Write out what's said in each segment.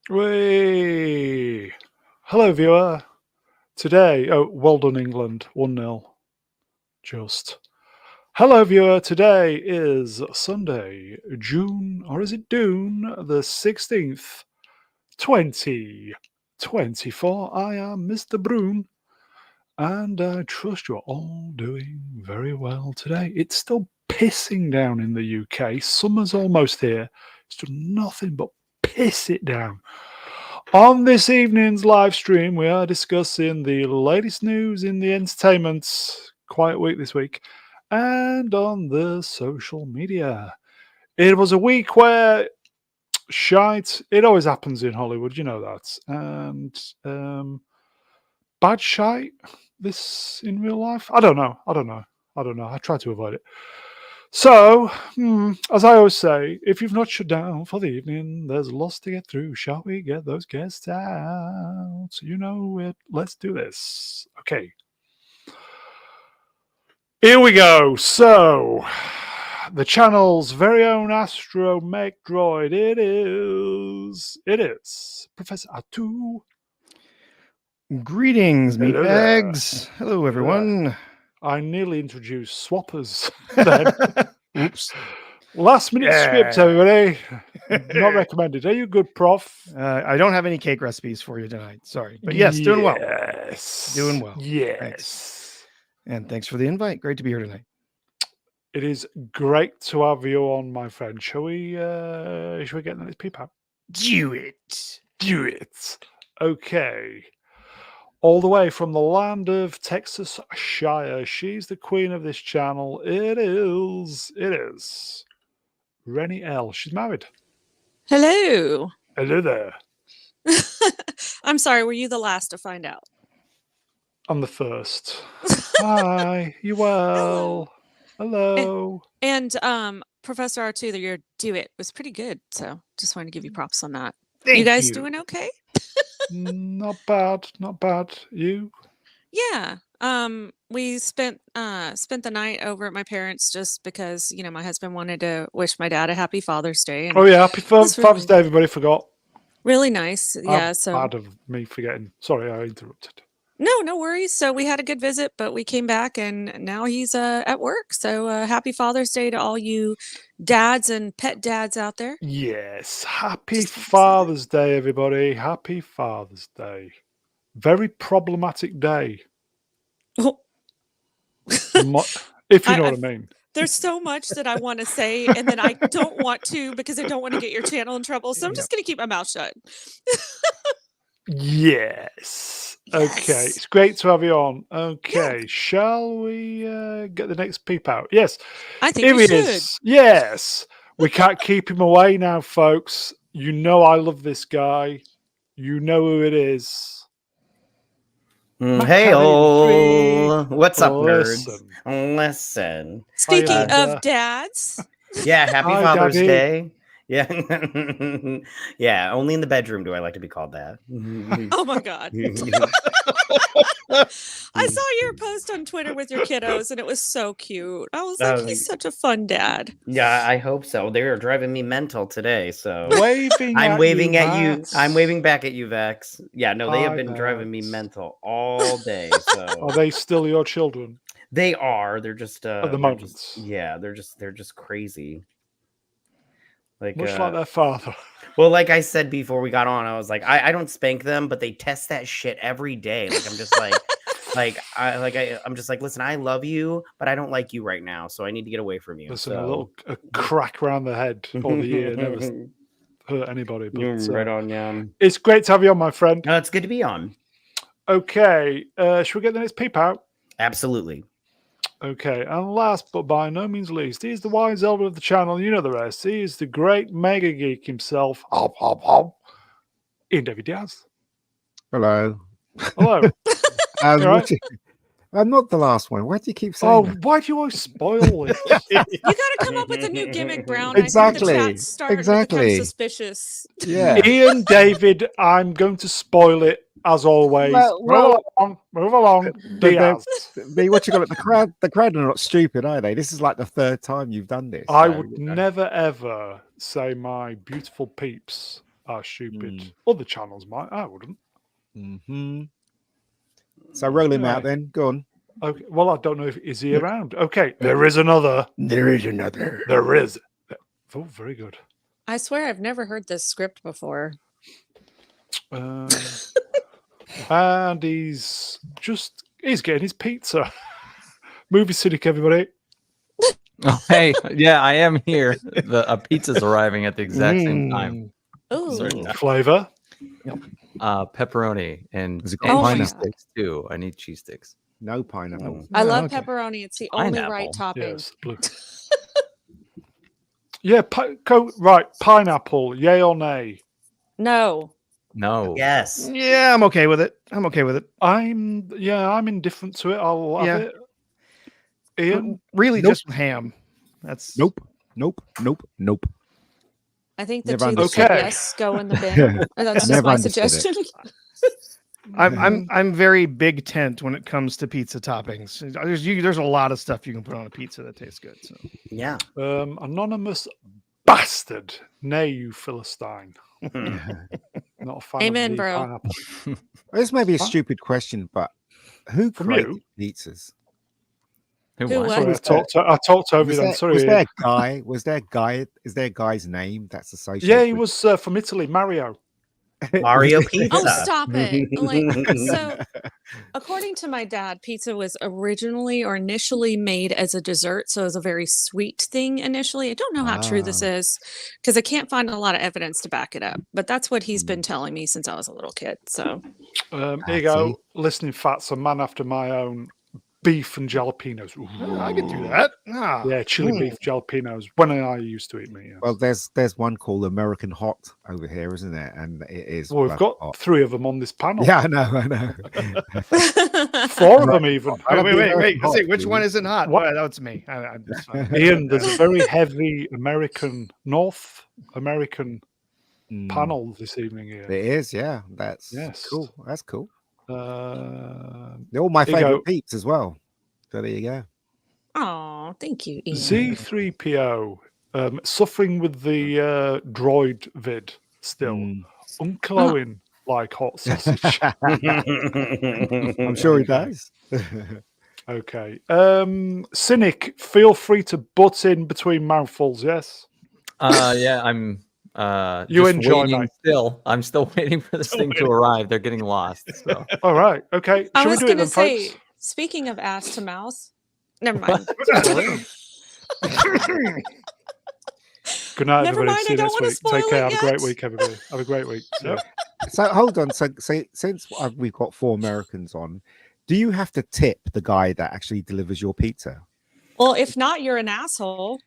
Whey! Hello, viewer. Today, well done, England. 1-0. Just. Hello, viewer. Today is Sunday, June, or is it Dune, the 16th, 2024. I am Mr. Broom, and I trust you're all doing very well today. It's still pissing down in the UK. Summer's almost here. It's done nothing but piss it down. On this evening's live stream, we are discussing the latest news in the entertainment. Quiet week this week. And on the social media. It was a week where shite, it always happens in Hollywood, you know that. And bad shite, this in real life? I don't know. I try to avoid it. So, as I always say, if you've not shut down for the evening, there's lots to get through. Shall we get those guests out? You know it. Let's do this. Okay. Here we go. So, the channel's very own astromech droid. It is Professor Atu. Greetings, Hello there. meatbags. Hello, everyone. I nearly introduced swappers then. Oops. Last minute script, everybody. Not recommended. Are you good, Prof? I don't have any cake recipes for you tonight. Sorry. But yes, doing well. Yes. Doing well. Yes. Thanks. And thanks for the invite. Great to be here tonight. It is great to have you on, my friend. Shall we get this peep out? Do it. Do it. Okay. All the way from the land of Texas Shire. She's the queen of this channel. It is. Rennie L. She's married. Hello. Hello there. I'm sorry, were you the last to find out? I'm the first. Hi, you well? Hello. And Professor R2, your do it was pretty good. So just wanted to give you props on that. Thank you guys doing okay? Not bad. You? Yeah. We spent the night over at my parents just because, my husband wanted to wish my dad a happy Father's Day. And happy Father's Day, everybody forgot. Really nice. Yeah. So bad of me forgetting. Sorry, I interrupted. No worries. So we had a good visit, but we came back and now he's at work. So happy Father's Day to all you dads and pet dads out there. Yes. Happy Father's Day, everybody. Happy Father's Day. Very problematic day. Oh. If you know what I mean. There's so much that I want to say, and then I don't want to because I don't want to get your channel in trouble. So I'm just going to keep my mouth shut. Yes. Okay. It's great to have you on. Okay. Yeah. Shall we get the next peep out? Yes. I think we should. Yes. We can't keep him away now, folks. You know I love this guy. You know who it is. Hey, what's up, nerds? Listen. Speaking of dads. Yeah, happy Father's Day. Yeah. Yeah, only in the bedroom do I like to be called that. Oh my God. I saw your post on Twitter with your kiddos and it was so cute. I was like, he's such a fun dad. Yeah, I hope so. They are driving me mental today, so I'm waving at you. I'm waving back at you, Vex. Yeah, no, they have been driving me mental all day. So are they still your children? They are. They're just at the moment. They're just crazy. Like much like their father. Well, like I said before we got on, I was like, I don't spank them, but they test that shit every day. Like I'm just like, I'm just like, listen, I love you, but I don't like you right now, so I need to get away from you. Listen, a crack around the head or the ear never hurt anybody. But, right on, yeah. It's great to have you on, my friend. No, it's good to be on. Okay, should we get the next peep out? Absolutely. Okay, and last but by no means least, he's the wise elder of the channel. You know the rest. He is the great mega geek himself. Ian David Diaz. Hello. Right? I'm not the last one. Why do you keep saying that? Why do you always spoil it? You got to come up with a new gimmick, Brown. Exactly. I think the chat's starting to become suspicious. Yeah. Ian David, I'm going to spoil it as always. Move along. Diaz. What you got? The crowd are not stupid, are they? This is like the third time you've done this. I would never ever say my beautiful peeps are stupid. Mm. Other channels might. I wouldn't. Mm-hmm. So roll him out Right. then. Go on. Okay. Well, I don't know if is he around. Okay, there is another. There is another. There is. Oh, very good. I swear I've never heard this script before. And he's getting his pizza. Movie cynic, everybody. Oh, hey, yeah, I am here. A pizza's arriving at the exact same time. Ooh. Sorry. Flavor. Pepperoni and Has it got cheese pineapple? sticks too. I need cheese sticks. No pineapple. I love okay. pepperoni. It's the only right Pineapple, topping. Yes. Blue. Yeah. Right. Pineapple. Yay or nay? No. No. Yes. Yeah, I'm okay with it. I'm okay with it. I'm indifferent to it. I'll have Yeah. it. Ian. Really, Nope. just with ham. That's Nope. I think the Never two that said understood. yes go in the bin. That's just Never my understood it. suggestion. I'm very big tent when it comes to pizza toppings. There's a lot of stuff you can put on a pizza that tastes good. So Yeah. Anonymous bastard. Nay, you Philistine. Not a fan Amen, of the bro. pineapple. This may be a Huh? stupid question, but who From created you? pizzas? Who Who what? what? Sorry, I talked over Was you then. there, Sorry. was Ian. there a guy? Was there a guy? Is there a guy's name that's associated? Yeah, he with- was from Italy, Mario. Mario pizza. Oh, stop it. Like, so according to my dad, pizza was originally or initially made as a dessert. So it was a very sweet thing initially. I don't know how true this is because I can't find a lot of evidence to back it up. But that's what he's been telling me since I was a little kid. So Here I you go. see. Listening Fats, a man after my own. Beef and jalapenos. Ooh. I could do that. Ah. Yeah, chili beef jalapenos. When I used to eat meat. Yeah. Well, there's one called American Hot over here, isn't there? And it is. Well, we've bloody got hot. 3 of them on this panel. Yeah, I know. 4 of them even. That'll be Wait. American Let's see, Hot, which one please. isn't hot? What? Well, that's me. I'm just fine. Ian, there's a very heavy North American Mm, panel this evening here. It is, yeah. That's Yes. cool. That's cool. Uh, They're all my Here you favorite go. peeps as well. So there you go. oh, thank you, Ian. Z3PO, suffering with the droid vid still. Mm. Uncle Owen like hot sausage. I'm sure he does. Okay. Cynic, feel free to butt in between mouthfuls, yes? Yeah, I'm You just enjoy, waiting mate. still. I'm still waiting for this thing to arrive. They're getting lost. So All right. Okay. I Shall we was do it going then, to say, folks? speaking of ass to mouth, never mind. Good night, Never everybody. mind, See you I don't next wanna week. spoil Take care. it Have a great yet. week, everybody. Have a great week. See ya. So hold on. So since we've got 4 Americans on, do you have to tip the guy that actually delivers your pizza? Well, if not, you're an asshole.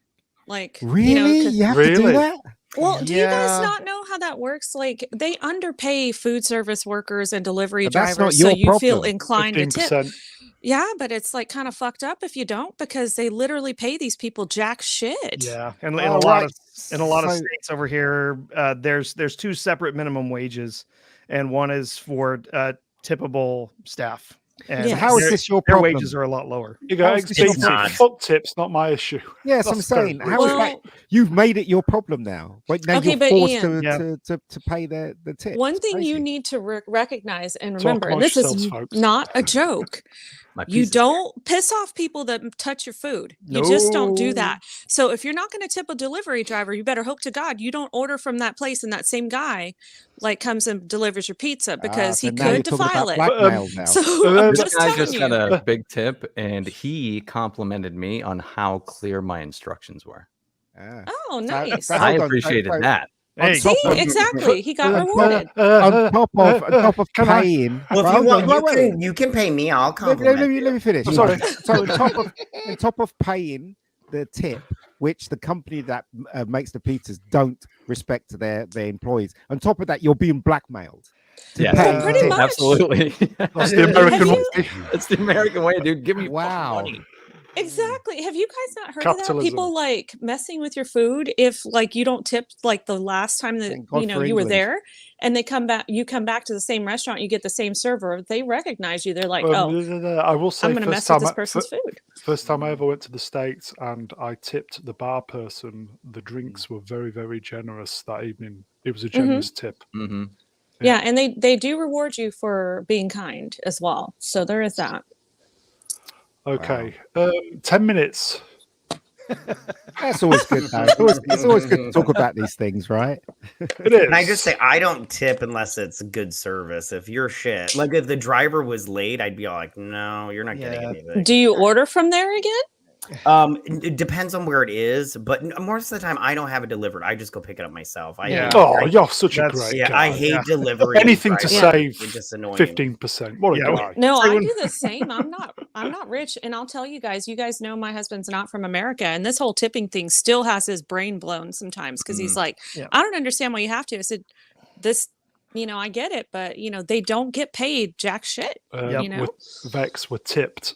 Like, Really? you know, 'cause- You have to do Really? that? well, do you guys Yeah. not know how that works? Like, they underpay food service workers and delivery But that's drivers, not so your you feel problem. inclined to tip. 15%. Yeah, but it's like kind of fucked up if you don't because they literally pay these people jack shit. Yeah, and Oh, in a right. lot of So- states over here, there's 2 separate minimum wages, and one is for tippable staff. And So how is their- this your their problem? wages are a lot lower. You go, How is this your XBT, fuck tips, not my issue. Yes, I'm That's very saying. rude. How is that? Well, You've made it your problem now. But now Okay, you're but forced Ian- Yeah. to pay the tip. one It's thing you crazy. need to recognize and Talk remember, and amongst this is yourselves, folks. not a joke. my You pizza's don't piss off people that touch your food. You just don't do No. that. So if you're not going to tip a delivery driver, you better hope to God you don't order from that place and that same guy like comes and delivers your pizza because so he now you're could talking defile about it. blackmail now. So Uh, I'm This just guy telling just you. got a big tip, and he complimented me on how clear my instructions were. Ah. Oh, nice. so- I Hold on, appreciated so- that. Hey, See, exactly. He got rewarded. on top of can I- paying. Well, if Well, you hold want, on, wait. you can pay me. I'll Let compliment me you. finish. I'm sorry. So on top of paying the tip, which the company that makes the pizzas don't respect to their employees, on top of that, you're being blackmailed. to Yes. pay Well, pretty tips. much. Absolutely. That's the American Have way. you- That's the American way, dude. Give me Wow. fucking money. Exactly. Have you guys not heard of that? Capitalism. People like messing with your food if like you don't tip like the last time that Thank God you know for you were England. there, and they come back, you come back to the same restaurant, you get the same server, they recognize you. They're like, oh, I will say I'm going to mess with this person's food. first time I ever went to the States and I tipped the bar person, the drinks were very, very generous that evening. It was a generous tip. Mm-hmm. Yeah, and they do reward you for being kind as well. So there is that. Okay. 10 minutes. That's always good, though. It's always good to talk about these things, right? It is. Can I just say I don't tip unless it's good service. If you're shit, like if the driver was late, I'd be all like, "No, you're not getting anything." Do you order from there again? It depends on where it is, but most of the time I don't have it delivered. I just go pick it up myself. You're such a great guy. I hate delivery. Anything to save It's just annoying. 15%. What a guy. No, I do the same. I'm not rich, and I'll tell you guys know my husband's not from America, and this whole tipping thing still has his brain blown sometimes because he's like, I don't understand why you have to. I said, this, I get it, but they don't get paid jack shit. Vex were tipped.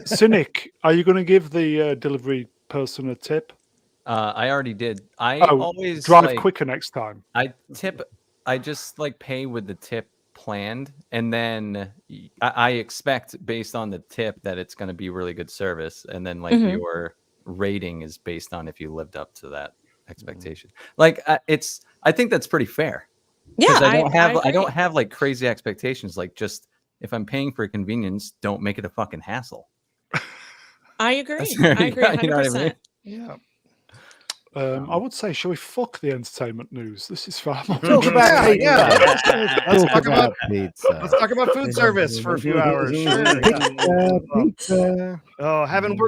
Cynic, are you going to give the delivery person a tip? I already did. I always drive quicker next time. I just like pay with the tip planned, and then I expect based on the tip that it's going to be really good service, and then like your rating is based on if you lived up to that expectation. Like I think that's pretty fair. Yeah, I don't have like crazy expectations. Like, just if I'm paying for convenience, don't make it a fucking hassle. I agree. I agree 100%. You know what I mean? Yeah. I would say, shall we fuck the entertainment news? This is far more. Talk about Let's talk about pizza. Let's talk about food service for a few hours. Sure. Pizza. Oh, having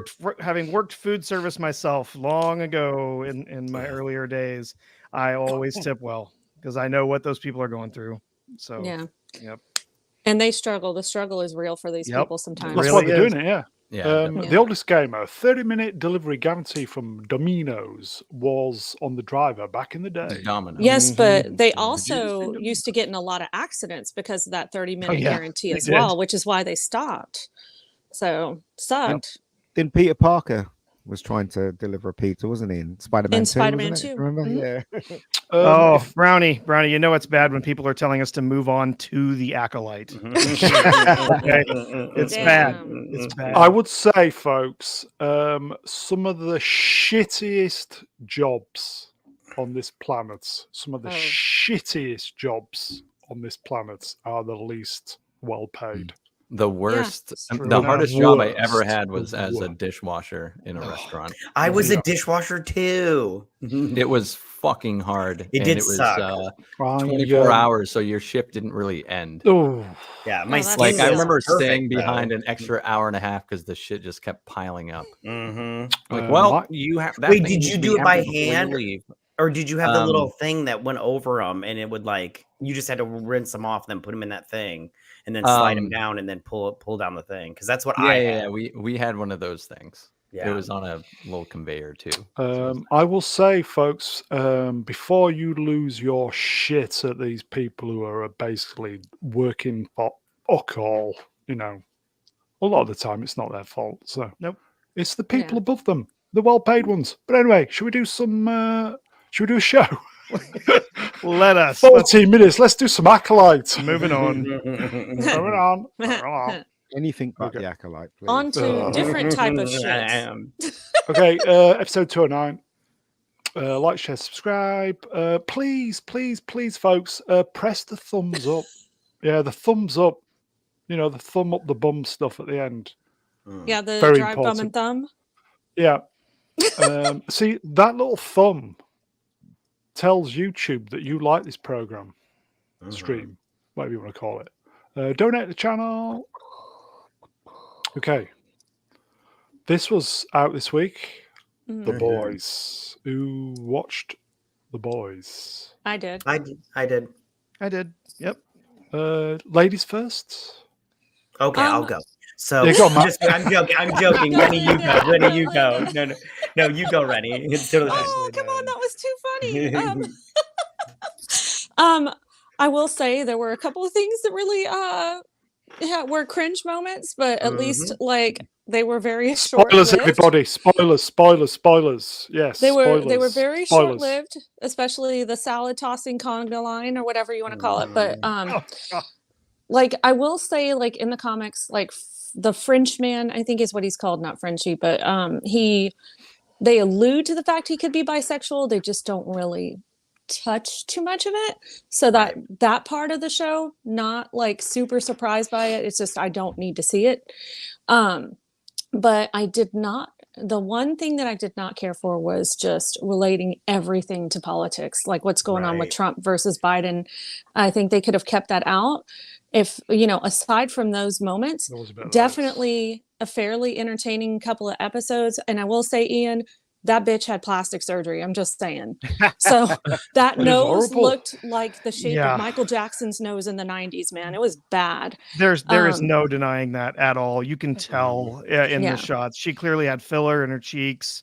worked food service myself long ago in my earlier days, I always tip well because I know what those people are going through. So yep. And they struggle. The struggle is real for these people sometimes. That's why they're doing it. Yeah. Yeah, the oldest gamer, 30-minute delivery guarantee from Domino's was on the driver back in the day. Domino's. Yes, but they also used to get in a lot of accidents because of that 30-minute guarantee as well, which is why they stopped. So sucked. Then Peter Parker was trying to deliver a pizza, wasn't he? In Spider-Man 2. In Spider-Man 2. Remember? Yeah. Brownie, you know it's bad when people are telling us to move on to the Acolyte. Okay? It's bad. It's bad. I would say, folks, some of the shittiest jobs on this planet, shittiest jobs on this planet are the least well paid. The worst, the hardest job I ever had was as a dishwasher in a restaurant. I was a dishwasher too. It was fucking hard. It suck. 24 hours, so your shift didn't really end. Oh, yeah. My I remember staying behind an extra hour and a half because the shit just kept piling up. Like, you have. Wait, did you do it by hand? Or did you have the little thing that went over them and it would you just had to rinse them off, then put them in that thing and then slide them down and then pull down the thing? Because that's what I had. Yeah, we had one of those things. Yeah. It was on a little conveyor too. I will say, folks, before you lose your shit at these people who are basically working for all, a lot of the time it's not their fault. So nope, it's the people above them, the well-paid ones. But anyway, should we do some? Should we do a show? Let us. 14 minutes. Let's do some Acolytes. Moving on. Moving on. Anything but the Acolyte, please. On to different type of shit. Okay, episode 209. Like, share, subscribe. Please, folks, press the thumbs up. Yeah, the thumbs up. The thumb up the bum stuff at the end. Yeah, the very drive important. bum and thumb. Yeah. See, that little thumb tells YouTube that you like this program, stream, whatever you want to call it. Donate the channel. Okay. This was out this week. The Boys. Who watched The Boys? I did. I did. Yep. Ladies first. Okay, I'll go. So go, I'm joking. Rennie, you go. No, you go, Rennie. It's totally fine. Oh, come on, that was too funny. I will say there were a couple of things that really were cringe moments, but at least Mm-hmm. like they were very Spoilers, short-lived. everybody! Spoilers! Yes, They were spoilers. very Spoilers. short-lived, especially the salad tossing conga line or whatever you want to call it. But like I will say, like in the comics, like the Frenchman, I think is what he's called, not Frenchie, but they allude to the fact he could be bisexual. They just don't really touch too much of it. So that part of the show, not like super surprised by it. It's just I don't need to see it. But I did not. The one thing that I did not care for was just relating everything to politics, like what's going on with Trump versus Biden. I think they could have kept that out. If, aside from those moments, definitely a fairly entertaining couple of episodes. And I will say, Ian, that bitch had plastic surgery. I'm just saying. So that nose looked like the shape of Michael Jackson's nose in the 90s, man. It was bad. There is no denying that at all. You can tell in the shots. She clearly had filler in her cheeks.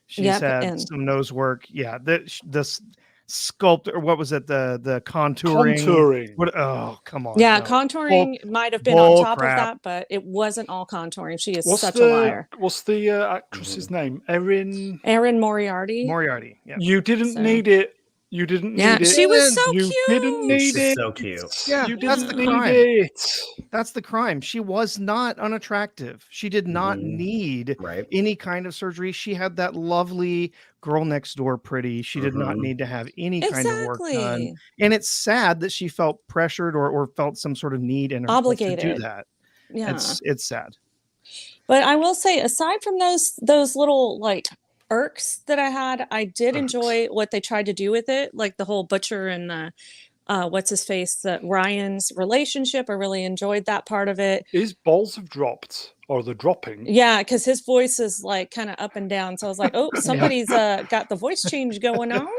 She's had some nose work. Yeah, this sculpt, or what was it? The contouring. What, oh, come on. Yeah, contouring might have been on top of that, but it wasn't all contouring. She is such a liar. What's the actress's name? Erin Moriarty. Moriarty. Yeah. You didn't need it. You didn't need it. She was so you cute. Didn't need She's it. so cute. Yeah, you that's didn't the need crime. it. That's the crime. She was not unattractive. She did not need any kind of surgery. She had that lovely girl next door pretty. She did not need to have any kind of work done. And it's sad that she felt pressured or felt some sort of need in herself to do that. Yeah. It's sad. But I will say, aside from those little like irks that I had, I did enjoy what they tried to do with it, like the whole Butcher and the what's his face, Ryan's relationship. I really enjoyed that part of it. His balls have dropped, or they're dropping. Yeah, because his voice is like kind of up and down. So I was like, oh, somebody's got the voice change going on.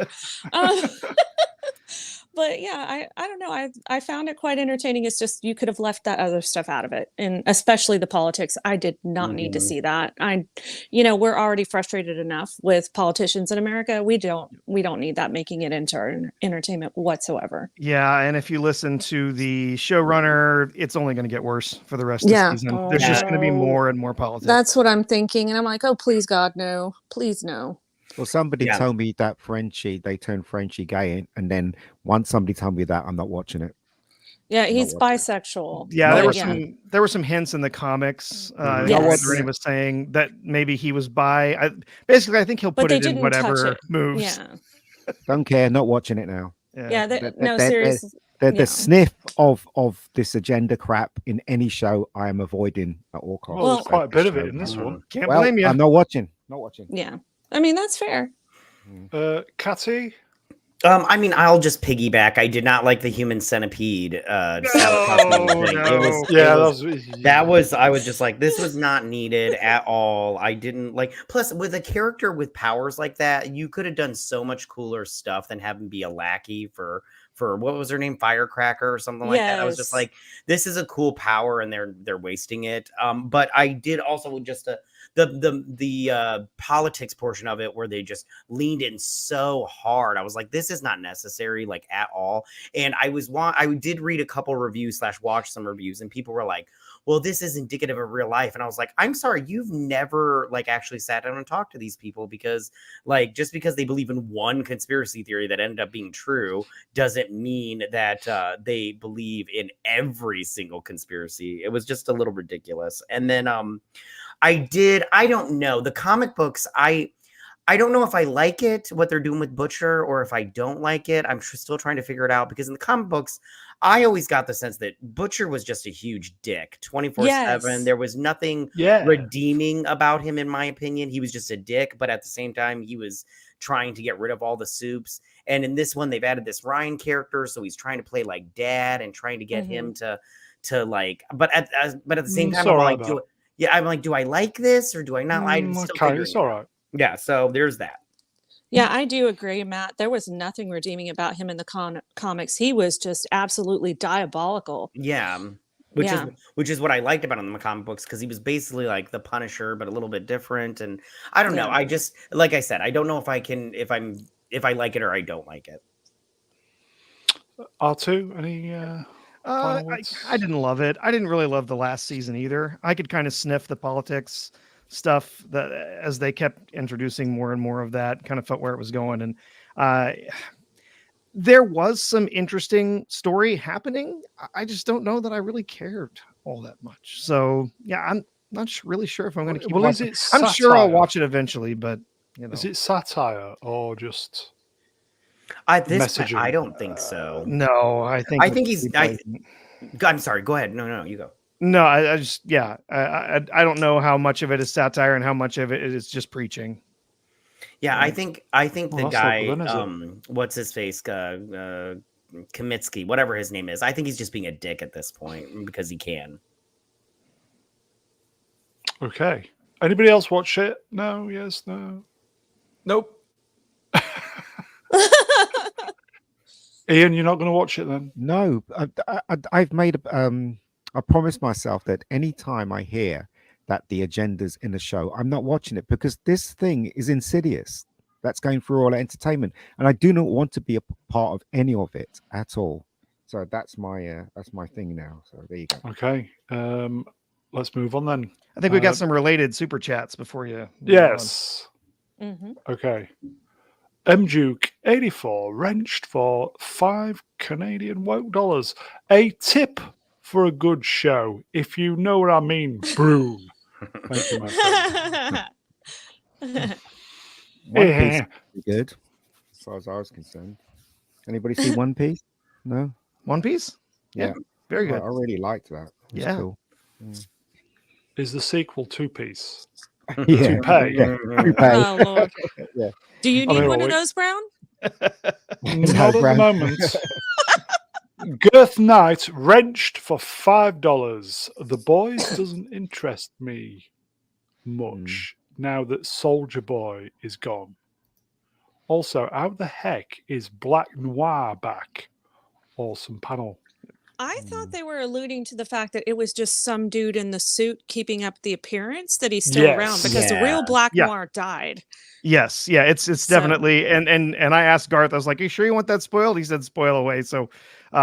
But yeah, I don't know. I found it quite entertaining. It's just you could have left that other stuff out of it, and especially the politics. I did not need to see that. We're already frustrated enough with politicians in America. We don't need that making it into our entertainment whatsoever. Yeah, and if you listen to the showrunner, it's only going to get worse for the rest of the season. There's just going to be more and more politics. That's what I'm thinking, and I'm like, oh, please, God, no, please, no. Well, somebody told me that they turned Frenchie gay, and then once somebody told me that, I'm not watching it. Yeah, he's bisexual. Yeah, there were some hints in the comics. What was saying that maybe he was bi. I think he'll put it in whatever moves. Yeah. Don't care. Not watching it now. Seriously. The sniff of this agenda crap in any show, I am avoiding at all costs. Well, there's quite a bit of it in this one. Can't blame you. I'm not watching. Yeah. I mean, that's fair. Catty? I'll just piggyback. I did not like the human centipede. I was just like, this was not needed at all. I didn't like. Plus, with a character with powers like that, you could have done so much cooler stuff than have him be a lackey for what was her name, Firecracker or something like that. I was just like, this is a cool power, and they're wasting it. But I did also just the politics portion of it where they just leaned in so hard. I was like, this is not necessary, like at all. And I did read a couple reviews / watch some reviews, and people were like, well, this is indicative of real life. And I was like, I'm sorry, you've never like actually sat down and talked to these people, because like just because they believe in one conspiracy theory that ended up being true doesn't mean that they believe in every single conspiracy. It was just a little ridiculous. And then I don't know, the comic books, I don't know if I like it, what they're doing with Butcher, or if I don't like it. I'm still trying to figure it out, because in the comic books, I always got the sense that Butcher was just a huge dick 24/7. There was nothing redeeming about him, in my opinion. He was just a dick, but at the same time, he was trying to get rid of all the soups. And in this one, they've added this Ryan character, so he's trying to play like dad and trying to get him to like. But at the same time, I'm like, do I like this or do I not? It's all right. Yeah, so there's that. Yeah, I do agree, Matt. There was nothing redeeming about him in the comics. He was just absolutely diabolical. Yeah, which is what I liked about him in the comic books, because he was basically like the Punisher, but a little bit different. And I don't know. I just, like I said, I don't know if I like it or I don't like it. R2, any? Final I words? didn't love it. I didn't really love the last season either. I could kind of sniff the politics stuff that as they kept introducing more and more of that, kind of felt where it was going. And there was some interesting story happening. I just don't know that I really cared all that much. So yeah, I'm not really sure if I'm going to keep Well, is watching. it I'm sure I'll satire? watch it eventually, but you know, Is it satire or just At this point, messaging? I don't think so. no, I think he's. I'm sorry. Go ahead. No, you go. No, I just I don't know how much of it is satire and how much of it is just preaching. Yeah, I think the that's not guy, good then, is it? what's his face, Kamitsky, whatever his name is. I think he's just being a dick at this point because he can. Okay. Anybody else watch it? No. Yes. No. Nope. Ian, you're not going to watch it then? No, I've made I promised myself that any time I hear that the agenda's in a show, I'm not watching it because this thing is insidious. That's going through all entertainment, and I do not want to be a part of any of it at all. So that's my thing now. So there you go. Okay. Let's move on then. I think we got some related super chats before you. Yes. Mm-hmm. Okay. M Duke 84 wrenched for 5 Canadian woke dollars. A tip for a good show, if you know what I mean. Broom. Thank you, my friend. One Piece is good, as far as I was concerned. Anybody see One Piece? No. One Piece? Yeah. Very good. I really liked that. It was cool. Is the sequel 2-piece? Yeah. Toupee. Yeah. Toupee. Oh Lord. Yeah. Do you need mean, one well, of those, Brown? Not at the moment. Girth Knight wrenched for $5. The Boys doesn't interest me much now that Soldier Boy is gone. Also, how the heck is Black Noir back? Awesome panel. I thought they were alluding to the fact that it was just some dude in the suit keeping up the appearance that he's still around because the real Black Noir died. Yes, yeah, it's definitely and I asked Garth, I was like, "Are you sure you want that spoiled?" He said, "Spoil away." So,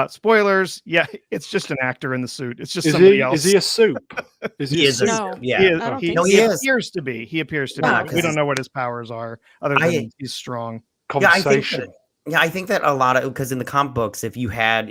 spoilers. Yeah, it's just an actor in the suit. It's just somebody else. Is he a soup? Is he a soup? No. Yeah, he appears to be. He appears to be. We don't he's- know what his powers are, other than he's strong. Conversation. Yeah, I think that a lot of because in the comic books, if you were a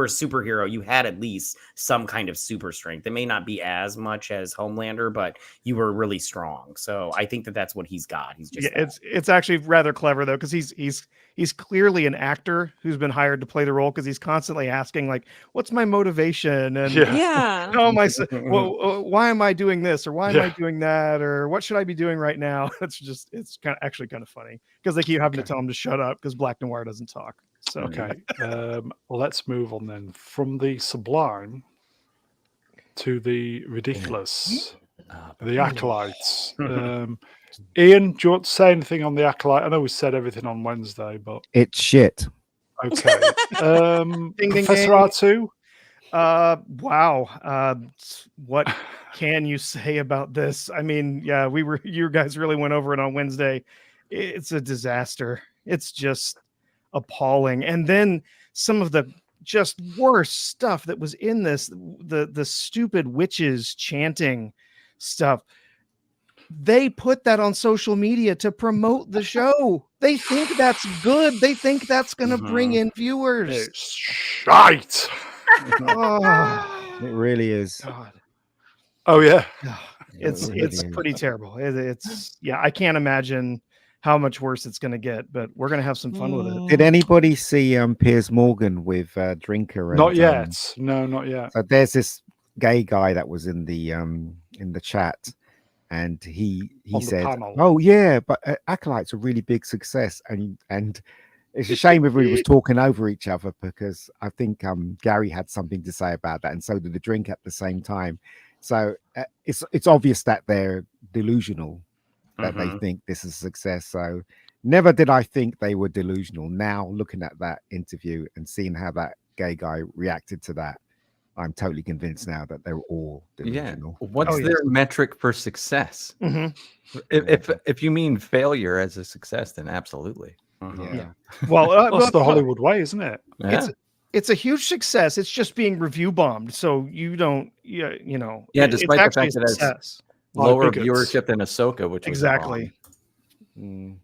superhero, you had at least some kind of super strength. It may not be as much as Homelander, but you were really strong. So I think that that's what he's got. He's just it's actually rather clever though, because he's clearly an actor who's been hired to play the role because he's constantly asking like, "What's my motivation?" and "Oh my, why am I doing this or why am I doing that or what should I be doing right now?" It's kind of funny because they keep having to tell him to shut up because Black Noir doesn't talk. So let's move on then from the sublime to the ridiculous, the Acolytes. Ian, do you want to say anything on the Acolyte? I know we said everything on Wednesday, but it's shit. Okay. Ding, ding, Professor ding. R2? Wow. What can you say about this? I mean, yeah, you guys really went over it on Wednesday. It's a disaster. It's just appalling. And then some of the just worse stuff that was in this, the stupid witches chanting stuff. They put that on social media to promote the show. They think that's good. They think that's going to bring in viewers. It's shite. It really is. God. Oh yeah. It's pretty terrible. It's I can't imagine how much worse it's going to get, but we're going to have some fun with it. Did anybody see Piers Morgan with Drinker? Not yet. No, not yet. So there's this gay guy that was in the chat, and he said, "Oh yeah, but Acolyte's a really big success," and it's a shame everybody was talking over each other because I think Gary had something to say about that, and so did the drink at the same time. So it's obvious that they're delusional. That they think this is a success. So never did I think they were delusional. Now looking at that interview and seeing how that gay guy reacted to that, I'm totally convinced now that they're all delusional. Yeah. What's their metric for success? If you mean failure as a success, then absolutely. Yeah. Well, that's the Hollywood way, isn't it? Yeah. it's a huge success. It's just being review bombed. So you don't, Yeah, it's despite the actually fact a that it's success. lower bigots. viewership than Ahsoka, which was a Exactly. bomb.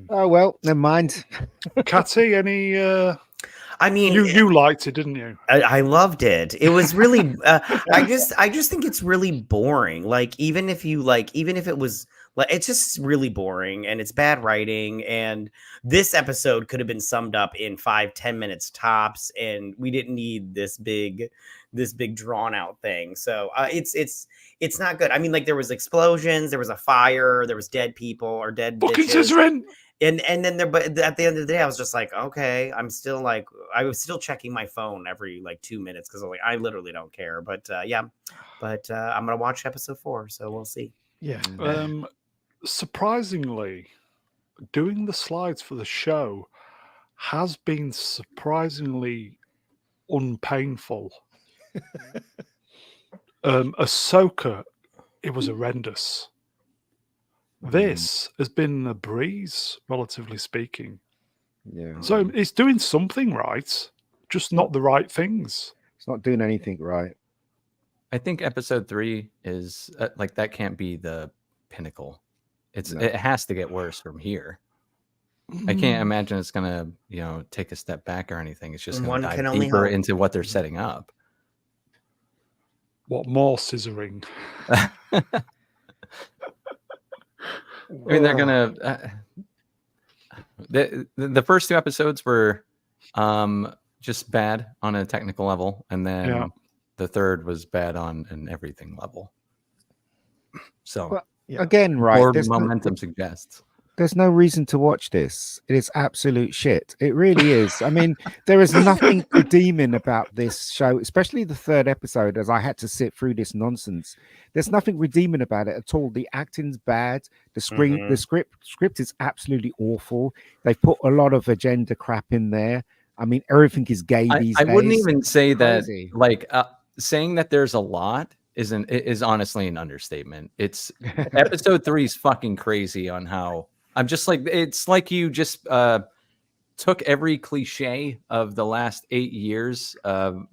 Oh well, never mind. Catty, any? I mean, you liked it, didn't you? I loved it. It was really. I just think it's really boring. Like even if it was like, it's just really boring and it's bad writing. And this episode could have been summed up in 5-10 minutes tops, and we didn't need this big drawn out thing. So it's not good. I mean, like there was explosions, there was a fire, there was dead people or dead Fucking bitches. scissoring. And then there, but at the end of the day, I was just like, okay, I was still checking my phone every like 2 minutes because I literally don't care. But I'm gonna watch episode 4, so we'll see. Yeah. Surprisingly, doing the slides for the show has been surprisingly unpainful. Ahsoka, it was horrendous. This has been a breeze, relatively speaking. Yeah. So it's doing something right, just not the right things. It's not doing anything right. I think episode 3 is like that can't be the pinnacle. It has to get worse from here. I can't imagine it's gonna take a step back or anything. It's just gonna dive deeper into what they're setting up. What more scissoring? I mean, they're gonna. The first 2 episodes were just bad on a technical level, and then the third was bad on an everything level. So again, right? More momentum suggests. There's no reason to watch this. It is absolute shit. It really is. I mean, there is nothing redeeming about this show, especially the 3rd episode, as I had to sit through this nonsense. There's nothing redeeming about it at all. The acting's bad. The script is absolutely awful. They've put a lot of agenda crap in there. I mean, everything is gay these days. I wouldn't even say that. Like saying that there's a lot is honestly an understatement. It's episode 3 is fucking crazy on how. I'm just like, it's like you just took every cliche of the last 8 years of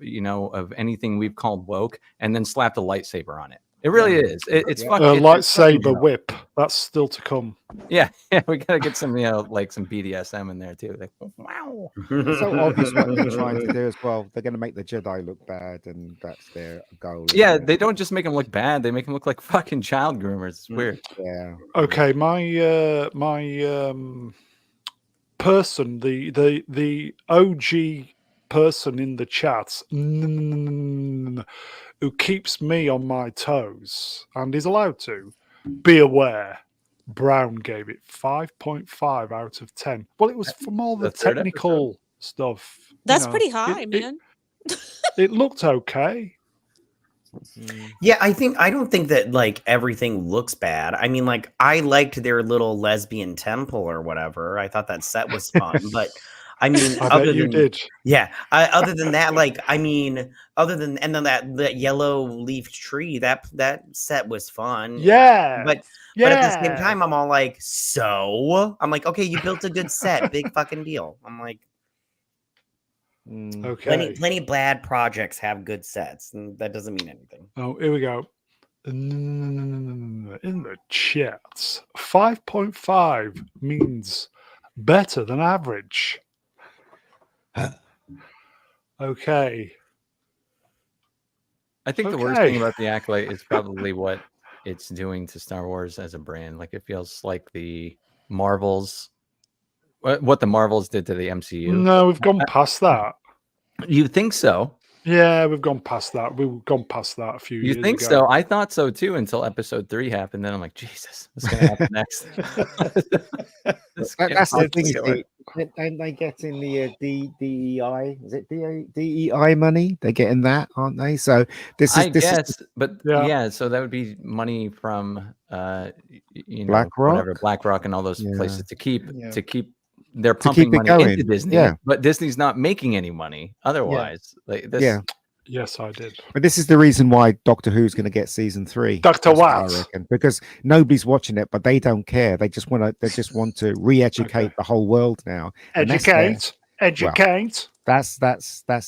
anything we've called woke and then slapped a lightsaber on it. It really is. It's fucking lightsaber whip. That's still to come. Yeah, we gotta get some like some BDSM in there too. Like, wow. It's so obvious what they're trying to do as well. They're going to make the Jedi look bad, and that's their goal. Yeah, they don't just make them look bad; they make them look like fucking child groomers. It's weird. Yeah. Okay, my person, the OG person in the chat who keeps me on my toes and is allowed to be aware. Brown gave it 5.5 out of 10. Well, it was from all the technical stuff. That's pretty high, man. It looked okay. Yeah, I don't think that like everything looks bad. I mean, like I liked their little lesbian temple or whatever. I thought that set was fun, but I mean, other than that, like I mean, and then that yellow leaf tree, that set was fun. Yeah, but at the same time, I'm all like, I'm like, okay, you built a good set, big fucking deal. I'm like, okay, plenty of bad projects have good sets, and that doesn't mean anything. Oh, here we go. In the chats, 5.5 means better than average. Okay. I think the worst thing about the Acolyte is probably what it's doing to Star Wars as a brand. Like it feels like the Marvels, what the Marvels did to the MCU. No, we've gone past that. You think so? Yeah, we've gone past that. We've gone past that a few years ago. You think so? I thought so too until episode 3 happened. Then I'm like, Jesus, what's going to happen next? That's the thing. And they getting the DEI? Is it DEI money? They're getting that, aren't they? So I guess, but yeah, so that would be money from BlackRock and all those places to keep they're pumping money into Disney, but Disney's not making any money otherwise. Like this, yes, I did. But this is the reason why Doctor Who's going to get season 3. Dr. Watt, I reckon, because nobody's watching it, but they don't care. They just want to re-educate the whole world now. Educate. Educate. That's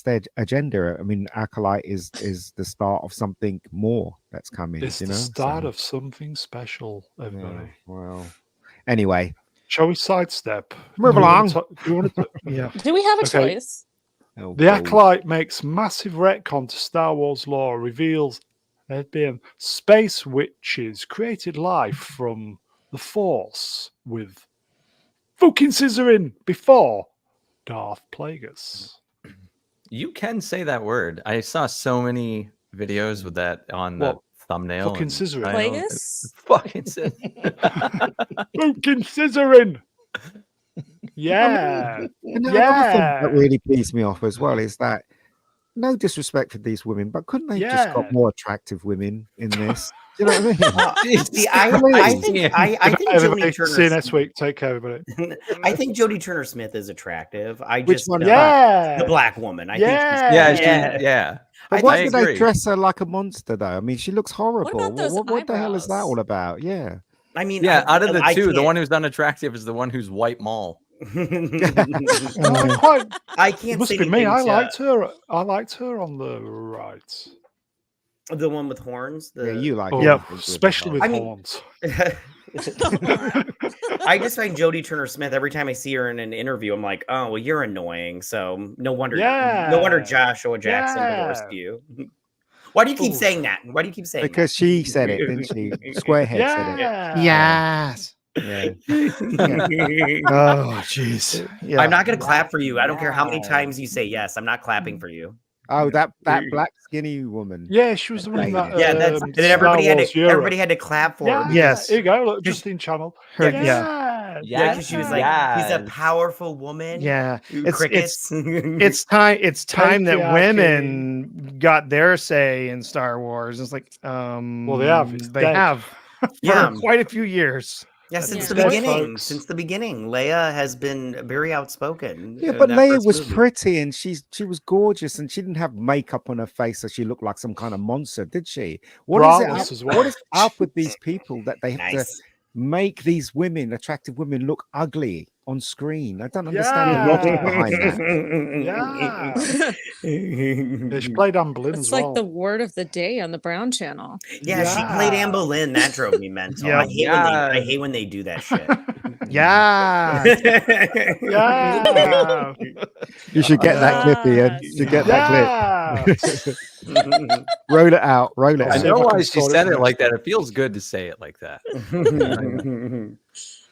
their agenda. I mean, Acolyte is the start of something more that's coming. It's the start of something special, everybody. Well, anyway, shall we sidestep? Move along. Yeah. Do we have a choice? The Acolyte makes massive retcon to Star Wars lore, reveals there'd been space witches created life from the Force with fucking scissoring before Darth Plagueis. You can say that word. I saw so many videos with that on the thumbnail. Fucking scissoring. Plagueis? Fucking scissoring. Fucking scissoring. Yeah. Another thing that really pissed me off as well is that, no disrespect for these women, but couldn't they just got more attractive women in this? Do you know what I mean? See, I think Jodie Turner. See you next week. Take care, everybody. I think Jodie Turner Smith is attractive. Which one? The black woman. I think yeah. But why do they dress her like a monster, though? I mean, she looks horrible. What about those what the hell is that eyebrows? all about? Yeah. I mean, out of the two, the one who's unattractive is the one who's white mall. I can't. It must say be me. I anything liked her. I liked her on the right. The one with horns. Yeah, you like. Especially with horns. I just find Jodie Turner Smith every time I see her in an interview, I'm like, oh well, you're annoying. So no wonder Joshua Jackson divorced you. Why do you keep saying that? Why do you keep saying because that? she said it, didn't she? Squarehead said it. Yes. Yeah. Oh, jeez. Yeah. I'm not going to clap for you. I don't care how many times you say yes. I'm not clapping for you. Oh, that black skinny woman. Yeah, she was the one that. And then everybody had to clap for her. Yes. Here you go. Look, Justine Channel. Because she was like, he's a powerful woman. Yeah. Crickets. It's time that women got their say in Star Wars. It's like, well, they have. They have for quite a few years. Yeah, since the beginning. Since the beginning, Leia has been very outspoken. Yeah, but Leia was pretty and she was gorgeous and she didn't have makeup on her face so she looked like some kind of monster, did she? What is up with these people that they have to make these women, attractive women, look ugly on screen? I don't understand the logic behind that. Yeah, she played Anne Boleyn as well. It's like the word of the day on the Brown Channel. Yeah, she played Anne Boleyn. That drove me mental. I hate when they do that shit. You should get that clip, Ian. You should get that clip. Roll it out. I know why she said it like that. It feels good to say it like that.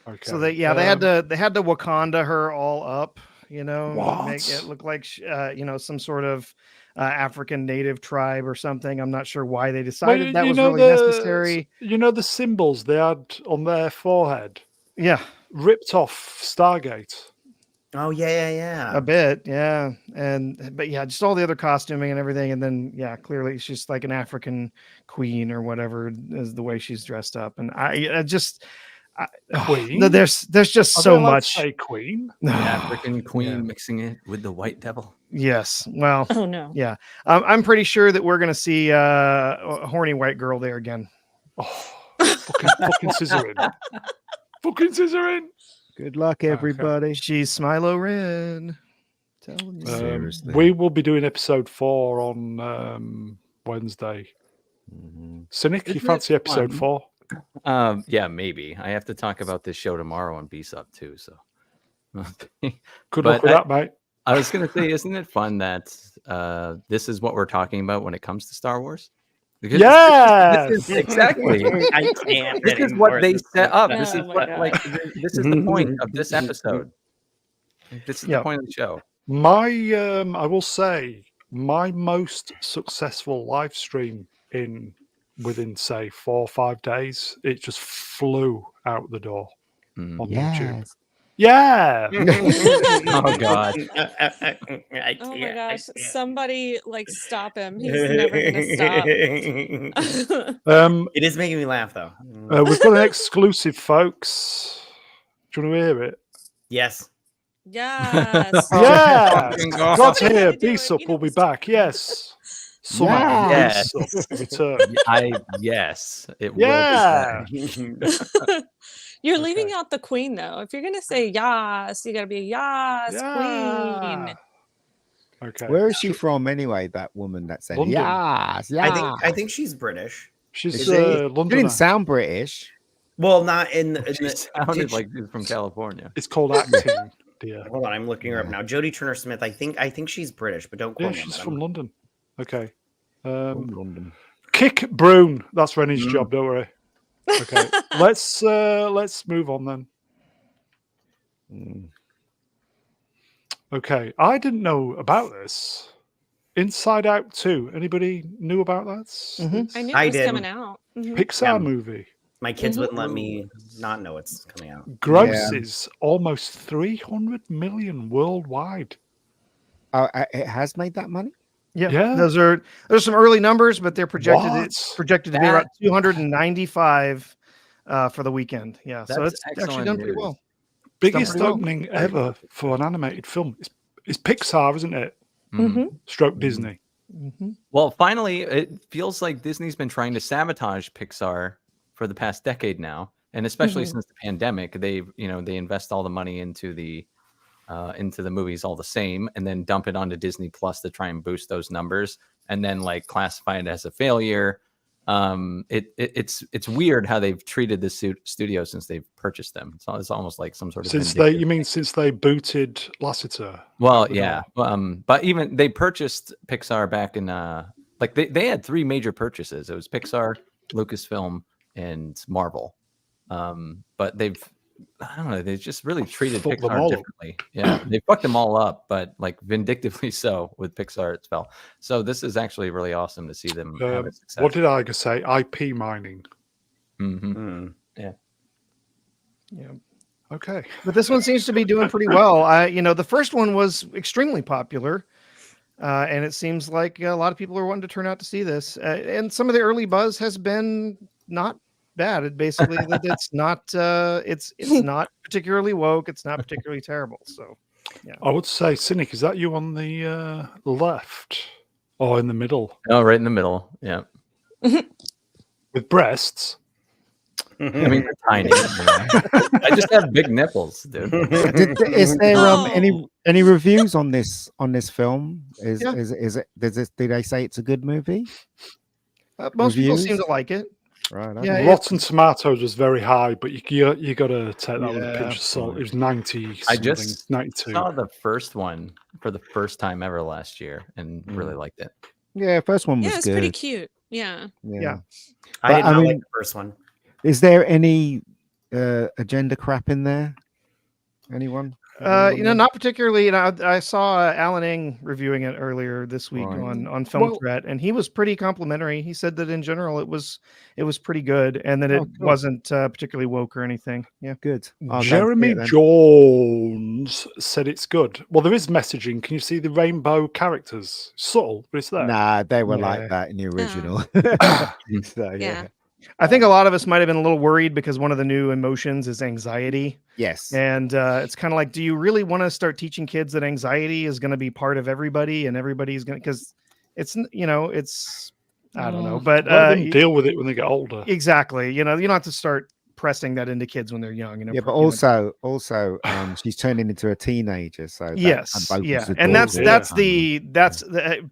Okay. So they had to Wakanda her all up, make it look like some sort of African native tribe or something. I'm not sure why they decided that was really necessary. You know the symbols they had on their forehead? Yeah. Ripped off Stargate. Oh yeah. A bit, yeah. But just all the other costuming and everything, and then clearly she's like an African queen or whatever is the way she's dressed up. And Queen? There's just so much. Say queen? The African queen mixing it with the white devil. Yes. Well. Oh no. Yeah. I'm pretty sure that we're gonna see a horny white girl there again. Oh, fucking scissoring. Fucking scissoring. Good luck, everybody. Okay. She's Smilo Ren. Telling you. Seriously. We will be doing episode 4 on Wednesday. Cynic, you fancy episode 4? Yeah, maybe. I have to talk about this show tomorrow on B-Sub too. So good luck with that, mate. I was going to say, isn't it fun that this is what we're talking about when it comes to Star Wars? Because this is exactly. I can't. This is what they set up. Oh, this is what this is the point of this episode. This is the point of the show. I will say, my most successful live stream within say 4 or 5 days, it just flew out the door on YouTube. Yeah. Oh God. Oh my gosh. Somebody stop him. He's never gonna stop. It is making me laugh though. We've got an exclusive, folks. Do you want to hear it? Yes. Yes. Yeah. God's here. B-Sup will be back. Yes. Yes. Return. Yes. It will. Yeah. You're leaving out the queen, though. If you're gonna say yas, you gotta be yas, queen. Yeah. Okay. Where is she from anyway? That woman that said London. yes, I think she's British. She's She didn't Londoner. sound British. Well, not in the. She sounded like she's from California. It's called acting, dear. Hold on, I'm looking her up now. Jodie Turner Smith. I think she's British, but don't quote Yeah, me on she's that. from London. Okay. From London. Kick Brune. That's Rennie's job. Don't worry. Okay. let's move on then. Okay. I didn't know about this. Inside Out 2. Anybody knew about that? I knew it was coming out. Pixar movie. My kids wouldn't let me not know it's coming out. Grosses almost 300 million worldwide. It has made that money? Yeah. There's some early numbers, but they're projected to be about 295 for the weekend. Yeah. So it's actually done pretty well. Biggest opening ever for an animated film. It's Pixar, isn't it? Stroke Disney. Well, finally, it feels like Disney's been trying to sabotage Pixar for the past decade now, and especially since the pandemic, they invest all the money into the movies all the same, and then dump it onto Disney Plus to try and boost those numbers, and then like classify it as a failure. It's weird how they've treated this studio since they've purchased them. So it's almost like some sort of since they booted Lasseter. Well, yeah, but even they purchased Pixar back in they had three major purchases. It was Pixar, Lucasfilm, and Marvel. But they've just really treated Pixar differently. Yeah, they fucked them all up, but like vindictively so with Pixar itself. So this is actually really awesome to see them have a success. What did I say? IP mining. Yeah. Okay. But this one seems to be doing pretty well. The first one was extremely popular. And it seems like a lot of people are wanting to turn out to see this. And some of the early buzz has been not bad. It basically it's not particularly woke. It's not particularly terrible. So yeah. I would say, Cynic, is that you on the left or in the middle? Oh, right in the middle. Yeah. With breasts. I mean, they're tiny. I just have big nipples, dude. Is there any reviews on this film? Is it? Did they say it's a good movie? Most people seem to like it. Right. Yeah, Rotten Tomatoes was very high, but you got to take that with a pinch of salt. It was 90. I just 92. saw the first one for the first time ever last year and really liked it. Yeah, first one was it's good. pretty cute. Yeah. I did not like the first one. Is there any agenda crap in there? Anyone? Not particularly. I saw Alan Ng reviewing it earlier this week on Film Threat, and he was pretty complimentary. He said that in general it was pretty good, and that it wasn't particularly woke or anything. Yeah, good. Jeremy Jones said it's good. Well, there is messaging. Can you see the rainbow characters? Subtle, but it's there. Nah, they were like that in the original. So, yeah. I think a lot of us might have been a little worried because one of the new emotions is anxiety. Yes. And it's kind of like, do you really want to start teaching kids that anxiety is going to be part of everybody and everybody's going to, because it's, I don't know, but let them deal with it when they get older. Exactly. You don't have to start pressing that into kids when they're young. Yeah, but also, she's turning into a teenager. So yes. Yeah. And that's the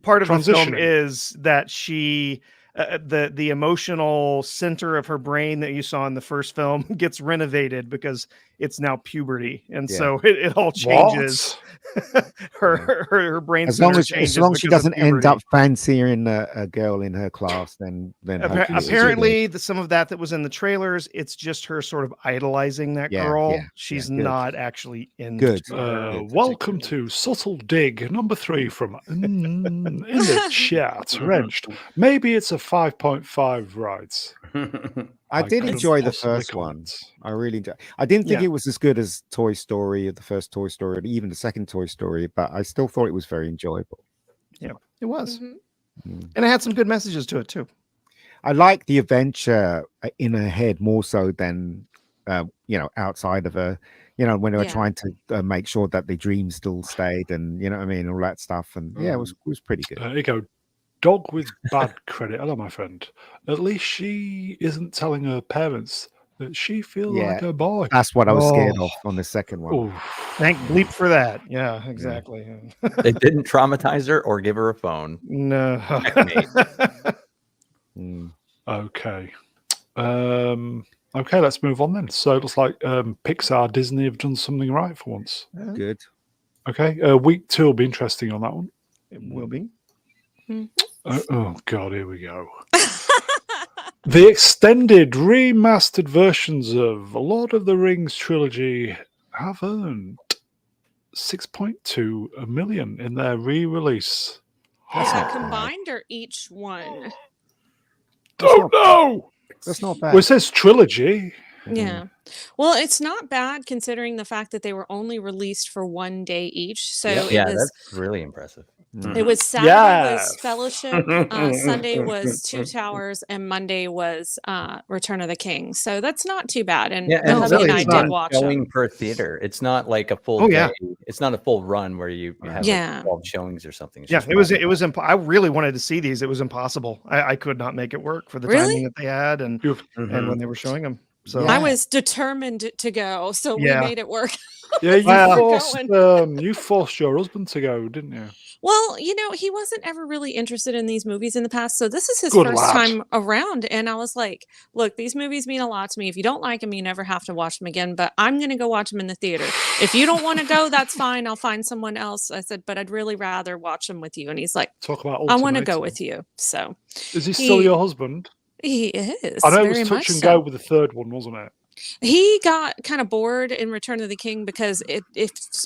part of the film is that she, the emotional center of her brain that you saw in the first film gets renovated because it's now puberty, and so it all changes. her brain as long as she doesn't end up fancying a girl in her class, then apparently some of that was in the trailers. It's just her sort of idolizing that girl. She's not actually into her. Welcome to Subtle Dig number 3 from in the chat. Wrenched. Maybe it's a 5.5, right? I did enjoy the first one. I really enjoyed. I didn't think it was as good as Toy Story, the first Toy Story, or even the second Toy Story, but I still thought it was very enjoyable. Yeah, it was. And it had some good messages to it too. I like the adventure in her head more so than outside of her. When they were trying to make sure that the dream still stayed, and all that stuff. And it was pretty good. There you go. Dog with bad credit. Hello, my friend. At least she isn't telling her parents That she feel Yeah. like a boy. That's what I was scared of on the second one. Oh, Thank bleep for that. Yeah, exactly. They didn't traumatize her or give her a phone. No. okay. Okay, let's move on then. So it looks like Pixar, Disney have done something right for once. Good. Okay, week 2 will be interesting on that one. It will be. Oh God, here we go. The extended remastered versions of Lord of the Rings trilogy have earned 6.2 million in their re-release. Is it combined or each one? Oh no! That's not bad. Well, it says trilogy. Yeah. Well, it's not bad considering the fact that they were only released for 1 day each. So Yeah, that's really impressive. it was Saturday was Fellowship, Sunday was Two Towers, and Monday was Return of the King. So that's not too bad. And Yeah, the and hubby and I not did watch showing them. per theater. It's not like a full day. It's not a full run where you have like 12 showings or something. It's It was I really wanted to see these. It was impossible. I could not make it work for the timing that they had and when they were showing them. So I was determined to go, so we made it work. Yeah, you forced your husband to go, didn't you? Well, he wasn't ever really interested in these movies in the past, so this is his first time around, and I was like, look, these movies mean a lot to me. If you don't like them, you never have to watch them again, but I'm going to go watch them in the theater. If you don't want to go, that's fine. I'll find someone else. I said, but I'd really rather watch them with you. And he's like, talk about I want to go with you. So is he still your husband? He is. I know it was touch and go with the third one, wasn't it? He got kind of bored in Return of the King because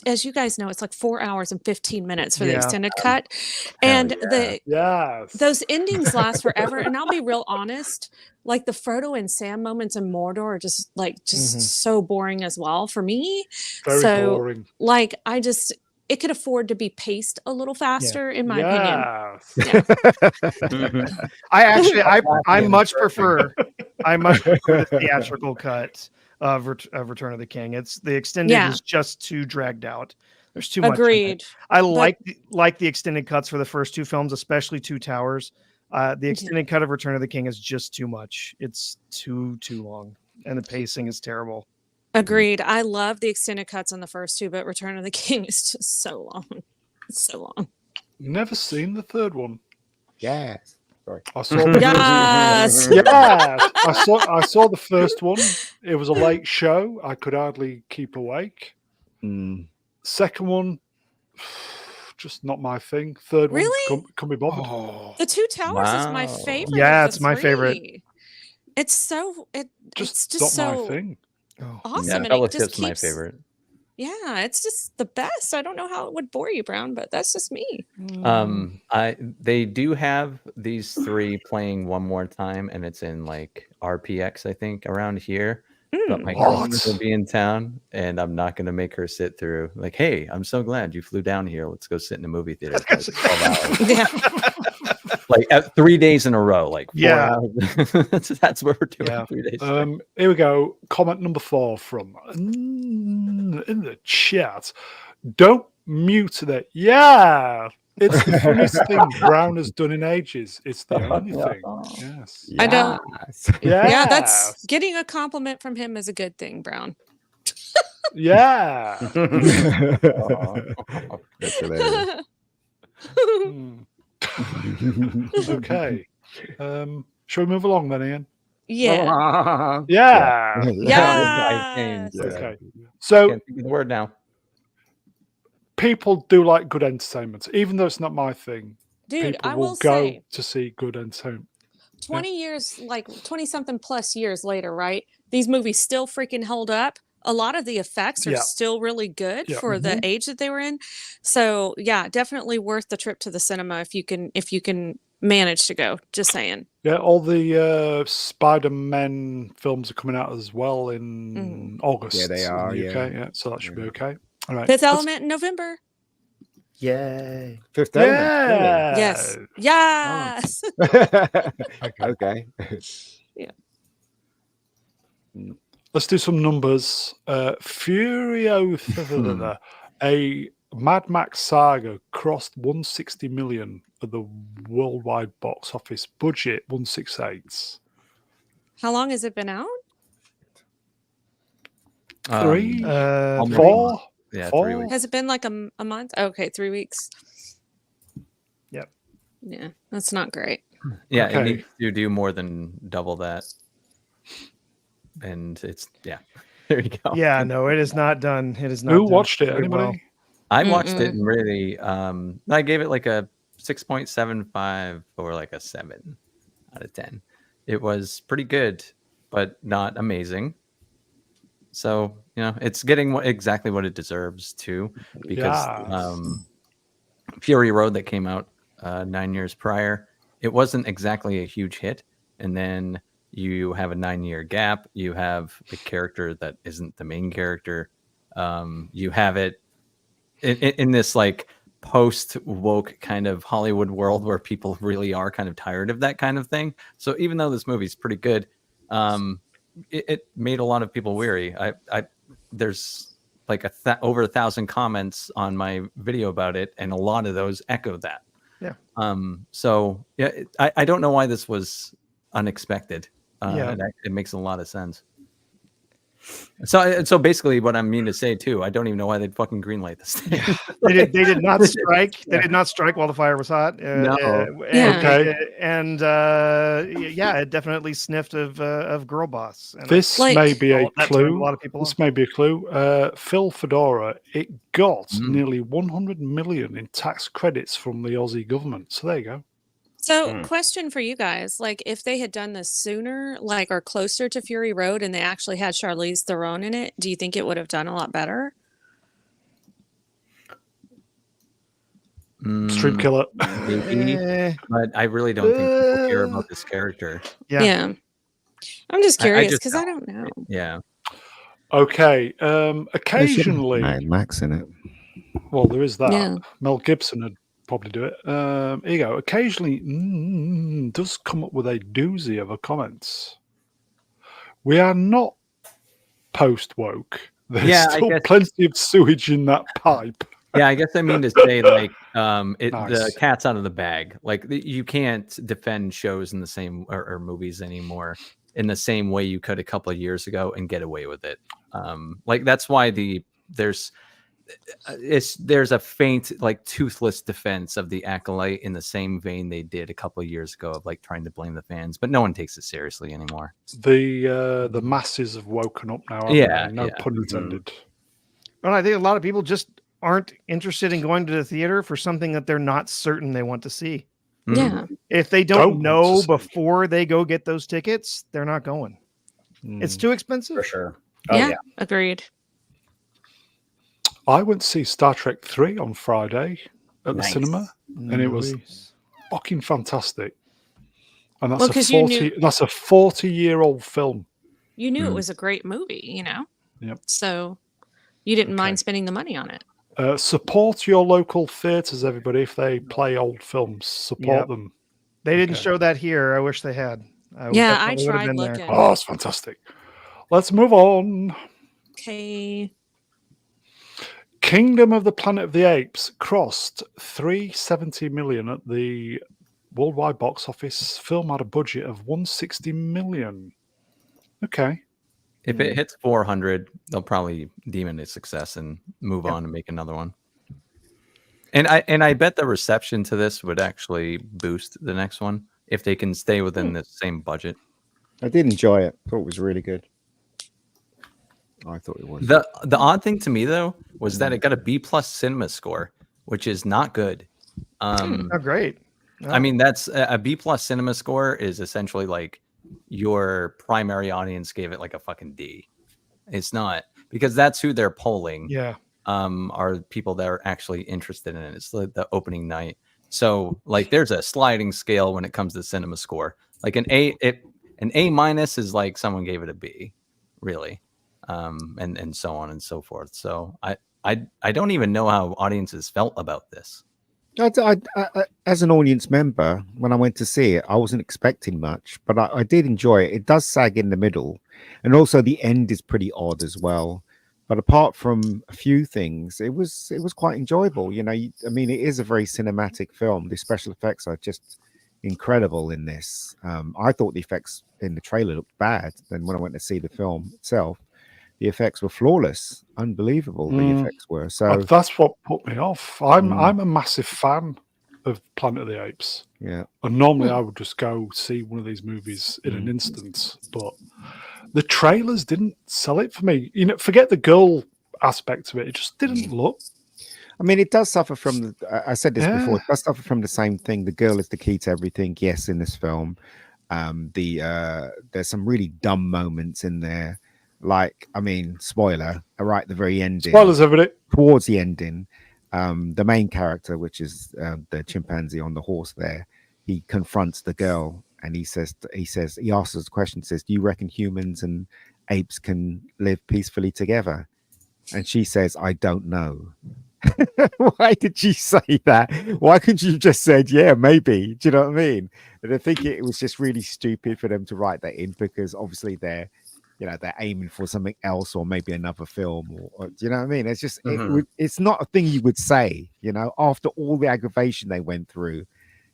as you guys know, it's like 4 hours and 15 minutes for the extended cut. And those endings last forever. And I'll be real honest, like the Frodo and Sam moments in Mordor are just so boring as well for me. Very boring. Like it could afford to be paced a little faster, in my opinion. I much prefer the theatrical cut of Return of the King. It's the extended is just too dragged out. There's too much. Agreed. I like the extended cuts for the first 2 films, especially Two Towers. The extended cut of Return of the King is just too much. It's too long, and the pacing is terrible. Agreed. I love the extended cuts on the first 2, but Return of the King is just so long. It's so long. Never seen the third one. Yes. Sorry. I saw the yes. I saw the first one. It was a late show. I could hardly keep awake. Second one, just not my thing. Third one, can't be bothered. The Two Towers is my favorite. Yeah, it's my favorite. It's just not so my thing. Awesome. Yeah, and it just keeps my favorite. Yeah, it's just the best. I don't know how it would bore you, Brown, but that's just me. They do have these 3 playing one more time, and it's in like RPX, I think, around here. But my girlfriend will be in town, and I'm not going to make her sit through. Like, hey, I'm so glad you flew down here. Let's go sit in a movie theater for like 12 hours. Yeah. Like 3 days in a row, like 4 hours. That's what we're doing. 3 days. Here we go. Comment number 4 from in the chat. Don't mute that. Yeah, it's the funniest thing Brown has done in ages. It's the only thing. Yes. I don't. Yeah, that's getting a compliment from him is a good thing, Brown. Yeah. That's hilarious. Okay. Shall we move along then, Ian? Yeah. Yeah. Yeah. Okay. So Can't think of the word now. People do like good entertainment, even though it's not my thing. Dude, people I will will go say to see good entertainment. 20 years, like 20 something plus years later, right? These movies still freaking hold up. A lot of the effects are still really good for the age that they were in. So yeah, definitely worth the trip to the cinema if you can manage to go. Just saying. Yeah, all the Spider-Man films are coming out as well in August. Yeah, they are. In the UK. Yeah, so that should be okay. All right. Fifth Element in November. Yay. Fifth Element. Yeah. Yes. Yes. Okay. Yeah. Let's do some numbers. Furio, a Mad Max saga crossed 160 million at the worldwide box office. Budget 168. How long has it been out? 3, almost 4, yeah, 3 4. weeks. Has it been like a month? Okay, 3 weeks. Yep. Yeah, that's not great. Yeah, Okay. it needs to do more than double that. And it's there you go. Yeah, no, it is not done. It is not. Who done watched it? very Anybody? well. I watched it and really I gave it like a 6.75 or like a 7 out of 10. It was pretty good, but not amazing. So, it's getting exactly what it deserves too, because Fury Road that came out 9 years prior, it wasn't exactly a huge hit. And then you have a 9-year gap. You have a character that isn't the main character. You have it in this like post woke kind of Hollywood world where people really are kind of tired of that kind of thing. So even though this movie's pretty good, it made a lot of people weary. There's like over 1,000 comments on my video about it, and a lot of those echo that. Yeah. So yeah, I don't know why this was unexpected. Yeah. It makes a lot of sense. So basically, what I mean to say too, I don't even know why they'd fucking greenlight this thing. They did not strike. They did not strike while the fire was hot. No. It definitely sniffed of Girl Boss. And This may be a that turned clue. a lot of people This off. may be a clue. Phil Fedora, it got nearly 100 million in tax credits from the Aussie government. So there you go. So, question for you guys: like, if they had done this sooner, like, or closer to Fury Road, and they actually had Charlize Theron in it, do you think it would have done a lot better? Street Killer. Maybe, but I really don't think people care about this character. Yeah. I'm just curious because I don't know. Yeah. Okay. Occasionally, Max in it. Well, there is that. Yeah. Mel Gibson would probably do it. Here you go. Occasionally, does come up with a doozy of a comments. We are not post woke. There's still plenty of sewage in that pipe. Yeah, I guess I mean to say, like, Nice. the cat's out of the bag. Like, you can't defend shows in the same or movies anymore in the same way you could a couple of years ago and get away with it. Like, that's why there's a faint, like, toothless defense of the Acolyte in the same vein they did a couple of years ago of like trying to blame the fans, but no one takes it seriously anymore. The masses have woken up now. Yeah, no pun intended. Well, I think a lot of people just aren't interested in going to the theater for something that they're not certain they want to see. Yeah. If they don't know before they go get those tickets, they're not going. It's too expensive. For sure. Yeah, agreed. I went to see Star Trek 3 on Friday at the cinema, and it was fucking fantastic. And that's that's a 40-year-old film. You knew it was a great movie, Yep. So you didn't mind spending the money on it. Support your local theaters, everybody. If they play old films, support them. They didn't show that here. I wish they had. I tried looking. Oh, it's fantastic. Let's move on. Okay. Kingdom of the Planet of the Apes crossed 370 million at the worldwide box office. Film had a budget of 160 million. Okay. If it hits 400, they'll probably deem it a success and move on and make another one. And I bet the reception to this would actually boost the next one if they can stay within the same budget. I did enjoy it. Thought it was really good. I thought it was. The odd thing to me though was that it got a B+ cinema score, which is not good. Oh, great. Oh. I mean, that's a B+ cinema score is essentially like your primary audience gave it like a fucking D. It's not, because that's who they're polling. Yeah. Are people that are actually interested in it. It's the opening night. So like there's a sliding scale when it comes to cinema score. Like an A is like someone gave it a B, really. And so on and so forth. So I don't even know how audiences felt about this. I, as an audience member, when I went to see it, I wasn't expecting much, but I did enjoy it. It does sag in the middle, and also the end is pretty odd as well. But apart from a few things, it was quite enjoyable. I mean, it is a very cinematic film. The special effects are just incredible in this. I thought the effects in the trailer looked bad. Then when I went to see the film itself, the the effects were flawless, unbelievable. The effects were so. That's what put me off. I'm a massive fan of Planet of the Apes. Yeah, and normally I would just go see one of these movies in an instant, but the trailers didn't sell it for me. You know, forget the girl aspect of it; it just didn't look. I mean, it does suffer from the. I said this before. Yeah. It does suffer from the same thing. The girl is the key to everything. Yes, in this film, there's some really dumb moments in there. Like, I mean, spoiler, right at the very ending. Spoilers, everybody. Towards the ending, the main character, which is the chimpanzee on the horse there, he confronts the girl and he asks us a question, says, do you reckon humans and apes can live peacefully together? And she says, I don't know. Why did she say that? Why couldn't you just said, yeah, maybe? Do you know what I mean? And I think it was just really stupid for them to write that in, because obviously they're aiming for something else, or maybe another film, or do you know what I mean? It's just it's not a thing you would say, after all the aggravation they went through.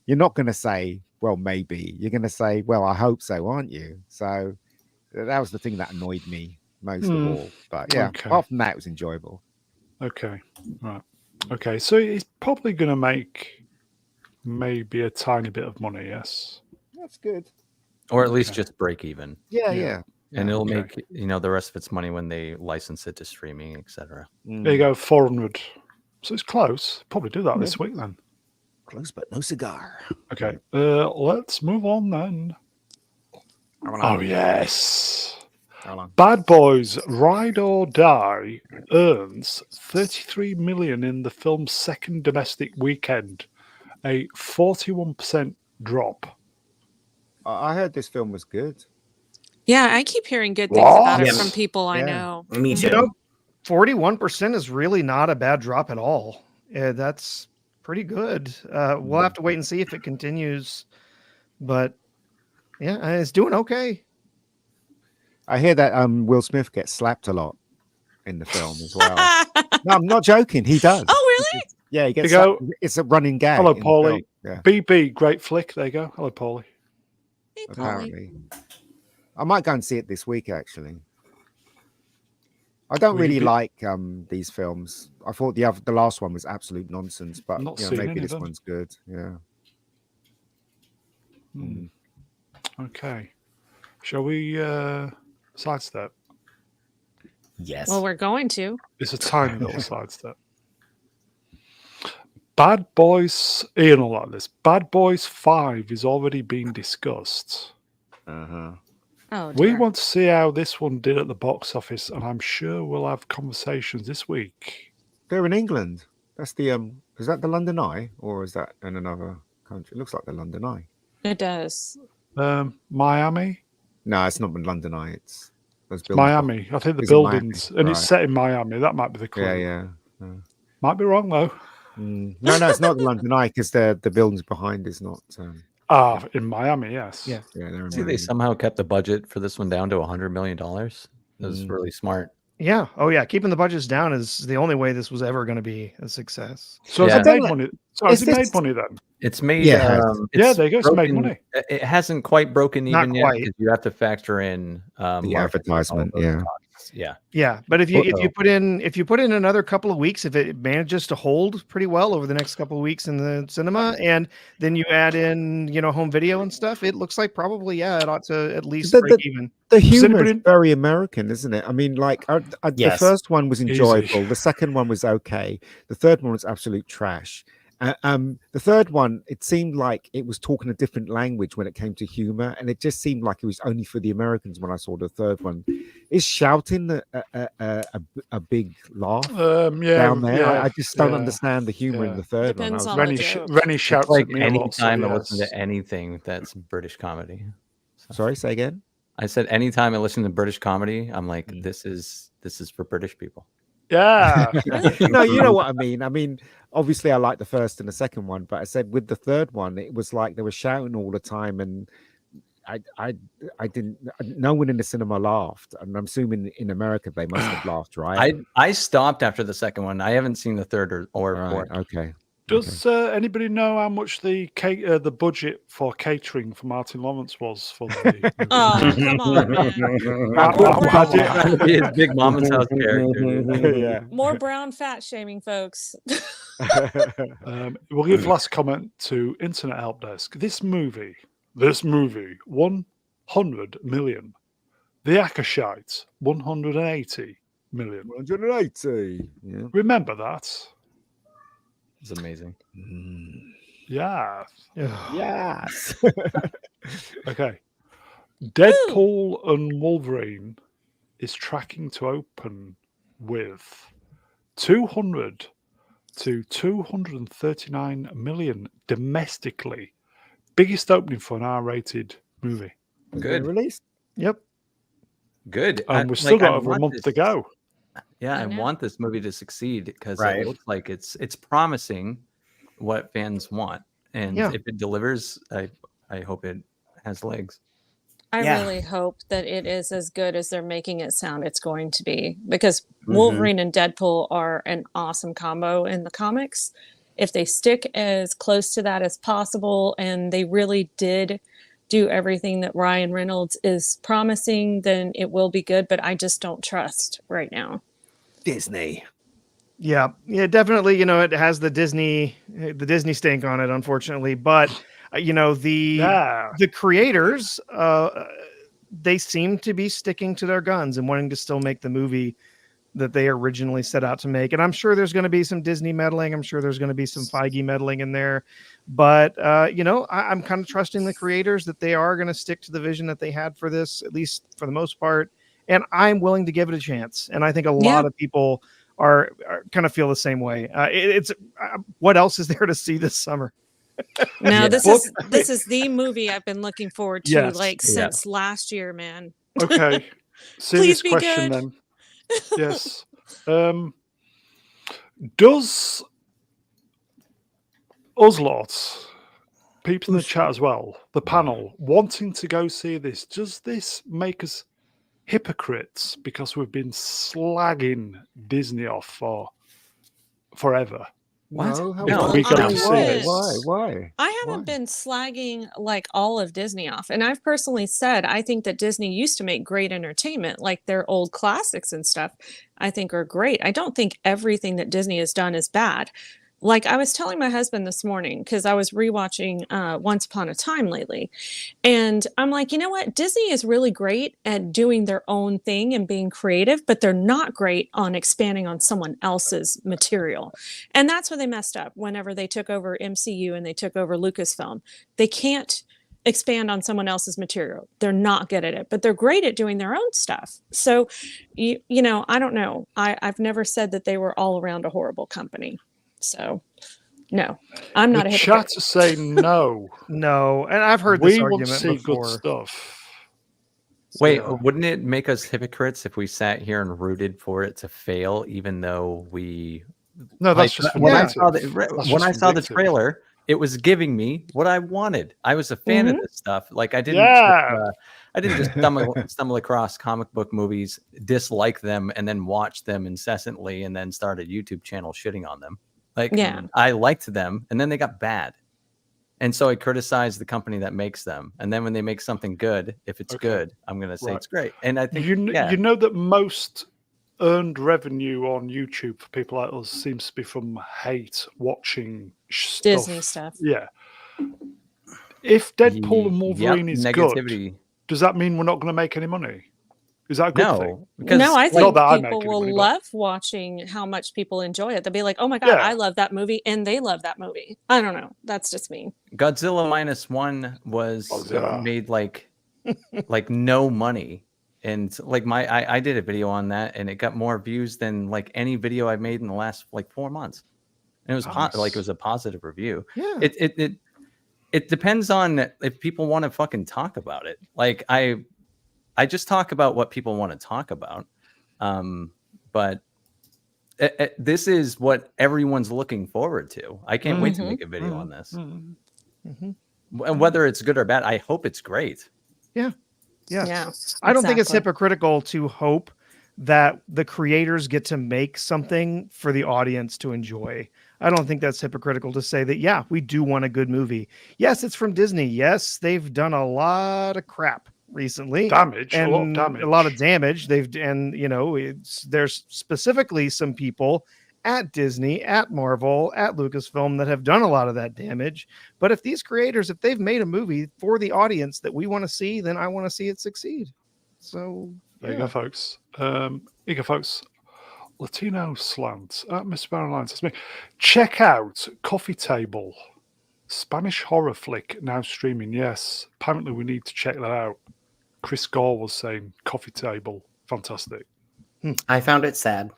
You're not going to say, well, maybe. You're going to say, well, I hope so, aren't you? So that was the thing that annoyed me most of all. But yeah, apart from that, it was enjoyable. Okay, right. Okay, so it's probably going to make maybe a tiny bit of money, yes? That's good. Or at least just break even. Yeah. And it'll make, the rest of its money when they license it to streaming, etc. There you go, 400. So it's close. Probably do that this week then. Close, but no cigar. Okay, let's move on then. Oh, yes. Bad Boys Ride or Die earns 33 million in the film's second domestic weekend, a 41% drop. I heard this film was good. Yeah, I keep hearing good things about it from people I know. Me too. 41% is really not a bad drop at all. That's pretty good. We'll have to wait and see if it continues. But yeah, it's doing okay. I hear that Will Smith gets slapped a lot in the film as well. No, I'm not joking. He does. Oh, really? Yeah, he gets slapped. It's a running gag. Hello, Paulie. Yeah. BB, great flick. There you go. Hello, Paulie. Hey, Paulie. Apparently. I might go and see it this week, actually. I don't really like these films. I thought the last one was absolute nonsense, but maybe this one's good. Yeah. Okay. Shall we sidestep? Yes. Well, we're going to. It's a tiny little sidestep. Bad Boys, Ian will like this. Bad Boys 5 is already being discussed. Oh, We dear. want to see how this one did at the box office, and I'm sure we'll have conversations this week. They're in England. That's the is that the London Eye, or is that in another country? It looks like the London Eye. It does. Miami? No, it's not the London Eye. It's those buildings. Miami. I think the buildings, and it's set in Miami. That might be the clue. Yeah. Might be wrong though. No, it's not the London Eye, because the buildings behind is not. In Miami, yes. Yeah. See, they somehow kept the budget for this one down to $100 million. That was really smart. Yeah. Oh, yeah. Keeping the budgets down is the only way this was ever going to be a success. So has it made money? So has it made money then? It's made. there you go. It's made money. It hasn't quite broken even yet, quite. because you have to factor in the advertisement. Yeah, but if you put in another couple of weeks, if it manages to hold pretty well over the next couple of weeks in the cinema, and then you add in home video and stuff, it looks like probably it ought to at least break even. The humor is very American, isn't it? I mean, like the first one was enjoyable, the second one was okay, the third one was absolute trash. The third one, it seemed like it was talking a different language when it came to humor, and it just seemed like it was only for the Americans. When I saw the third one, is shouting a big laugh down there? Yeah, I just don't understand the humor in the third Depends one. on Rennie shouts like at me anytime I listen to anything that's British comedy. Sorry, say again. I said anytime I listen to British comedy, I'm like, this is for British people. Yeah. No, you know what I mean. I mean, obviously I like the first and the second one, but I said with the third one, it was like they were shouting all the time, and I didn't. No one in the cinema laughed, and I'm assuming in America they must have laughed, right? I stopped after the second one. I haven't seen the third or fourth. Okay. Does anybody know how much the budget for catering for Martin Lawrence was for the movie? Oh, come on, man. His Big Mama's House character. Dude. Yeah. More brown fat shaming, folks. We'll give last comment to Internet Help Desk. This movie, 100 million. The Acolyte, 180 million. 180. Yeah. Remember that? It's amazing. Yeah. Yes. Okay. Deadpool and Wolverine is tracking to open with 200 to 239 million domestically. Biggest opening for an R-rated movie. Good. Released. Yep. Good. And we've still got over a month to go. Yeah, I want this movie to succeed because it looks like it's promising what fans want. And if it delivers, I hope it has legs. I really hope that it is as good as they're making it sound it's going to be, because Wolverine and Deadpool are an awesome combo in the comics. If they stick as close to that as possible and they really did do everything that Ryan Reynolds is promising, then it will be good, but I just don't trust right now. Disney. Yeah, definitely. You know, it has the Disney stink on it, unfortunately. But you know, the creators, they seem to be sticking to their guns and wanting to still make the movie that they originally set out to make. And I'm sure there's going to be some Disney meddling. I'm sure there's going to be some Feige meddling in there. But you know, I'm kind of trusting the creators that they are going to stick to the vision that they had for this, at least for the most part. And I'm willing to give it a chance. And I think a lot of people are kind of feel the same way. It's what else is there to see this summer? No, this is the movie I've been looking forward to since last year, man. Okay. Serious be question good. then. Yes. Does Uslot, people in the chat as well, the panel, wanting to go see this, does this make us hypocrites because we've been slagging Disney off for forever? What? No, we got to see this. Why? I haven't been slagging like all of Disney off. And I've personally said I think that Disney used to make great entertainment, like their old classics and stuff, I think are great. I don't think everything that Disney has done is bad. Like I was telling my husband this morning, because I was rewatching Once Upon a Time lately. And I'm like, you know what? Disney is really great at doing their own thing and being creative, but they're not great on expanding on someone else's material. And that's where they messed up whenever they took over MCU and they took over Lucasfilm. They can't expand on someone else's material. They're not good at it, but they're great at doing their own stuff. So, you know, I don't know. I've never said that they were all around a horrible company. So, no, I'm not a hypocrite. Chat to say no. No, and I've heard this argument want to see before. good stuff. Wait, wouldn't it make us hypocrites if we sat here and rooted for it to fail, even though we? No, that's just when I saw the trailer, it was giving me what I wanted. I was a fan of this stuff. Like I didn't. I didn't just stumble across comic book movies, dislike them, and then watch them incessantly, and then start a YouTube channel shitting on them. Like, I liked them, and then they got bad. And so I criticize the company that makes them. And then when they make something good, if it's good, I'm going to say it's great. And I think, you know that most earned revenue on YouTube for people like us seems to be from hate watching Disney stuff. Yeah. If Deadpool and Wolverine is good, does that mean we're not going to make any money? Is that a good thing? No, I think people will love watching how much people enjoy it. They'll be like, oh my God, I love that movie. And they love that movie. I don't know. That's just me. Godzilla -1 was made like no money. And like I did a video on that and it got more views than like any video I've made in the last like 4 months. And it was it was a positive review. Yeah. It depends on if people want to fucking talk about it. Like I just talk about what people want to talk about. But this is what everyone's looking forward to. I can't wait to make a video on this. And whether it's good or bad, I hope it's great. Yeah. I don't think it's hypocritical to hope that the creators get to make something for the audience to enjoy. I don't think that's hypocritical to say that, yeah, we do want a good movie. Yes, it's from Disney. Yes, they've done a lot of crap recently. A lot of damage. There's specifically some people at Disney, at Marvel, at Lucasfilm that have done a lot of that damage. But if these creators, if they've made a movie for the audience that we want to see, then I want to see it succeed. So there you go, folks. Latino Slant. Mr. Baron Lines says me. Check out Coffee Table. Spanish horror flick now streaming. Yes. Apparently we need to check that out. Chris Gore was saying Coffee Table. Fantastic. I found it sad.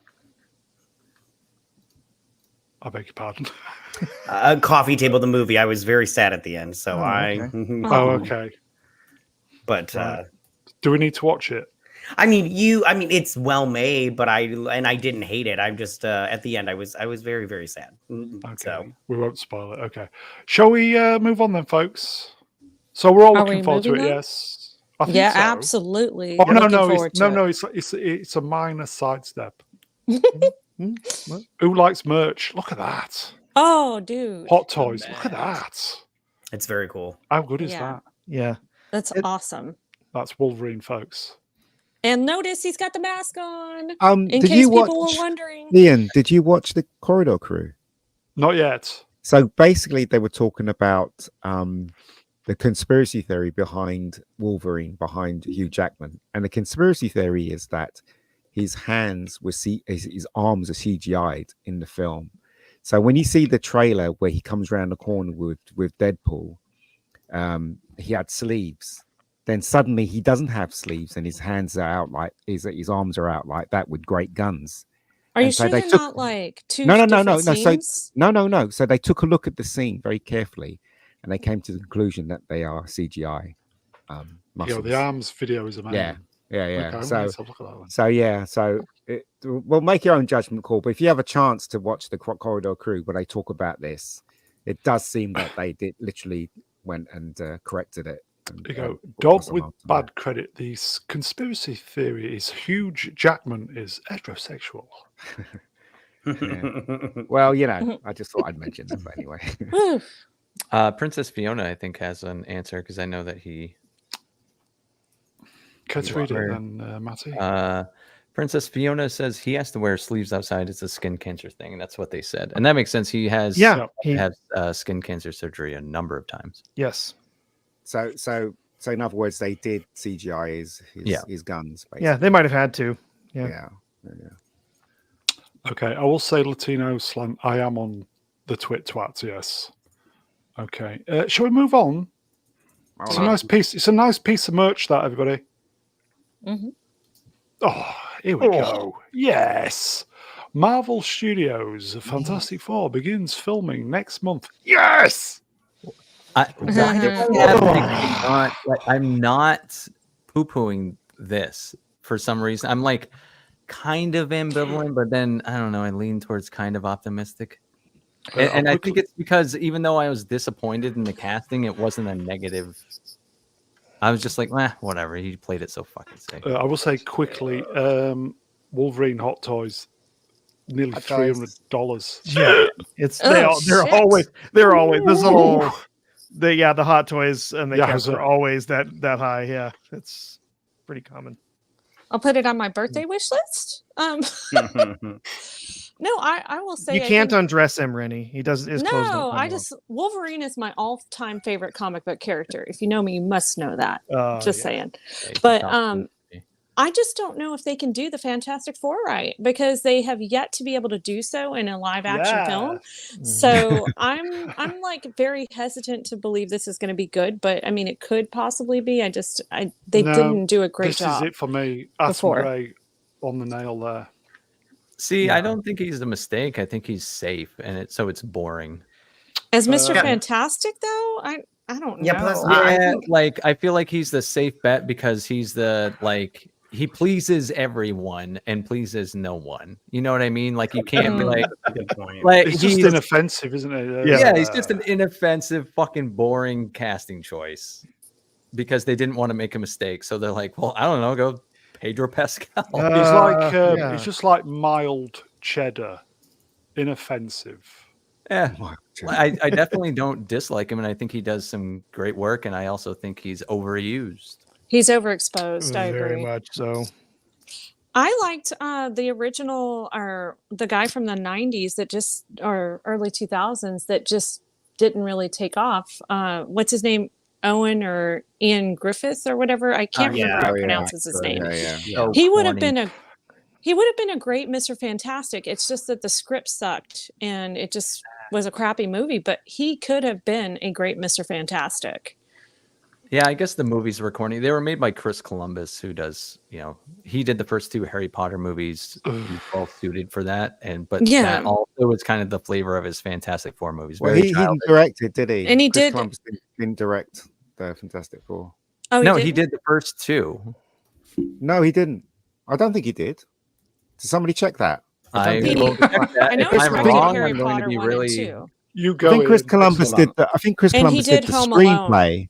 I beg your pardon. Coffee Table, the movie. I was very sad at the end. So okay. But do we need to watch it? I mean, it's well made, but I didn't hate it. I'm just at the end, I was very, very sad. Okay. So we won't spoil it. Okay. Shall we move on then, folks? So we're all looking forward to it. Yes. I think so. Absolutely. Oh no! It's a minor sidestep. Who likes merch? Look at that. Oh, dude. Hot toys. Look at that. It's very cool. How good is that? Yeah. That's awesome. That's Wolverine, folks. And notice he's got the mask on. In case people were wondering. Ian, did you watch the Corridor Crew? Not yet. So basically, they were talking about the conspiracy theory behind Wolverine, behind Hugh Jackman, and the conspiracy theory is that his hands were his arms are CGI'd in the film. So when you see the trailer where he comes around the corner with Deadpool, he had sleeves. Then suddenly he doesn't have sleeves and his hands are out like his arms are out like that with great guns. Are you sure they're not like two no. scenes? No. So they took a look at the scene very carefully and they came to the conclusion that they are CGI muscles. The arms video is amazing. Yeah. Okay, so we'll make your own judgment call. But if you have a chance to watch the Corridor Crew where they talk about this, it does seem that they did literally went and corrected it. You go, dog with bad credit. The conspiracy theory is Hugh Jackman is heterosexual. Well, I just thought I'd mention that. But anyway, Princess Fiona, I think, has an answer because I know that he. Can you read it then, Matty? Princess Fiona says he has to wear sleeves outside. It's a skin cancer thing, and that's what they said, and that makes sense. He has skin cancer surgery a number of times. Yes. So in other words, they did CGI his guns. Basically. Yeah, they might have had to. Yeah. Okay, I will say Latino slant. I am on the twat. Yes. Okay. Shall we move on? It's a nice piece. It's a nice piece of merch, that everybody. Mm-hmm. Oh, here we go. Yes. Marvel Studios' Fantastic Four begins filming next month. Yes. I'm not poo-pooing this for some reason. I'm like kind of ambivalent, but then I don't know. I lean towards kind of optimistic. And I think it's because even though I was disappointed in the casting, it wasn't a negative. I was just like, whatever. He played it so fucking safe. I will say quickly, Wolverine Hot Toys, nearly $300. Yeah, they're always this little. The Hot Toys and the cats are always that high. Yeah, it's pretty common. I'll put it on my birthday wish list. No, I will say you can't undress him, Rennie. He does his clothes. No, Wolverine is my all-time favorite comic book character. If you know me, you must know that. Saying. But I just don't know if they can do the Fantastic Four right because they have yet to be able to do so in a live action film. So I'm like very hesitant to believe this is going to be good, but I mean it could possibly be. They didn't do a great job. This is it for me. Adam Gray on the nail there. See, I don't think he's a mistake. I think he's safe, and it's boring. As Mr. Fantastic, though, I don't know. Plus, I feel like he's the safe bet because he's he pleases everyone and pleases no one. You know what I mean? Like you can't be like, good point. He's just inoffensive, isn't it? Yeah, he's just an inoffensive, fucking boring casting choice because they didn't want to make a mistake. So they're like, well, I don't know, go Pedro Pascal. He's like yeah. he's just like mild cheddar, inoffensive. Yeah, I definitely don't dislike him, and I think he does some great work, and I also think he's overused. He's overexposed. I Very agree. much so. I liked the original, or the guy from the 90s that just, or early 2000s that just didn't really take off. What's his name? Owen or Ian Griffith or whatever. I can't remember how he pronounces his name. So He would have corny. been a great Mr. Fantastic. It's just that the script sucked and it just was a crappy movie, but he could have been a great Mr. Fantastic. Yeah, I guess the movies were corny. They were made by Chris Columbus, who does, he did the first 2 Harry Potter movies. He's well suited for that, but that also was kind of the flavor of his Fantastic Four movies. Well, he didn't direct it, did he? And he Chris did. Columbus didn't direct the Fantastic Four. Oh, no, he did the first 2. No, he didn't. I don't think he did. Did somebody check that? I will check that. I know If I'm he did wrong, Harry I'm going Potter to be 1 really. and 2. You go. I think Chris Columbus did the. I think Chris And he Columbus did did the Home Alone. screenplay.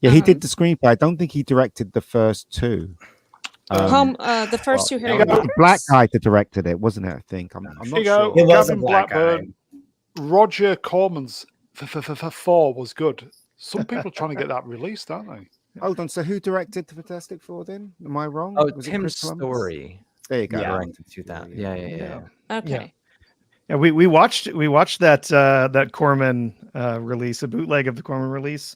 Yeah, he did the screenplay. I don't think he directed the first 2. The first 2 Harry It was Potter. a black guy that directed it, wasn't it? I think. I'm not Here you sure. go. It was a Gavin black Blackburn. Roger Corman's 4 was good. Some people are trying to get that released, aren't they? Hold on. So who directed the Fantastic Four then? Am I wrong? Oh, Was it Tim Chris Columbus? Story. There you go. Yeah. Directed 2000. Yeah. Okay. Yeah, we watched that Corman release, a bootleg of the Corman release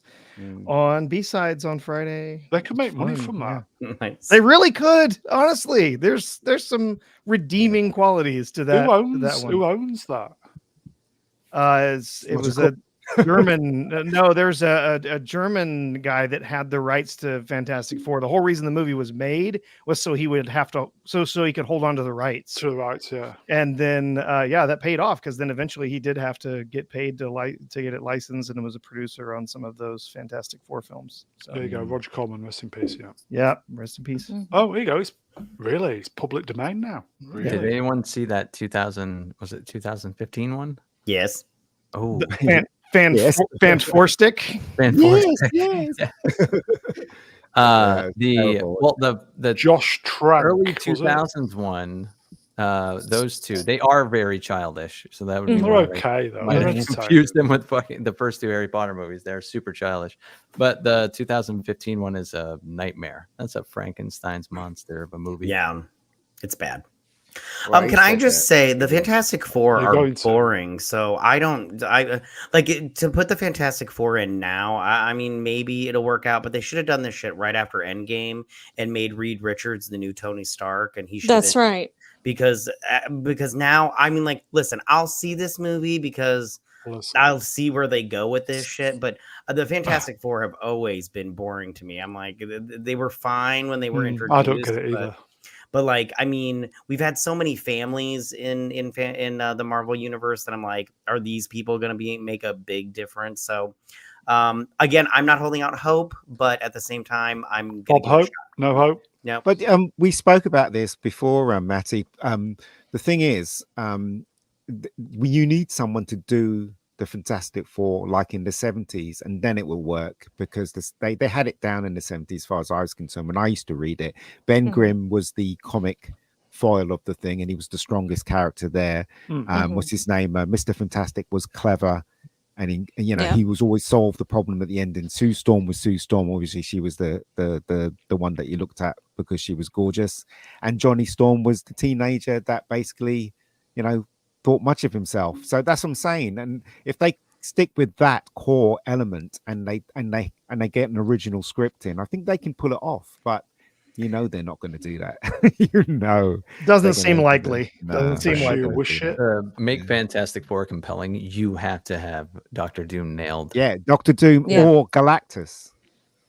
on B-Sides on Friday. They could make money from that. Nice. They really could, honestly. There's some redeeming qualities to that. Who owns that one. Who owns that? It was a German. No, there's a German guy that had the rights to Fantastic Four. The whole reason the movie was made was so he would have to, so he could hold on to the rights. To the rights, yeah. And then, that paid off because then eventually he did have to get paid to get it licensed, and was a producer on some of those Fantastic Four films. So There you go. Roger Corman, rest in peace. Yeah. yeah, rest in peace. Oh, here you go. It's public domain now. Really? Did anyone see that 2015 one? Yes. Oh, Fantastic. Yes. the Josh Trank, early was it? 2000s one, those 2, they are very childish. So that would be They're why okay though. might They're have confused them with fucking the first 2 Harry Potter movies. They're super childish. But the 2015 one is a nightmare. That's a Frankenstein's monster of a movie. Yeah, it's bad. Right, Can I just say the Fantastic Four They're are going to. boring, so I like to put the Fantastic Four in now. I mean, maybe it'll work out, but they should have done this shit right after Endgame and made Reed Richards the new Tony Stark, and he should. That's right. Because now, I mean, like, listen, I'll see this movie because I'll see where they go with this shit. But the Fantastic Four have always been boring to me. I'm like, they were fine when they were introduced. I don't get it either. But like, I mean, we've had so many families in the Marvel universe that I'm like, are these people going to make a big difference? So, again, I'm not holding out hope, but at the same time, I'm Bob hope, no hope. Yeah, But we spoke about this before, Matty. The thing is, you need someone to do the Fantastic Four like in the 70s, and then it will work, because they had it down in the 70s as far as I was concerned. When I used to read it, Ben Grimm was the comic foil of the thing, and he was the strongest character there. What's his name? Mr. Fantastic was clever, and he was always solved the problem at the end. And Sue Storm was Sue Storm. Obviously, she was the one that you looked at because she was gorgeous, and Johnny Storm was the teenager that basically, thought much of himself. So that's what I'm saying. And if they stick with that core element and they get an original script in, I think they can pull it off. But they're not going to do that. Doesn't seem likely. Doesn't seem likely. Wish it. Make Fantastic Four compelling, you have to have Doctor Doom nailed. Yeah, Doctor Doom or Galactus.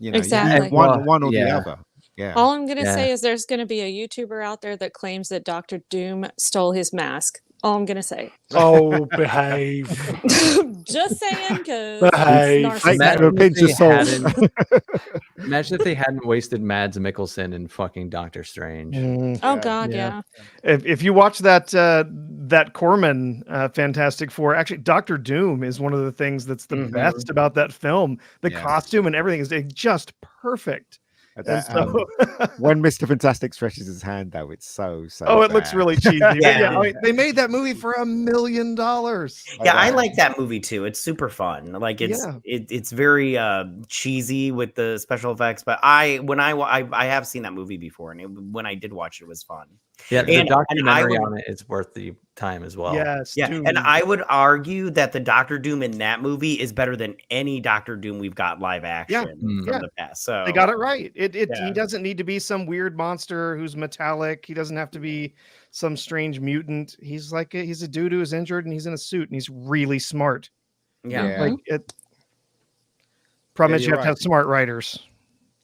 Exactly. One or the other. Yeah. All I'm going to say is there's going to be a YouTuber out there that claims that Dr. Doom stole his mask. All I'm going to say. Oh, behave. Just saying, because Behave. Imagine if they hadn't wasted Mads Mikkelsen in fucking Doctor Strange. Oh God, yeah. If you watch that Corman Fantastic Four, actually Doctor Doom is one of the things that's the best about that film. The costume and everything is just perfect. That, so, when Mr. Fantastic stretches his hand, though, it's so oh, it bad. looks really cheesy. But Yeah. I mean, they made that movie for $1 million. Yeah, I like that movie too. It's super fun. Like it's very cheesy with the special effects, but I have seen that movie before, and when I did watch it, it was fun. Yeah, the documentary on it is worth the time as well. Yes, yeah, Doom. and I would argue that the Doctor Doom in that movie is better than any Doctor Doom we've got live action from the past. So they got it right. He doesn't need to be some weird monster who's metallic. He doesn't have to be some strange mutant. He's like he's a dude who is injured and he's in a suit and he's really smart. Yeah. Like it. Problem is you have to have smart writers.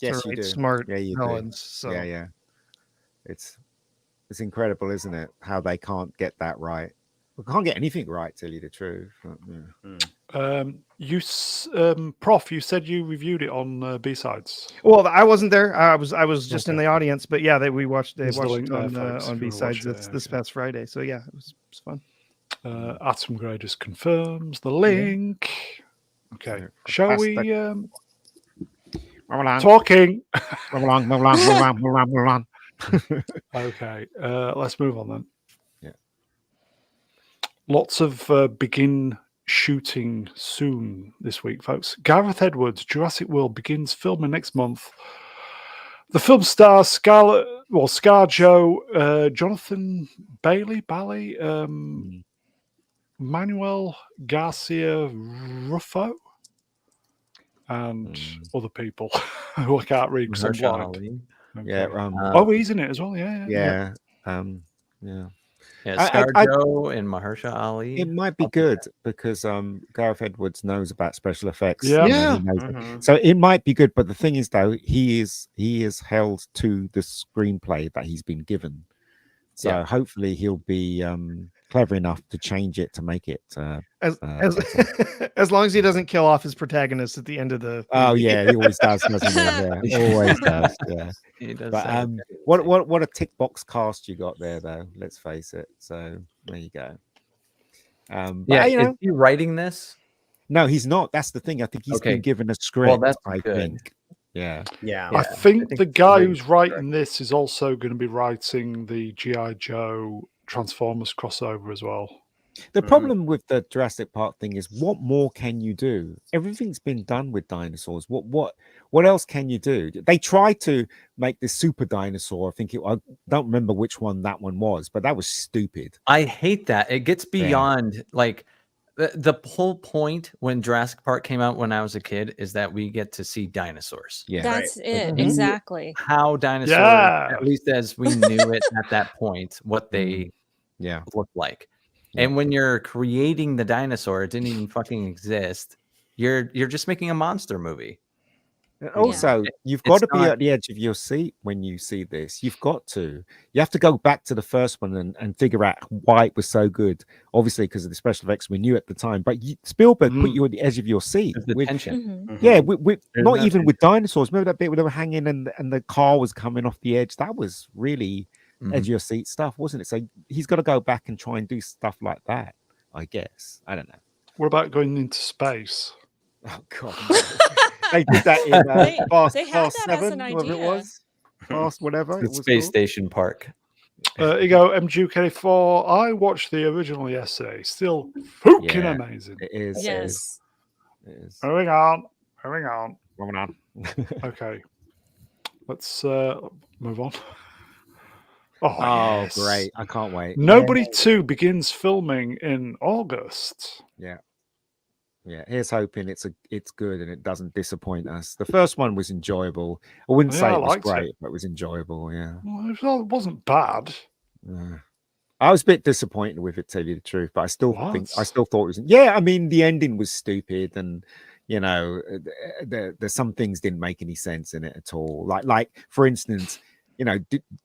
Yes, you do. Smart you villains. do. So. Yeah. It's incredible, isn't it? How they can't get that right. We can't get anything right, to tell you the truth. Prof, you said you reviewed it on B-Sides. Well, I wasn't there. I was just in the audience, but yeah, we watched it on B-Sides this past Friday. So yeah, it was fun. Atom Gray just confirms the link. Okay, shall we talking? Move along. Okay, let's move on then. Yeah. Lots of begin shooting soon this week, folks. Gareth Edwards' Jurassic World begins filming next month. The film stars ScarJo, Jonathan Bally, Manuel Garcia Ruffo, and other people who I can't read because I'm blind. Okay. Yeah. He's in it as well. Yeah. ScarJo and Mahershala Ali. It might be good because Gareth Edwards knows about special effects. Yeah. So it might be good, but the thing is, though, he is held to the screenplay that he's been given. So hopefully he'll be clever enough to change it to make it as long as he doesn't kill off his protagonist at the end of the movie. Oh yeah, he always does, doesn't he? Yeah, always does. Yeah. He does. But what a tick box cast you got there, though. Let's face it. So there you go. Is he writing this? No, he's not. That's the thing. I think he's been given a script. Well, that's I good. think. Yeah. I think the guy who's writing this is also going to be writing the G.I. Joe Transformers crossover as well. The problem with the Jurassic Park thing is, what more can you do? Everything's been done with dinosaurs. What else can you do? They tried to make this super dinosaur. I don't remember which one that one was, but that was stupid. I hate that. It gets beyond like the whole point when Jurassic Park came out when I was a kid is that we get to see dinosaurs. Yeah, that's it. Exactly. How dinosaurs, at least as we knew it at that point, what they looked like. And when you're creating the dinosaur, it didn't even fucking exist. You're just making a monster movie. Also, you've got to be at the edge of your seat when you see this. You have to go back to the first one and figure out why it was so good. Obviously, because of the special effects we knew at the time. But Spielberg put you at the edge of your seat. The tension. Yeah, not even with dinosaurs. Remember that bit where they were hanging and the car was coming off the edge? That was really edge of your seat stuff, wasn't it? So he's got to go back and try and do stuff like that, I guess. I don't know. What about going into space? Oh, God. They did that in Fast 7, whatever it was. Fast whatever. The Space Station Park. Here you go, MGK4. I watched the original yesterday. Still fucking amazing. It is. Yes. It is. Moving on. Okay. Let's move on. Oh, great. I can't wait. Nobody 2 begins filming in August. Yeah. Here's hoping it's good and it doesn't disappoint us. The first one was enjoyable. I wouldn't say it was great, but it was enjoyable. Yeah. Well, it wasn't bad. I was a bit disappointed with it, to tell you the truth, but I still thought it was. Yeah, I mean, the ending was stupid, and there's some things didn't make any sense in it at all. Like for instance,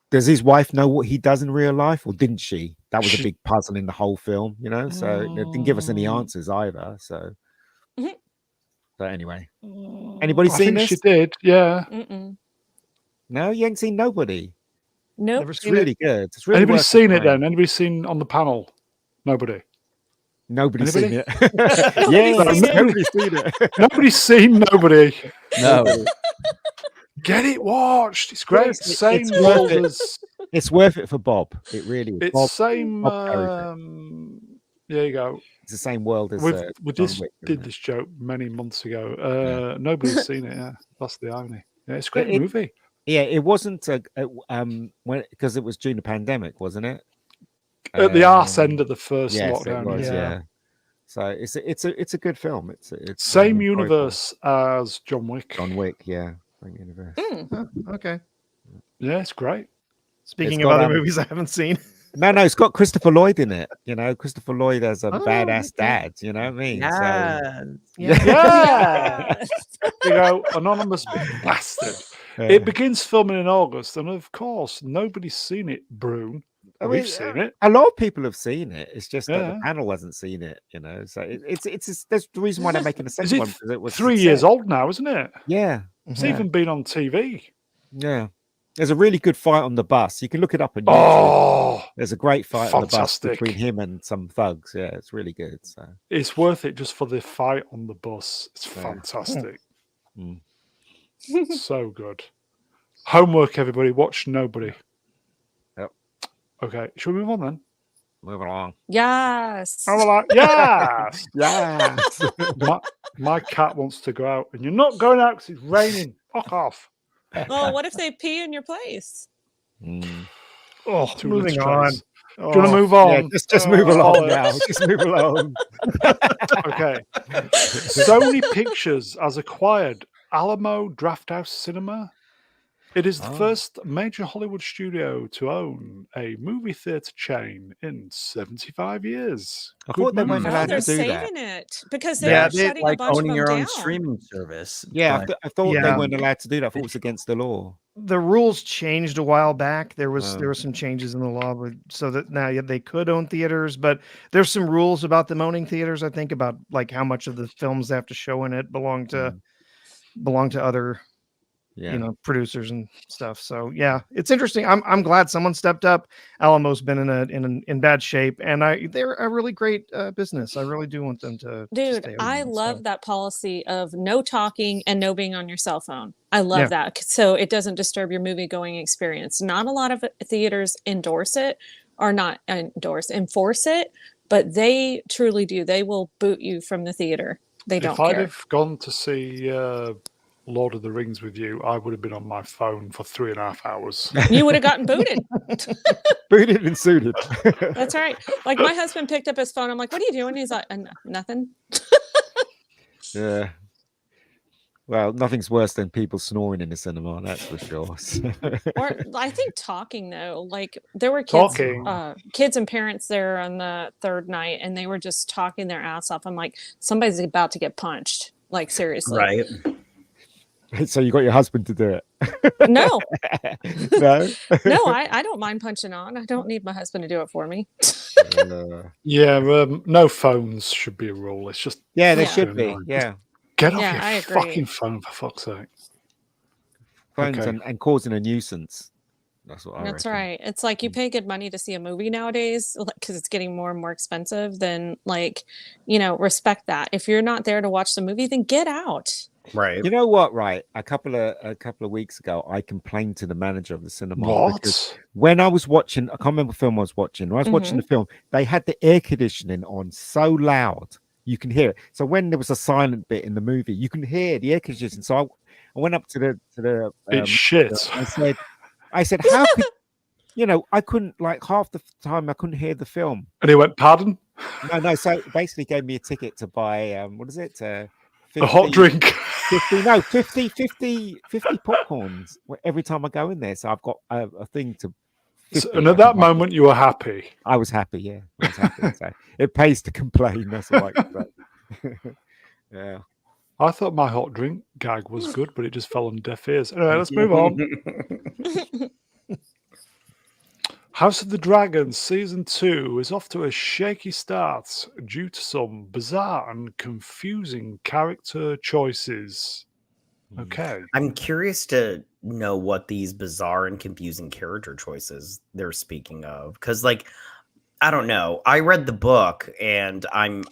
does his wife know what he does in real life, or didn't she? That was a big puzzle in the whole film, So it didn't give us any answers either. So, but anyway, anybody seen this? She did, yeah. No, you ain't seen nobody. Nope. It's really good. It's really Anybody seen it then? Anybody seen on the panel? Nobody. Nobody's seen it. Yeah, nobody's seen it. Nobody's seen nobody. No. Get it watched. It's great. Seriously, Same it's worth world it. as It's worth it for Bob. It really is. it's Bob, same. Bob carries it. There you go. It's the same world as We John did Wick, isn't it? this joke many months ago. Nobody's seen it. Yeah, that's the irony. Yeah, it's a great It- movie. Yeah, it wasn't when because it was during the pandemic, wasn't it? At the arse end of the first Yes, lockdown. it was. yeah. Yeah. So it's a good film. It's Same enjoyable. universe as John Wick. John Wick, yeah, same universe. Huh, okay. Yeah, it's great. Speaking It's of got, other movies I haven't seen. No, it's got Christopher Lloyd in it. You know, Christopher Lloyd as a Oh, badass okay. dad. You know what I mean? Yeah. Yeah. You go, anonymous bastard. So, It begins filming in August, and of course, nobody's seen it, Brune. We've seen it. A lot of people have seen it. It's just that Yeah. the panel hasn't seen it. You know, so it's that's the reason why they're making a Is second it one, because it was 3 success. years old now, isn't it? Yeah, It's Yeah. even been on TV. yeah. There's a really good fight on the bus. You can look it up on YouTube. Oh, There's a great fight on the bus fantastic. between him and some thugs. Yeah, it's really good. So it's worth it just for the fight on the bus. It's Yeah. fantastic. Mm. So good. Homework, everybody. Watch Nobody. Yep. Okay, should we move on then? Moving along. Yes. I'm like, yes. Yes. My cat wants to go out, and you're not going out because it's raining. Fuck off. Well, what if they pee in your place? Mm. Oh, Moving on. Do you want to move on? Yeah, just move along bollocks. now. Just move along. Okay. Sony Pictures has acquired Alamo Drafthouse Cinema. It is the first major Hollywood studio to own a movie theater chain in 75 years. I Good thought they weren't move. allowed They're to do that. saving it because Yeah, they're shutting a Like bunch of owning them your own down. streaming service. Yeah, but- I thought Yeah. they weren't allowed to do that. I thought it was against the law. The rules changed a while back. There were Oh. some changes in the law, so that now they could own theaters, but there's some rules about them owning theaters. I think about like how much of the films they have to show in it belong to other Yeah. producers and stuff. So yeah, it's interesting. I'm glad someone stepped up. Alamo's been in bad shape, and they're a really great business. I really do want them to Dude, stay I open, love so. that policy of no talking and no being on your cell phone. I love Yeah. that. So it doesn't disturb your movie going experience. Not a lot of theaters endorse it or not enforce it, but they truly do. They will boot you from the theater. They don't If I'd care. have gone to see Lord of the Rings with you, I would have been on my phone for 3.5 hours. You would have gotten booted. Booted and suited. That's right. Like my husband picked up his phone. I'm like, what are you doing? He's like, nothing. Yeah. Well, nothing's worse than people snoring in the cinema, that's for sure. Or I think talking though, like there were kids, Talking. kids and parents there on the third night, and they were just talking their ass off. I'm like, somebody's about to get punched. Like seriously, Right. So you got your husband to do it? No, No. no, I don't mind punching on. I don't need my husband to do it for me. Yeah, no phones should be a rule. It's just Yeah, there Yeah. should be. Yeah, get off Yeah, your I agree. fucking phone for fuck's sake. phones Okay. and causing a nuisance. That's what I That's reckon. right. It's like you pay good money to see a movie nowadays because it's getting more and more expensive. Then, like, respect that. If you're not there to watch the movie, then get out. Right. You know what? Right, a couple of weeks ago, I complained to the manager of the cinema because What? when I was watching, I can't remember what film I was watching. When I was watching the film, they had the air conditioning on so loud you can hear it. So when there was a silent bit in the movie, you can hear the air conditioning. So I went up to the It's shit. I said, how could I couldn't, like, half the time I couldn't hear the film. And he went, pardon? No. So basically, gave me a ticket to buy what is it? 50, A hot drink. 50 popcorns every time I go in there. So I've got a thing to. 50 And at that moment, you were happy. I was happy. Yeah, I was happy. So it pays to complain. That's all I can say. Yeah. I thought my hot drink gag was good, but it just fell on deaf ears. Anyway, let's move on. House of the Dragon Season 2 is off to a shaky start due to some bizarre and confusing character choices. Okay. I'm curious to know what these bizarre and confusing character choices they're speaking of, because, like, I don't know. I read the book, and I'm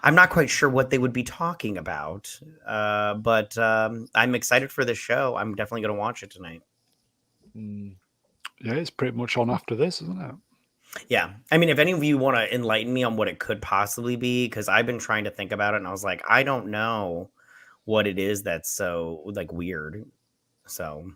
I'm not quite sure what they would be talking about, but I'm excited for this show. I'm definitely going to watch it tonight. Yeah, it's pretty much on after this, isn't it? Yeah. I mean, if any of you want to enlighten me on what it could possibly be, because I've been trying to think about it, and I was like, I don't know what it is that's so like weird. So,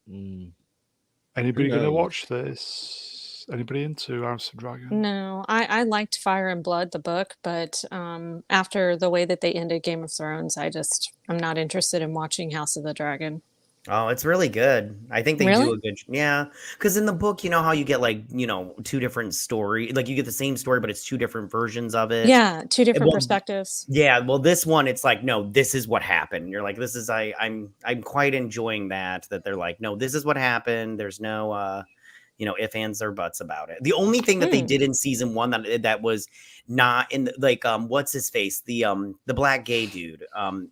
anybody going to watch this? Anybody into House of Dragon? No, I liked Fire and Blood, the book, but after the way that they ended Game of Thrones, I'm not interested in watching House of the Dragon. oh, it's really good. I think they do a good, yeah. Because in the book, you know how you get like, you know, two different story, like you get the same story, but it's two different versions of it. Yeah, two different perspectives. Yeah, well, this one, it's like, no, this is what happened. You're like, this is I'm quite enjoying that they're like, no, this is what happened. There's no you know, ifs, ands, or buts about it. The only thing that they did in season 1 that was not in the, like what's his face, the black gay dude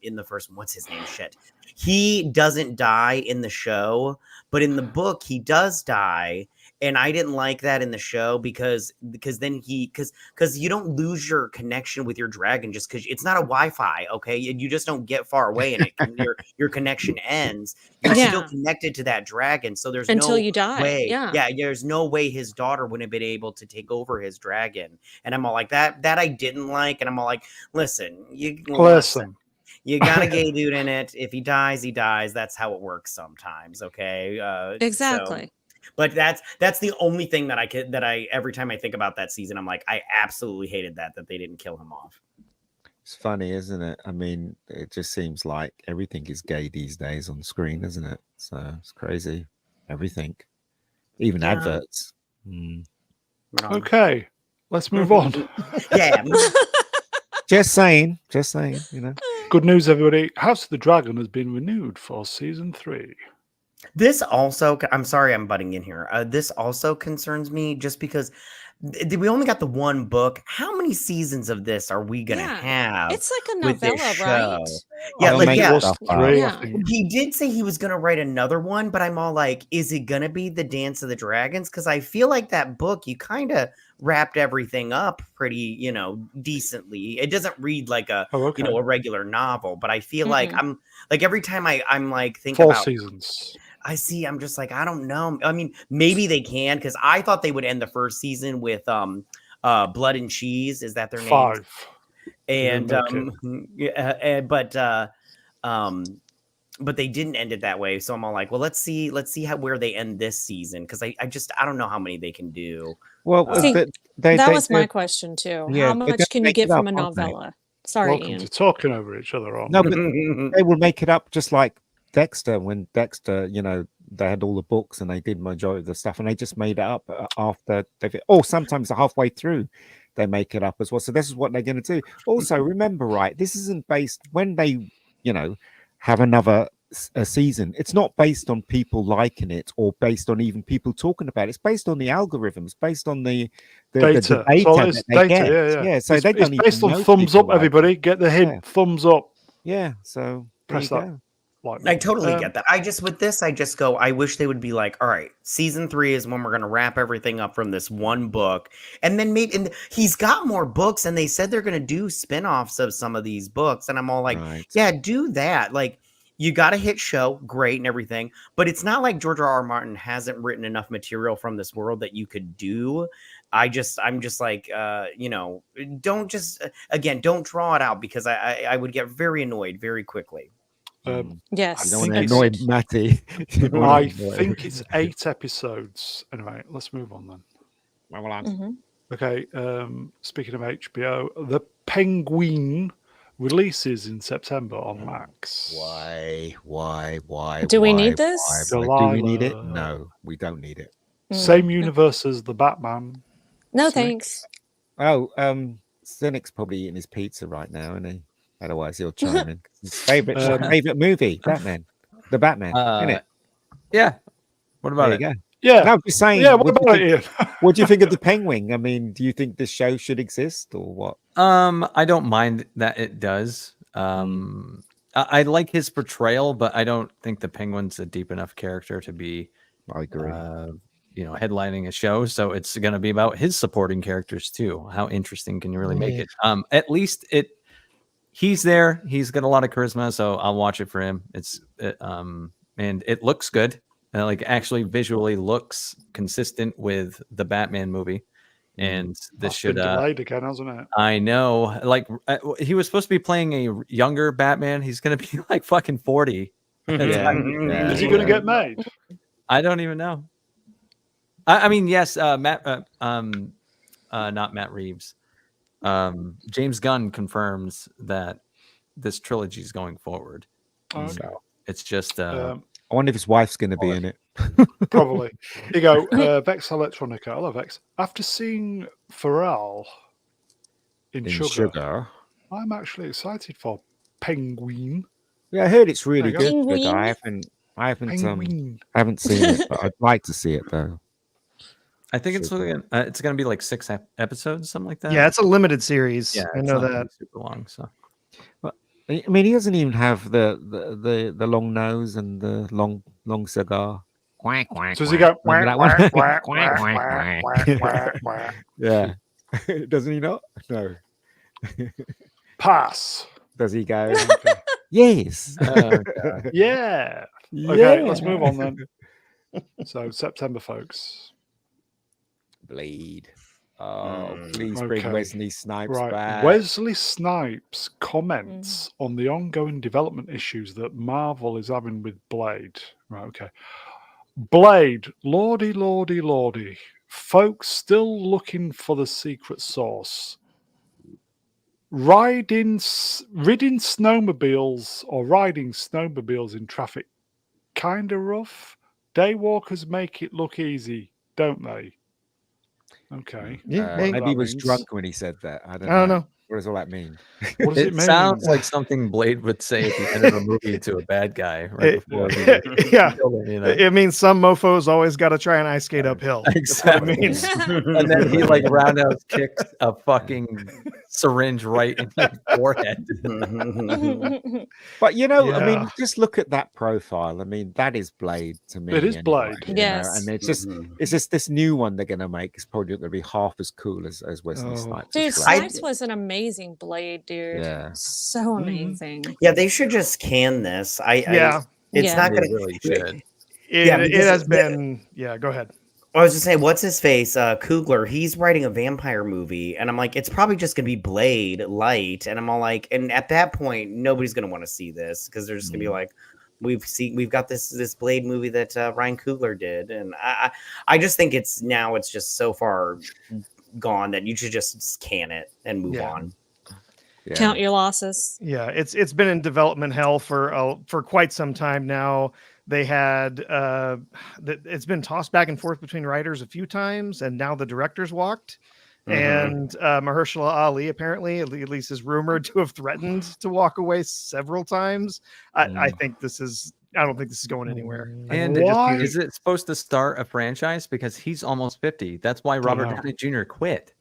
in the first one, what's his name, shit, he doesn't die in the show, but in the book he does die. And I didn't like that in the show because then because you don't lose your connection with your dragon just because it's not a Wi-Fi, okay? You just don't get far away and your connection ends. You're still connected to that dragon, so there's until no you die. way. Yeah, There's no way his daughter wouldn't have been able to take over his dragon. And I'm all like that I didn't like, and I'm all like, listen, you got a gay dude in it. If he dies, he dies. That's how it works sometimes, okay? exactly. So, but that's the only thing that I every time I think about that season, I'm like, I absolutely hated that they didn't kill him off. It's funny, isn't it? I mean, it just seems like everything is gay these days on screen, isn't it? So it's crazy. Everything, even adverts. Okay, let's move on. Yeah. Just saying, you know. Good news, everybody. House of the Dragon has been renewed for season 3. This also, I'm sorry I'm butting in here. This also concerns me just because we only got the one book. How many seasons of this are we going to have? It's like a novella, right? Yeah, he did say he was going to write another one, but I'm all like, is it going to be the Dance of the Dragons? Because I feel like that book, you kind of wrapped everything up pretty, you know, decently. It doesn't read like a, you know, a regular novel, but I feel like I'm like every time I'm like thinking about 4 seasons. I'm just like, I don't know. I mean, maybe they can, because I thought they would end the first season with Blood and Cheese. Is that their name? 5. And but they didn't end it that way. So I'm all like, well, let's see where they end this season, because I don't know how many they can do. Well, that was my question too. Yeah, how much can you get from a novella? Sorry, welcome Ian. to talking over each other on. No, but they will make it up, just like Dexter. When Dexter, you know, they had all the books and they did majority of the stuff, and they just made it up after sometimes halfway through they make it up as well. So this is what they're going to do. Also, remember, right, this isn't based when they, you know, have another a season. It's not based on people liking it or based on even people talking about it. It's based on the algorithms, based on the data. That they get. Yeah, so they don't it's based on thumbs up. Everybody get the hint. Thumbs up. Yeah, so press that. I totally get that. I just go, I wish they would be like, all right, season 3 is when we're going to wrap everything up from this one book. And then maybe, and he's got more books, and they said they're going to do spinoffs of some of these books. And I'm all like, yeah, do that. Like, you got a hit show, great and everything, but it's not like George R.R. Martin hasn't written enough material from this world that you could do. I'm just like, you know, don't draw it out, because I would get very annoyed very quickly. Yes, I don't want to annoy Matty. I think it's 8 episodes. Anyway, let's move on then. Okay. Speaking of HBO, The Penguin releases in September on Max. Why? Do we need this? Do we need it? No, we don't need it. Same universe as the Batman. No, thanks. Oh, Cynic's probably eating his pizza right now, isn't he? Otherwise, he'll chime in. His favorite movie, Batman. The Batman, isn't it? Yeah. What about it? Yeah. No, I'm just saying. Yeah. What about it? What do you think of the Penguin? I mean, do you think this show should exist or what? I don't mind that it does. I like his portrayal, but I don't think the Penguin's a deep enough character to be. I agree. headlining a show, so it's going to be about his supporting characters too. How interesting can you really make it? At least he's there. He's got a lot of charisma, so I'll watch it for him. And it looks good. Like actually visually looks consistent with the Batman movie. And this should been delayed again, hasn't it? I know. Like he was supposed to be playing a younger Batman. He's going to be like fucking 40. Is he going to get made? I don't even know. I mean, yes, not Matt Reeves. James Gunn confirms that this trilogy is going forward. Okay. So it's just. I wonder if his wife's going to be in it. Probably. Here you go. Vex Electronica. Hello, Vex. After seeing Pharrell in Sugar, I'm actually excited for Penguin. Yeah, I heard it's really good. But I haven't seen it, but I'd like to see it though. I think it's going to be like 6 episodes, something like that. Yeah, it's a limited series. Yeah, I know that. Super long. So, but I mean, he doesn't even have the long nose and the long cigar. Quack, quack, so does he go? quack, Quack, quack, quack, quack, quack, quack, quack. Yeah, doesn't he not? No. Pass. Does he go? Yes. Yeah. Okay, let's move on then. So September, folks. Blade. Oh, please bring Wesley Snipes back. Wesley Snipes comments on the ongoing development issues that Marvel is having with Blade. Right, okay. Blade, lordy, lordy, lordy. Folks still looking for the secret source. Riding snowmobiles in traffic kind of rough. Daywalkers make it look easy, don't they? Okay. Maybe he was drunk when he said that. I don't know. What does all that mean? What does it mean? Sounds like something Blade would say at the end of a movie to a bad guy right before. Yeah. It means some mofo's always got to try and ice skate uphill. Exactly. It means. And then he like roundhouse kicks a fucking syringe right in his forehead. But I mean, just look at that profile. I mean, that is Blade to me. It is Blade. Yes. And it's just this new one they're going to make is probably going to be half as cool as Wesley Snipes. Dude, Snipes was an amazing Blade, dude. Yeah. So amazing. Yeah, they should just can this. It's not going to really should. It has been. Yeah, go ahead. I was just saying, what's his face? Coogler. He's writing a vampire movie, and I'm like, it's probably just gonna be Blade Light, and I'm all like, and at that point, nobody's gonna want to see this because they're just gonna be like, we've got this Blade movie that Ryan Coogler did, and I just think it's just so far gone that you should just can it and move on. Yeah. Count your losses. Yeah, it's been in development hell for quite some time now. They had it's been tossed back and forth between writers a few times, and now the director's walked. And Mahershala Ali apparently, at least, is rumored to have threatened to walk away several times. I think this is. I don't think this is going anywhere. And is it supposed to start a franchise? Because he's almost 50. That's why Robert Downey Jr. quit.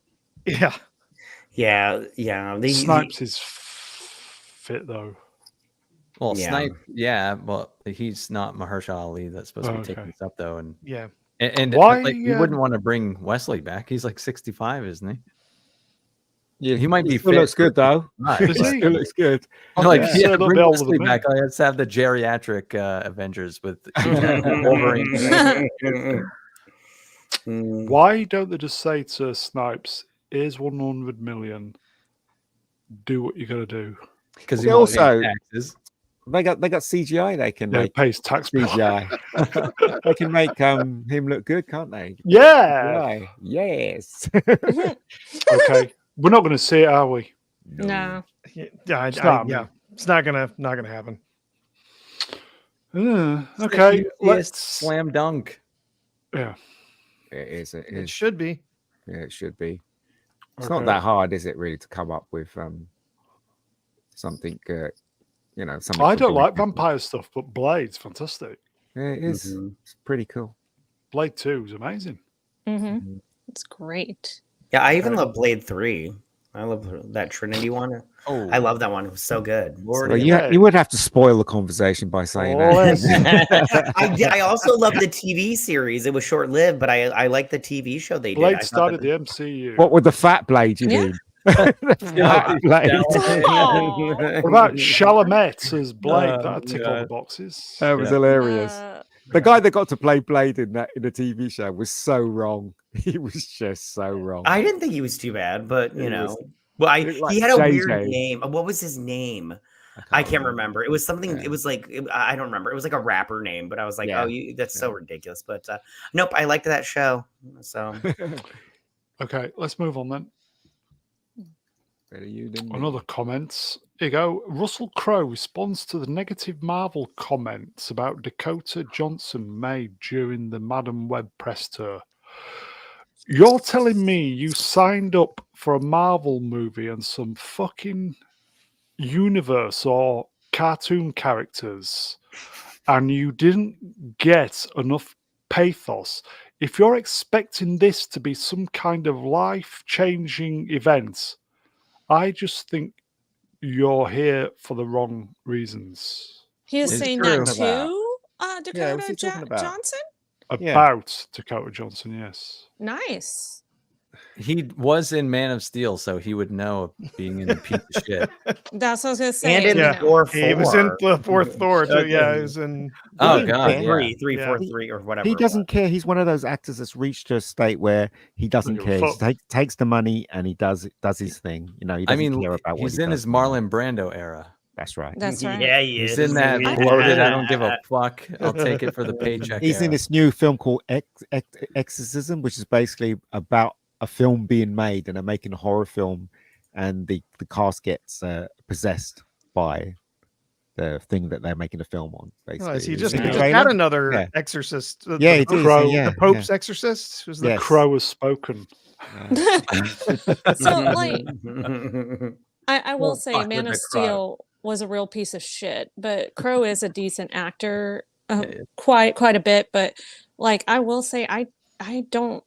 Yeah. Snipes is fit though. Well, Snipe, well, he's not Mahershala Ali. That's supposed to be taking this up though, and why you wouldn't want to bring Wesley back? He's like 65, isn't he? Yeah, he might be. Still looks good though. He still looks good. Like bring Wesley back. Let's have the geriatric Avengers with Wolverine. Why don't they just say to Snipes, "Here's 100 million. Do what you got to do." Because they also taxes. They got CGI. They can make pays tax CGI. They can make him look good, can't they? Yeah. Yes. Okay, we're not going to see it, are we? No. It's not gonna happen. Okay, let's slam dunk. Yeah, it is. It should be. Yeah, it should be. It's not that hard, is it? Really, to come up with something. I don't like vampire stuff, but Blade's fantastic. Yeah, it is. It's pretty cool. Blade 2 is amazing. It's great. Yeah, I even love Blade 3. I love that Trinity one. Oh, I love that one. It was so good. Lord, Well, you would have to spoil the conversation by saying that. I also love the TV series. It was short lived, but I like the TV show they did. Blade I thought started that- the MCU. What with the fat blade, you Yeah. mean? The fat blade. Aw. What about Chalamet as Blade? That'd tick all the boxes. That was hilarious. Uh, The guy that got to play Blade in the TV show was so wrong. He was just so wrong. I didn't think he was too bad, but you It know, was- well, it looked like he had a weird JJ. name. What was his name? I can't remember. It was something. Yeah. It was like I don't remember. It was like a rapper name, but I was like, Yeah. oh, that's so ridiculous. But nope, I liked that show. So Okay, let's move on then. Better you than me. Another comments. Here you go. Russell Crowe responds to the negative Marvel comments about Dakota Johnson made during the Madam Web press tour. You're telling me you signed up for a Marvel movie and some fucking universe or cartoon characters and you didn't get enough pathos? If you're expecting this to be some kind of life-changing event, I just think you're here for the wrong reasons. he was What's he saying talking that about? to Dakota what's he talking about? Johnson. Yeah. About Dakota Johnson, yes. Nice. He was in Man of Steel, so he would know being in a piece of shit. That's what I was gonna say. and in you Yeah. know. Thor He was in 4. the fourth Thor too. Yeah, he was in. Oh He God, didn't yeah. care. 3, Yeah. 4, 3, or whatever. He it doesn't was. care. He's one of those actors that's reached a state where he doesn't Doesn't give care. a He takes the money and he does his thing. You know, he I doesn't mean, care about what he's he in does. his Marlon Brando era. That's right. That's right. Yeah, he He's is. in that I- bloated. I don't give a fuck. I'll take it for the paycheck. He's in era. this new film called Exorcism, which is basically about a film being made, and they're making a horror film, and the cast gets possessed by the thing that they're making a film on. Basically, Oh, is he It's just in the had trailer. another Yeah. exorcist? Yeah, he did. Crow. Yeah, The Pope's exorcist. Was the Yes. Crow has spoken. So, like, I will say fuck Man with of the Crow. Steel was a real piece of shit, but Crow is a decent actor, Yeah. quite a bit. But like, I will say, I don't.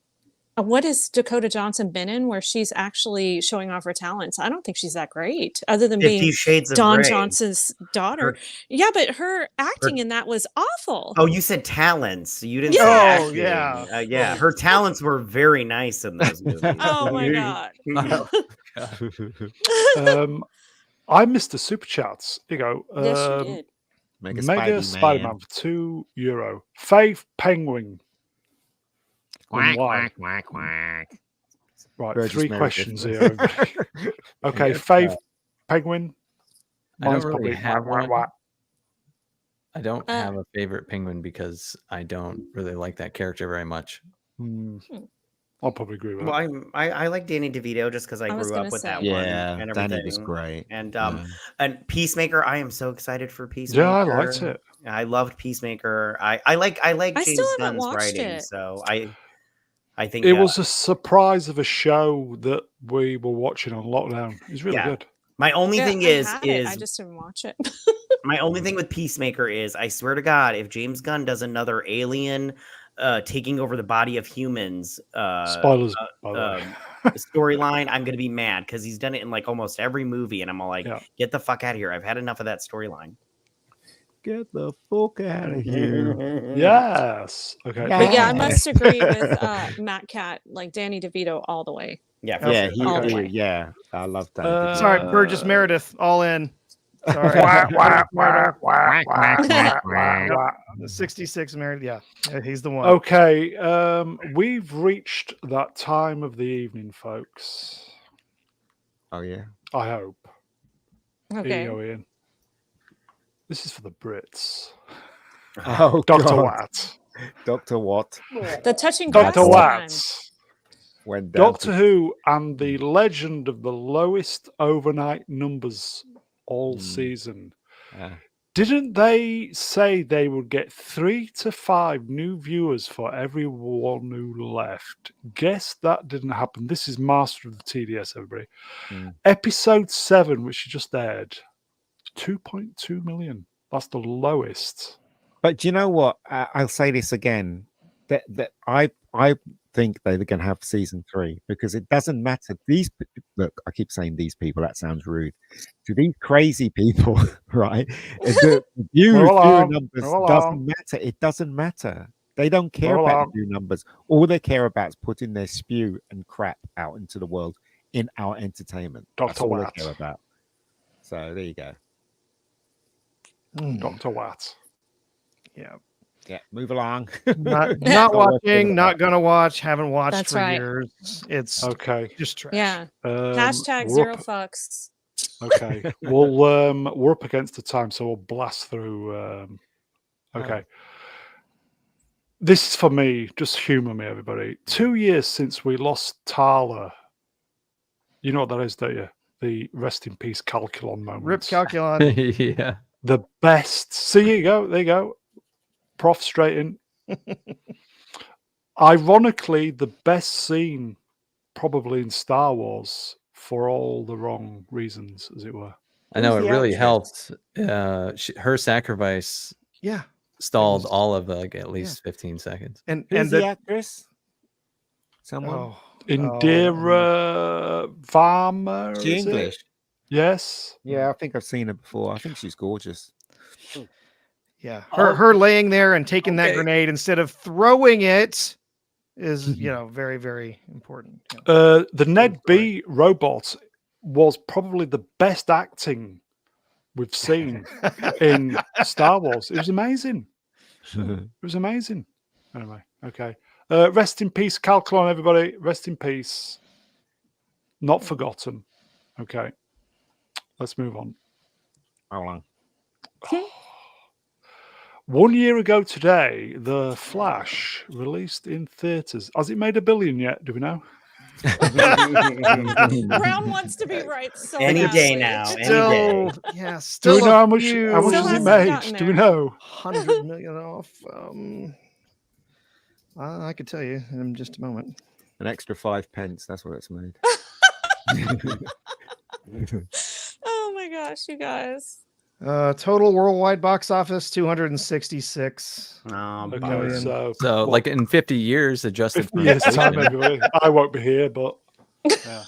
What has Dakota Johnson been in where she's actually showing off her talents? I don't think she's that great, other than 50 being Shades of Don Grey. Johnson's daughter. Yeah, but her acting in that was awful. Oh, you said talents. You didn't Yeah. say Oh, acting. yeah. Yeah. Her talents were very nice in those movies. Oh my god. I missed the super chats. Here you go. Yes, you did. Mega Spider-Man for €2. Fave Penguin. And why? Quack, quack. Right, Burgess 3 Meredith. questions here. everybody. Okay, Fave Penguin. I don't Mine's really probably have whack, whack, one. whack. I don't have a favorite penguin because I don't really like that character very much. I'll probably agree with Well, that. I like Danny DeVito just because I was grew gonna up with say. that one. Yeah, and Danny everything. was great. And Peacemaker, I am so excited for Peacemaker. Yeah, I liked it. I loved Peacemaker. I like I James still haven't Gunn's watched writing, it. so I think It was a surprise of a show that we were watching on lockdown. It was really Yeah. good. my only Yeah, thing I is had it. I just didn't watch it. my only thing with Peacemaker is I swear to God, if James Gunn does another alien taking over the body of humans Spoilers, by the way. storyline, I'm gonna be mad because he's done it in like almost every movie, and I'm all like, Yeah. get the fuck out of here. I've had enough of that storyline. Get the fuck out of here. Yes. Okay. Yeah. But yeah, I must agree with Matt Cat, like Danny DeVito all the way. Yeah, for Yeah, sure. All the way. yeah, I love that. Sorry, Burgess Meredith, all in. Sorry. Whack, whack, Meredith. whack, whack, whack, whack, whack. The 66 Meredith. Yeah, he's the one. Okay, we've reached that time of the evening, folks. Oh yeah. I hope. Here Okay. you go, Ian. This is for the Brits. Oh, Dr. God. Watt. Dr. Watt The touching grass Dr. time. Watt. went down. Doctor Who and the legend of the lowest overnight numbers all season. Didn't they say they would get 3 to 5 new viewers for every one who left? Guess that didn't happen. This is Master of the TDS, everybody. Episode 7, which just aired, 2.2 million. That's the lowest. But do you know what? I'll say this again. That I think they're going to have season 3 because it doesn't matter. Look, I keep saying these people. That sounds rude. To these crazy people, right? The viewer numbers doesn't matter. It doesn't matter. They don't care about the view numbers. All they care about is putting their spew and crap out into the world in our entertainment. That's all they care about. So there you go. Dr. Watt. Yeah. Yeah, move along. Not watching, not gonna watch, haven't watched That's for right. years. It's okay. Just trash. Yeah. Hashtag we're zero up- fucks. Okay. We're up against the time, so we'll blast through. Okay. This is for me. Just humor me, everybody. 2 years since we lost Tala. You know what that is, don't you? The rest in peace Calculon moment. Rip Calculon. Yeah. The best. See, you go. There you go. Prof straight in. Ironically, the best scene probably in Star Wars for all the wrong reasons, as it were. I know it really helped. Her sacrifice stalled all of at least 15 seconds. And the actress? Someone? Indira Varma. She English? Yes. Yeah, I think I've seen her before. I think she's gorgeous. Yeah. Her laying there and taking that grenade instead of throwing it is, very, very important. The Ned B robot was probably the best acting we've seen in Star Wars. It was amazing. It was amazing. Anyway, okay. Rest in peace, Calculon, everybody. Rest in peace. Not forgotten. Okay. Let's move on. How long? 1 year ago today, The Flash released in theaters. Has it made $1 billion yet? Do we know? Brown wants to be right so Any badly. day now. Still, Any day. yeah, Do still we know how much Still has it hasn't made? gotten Do we there. know? 100 million off. I could tell you in just a moment. An extra 5 pence. That's what it's made. Oh my gosh, you guys. Total worldwide box office 266. Okay, million. so like in 50 years, adjusted 50 for years time, inflation. everybody. I won't be here, but yeah.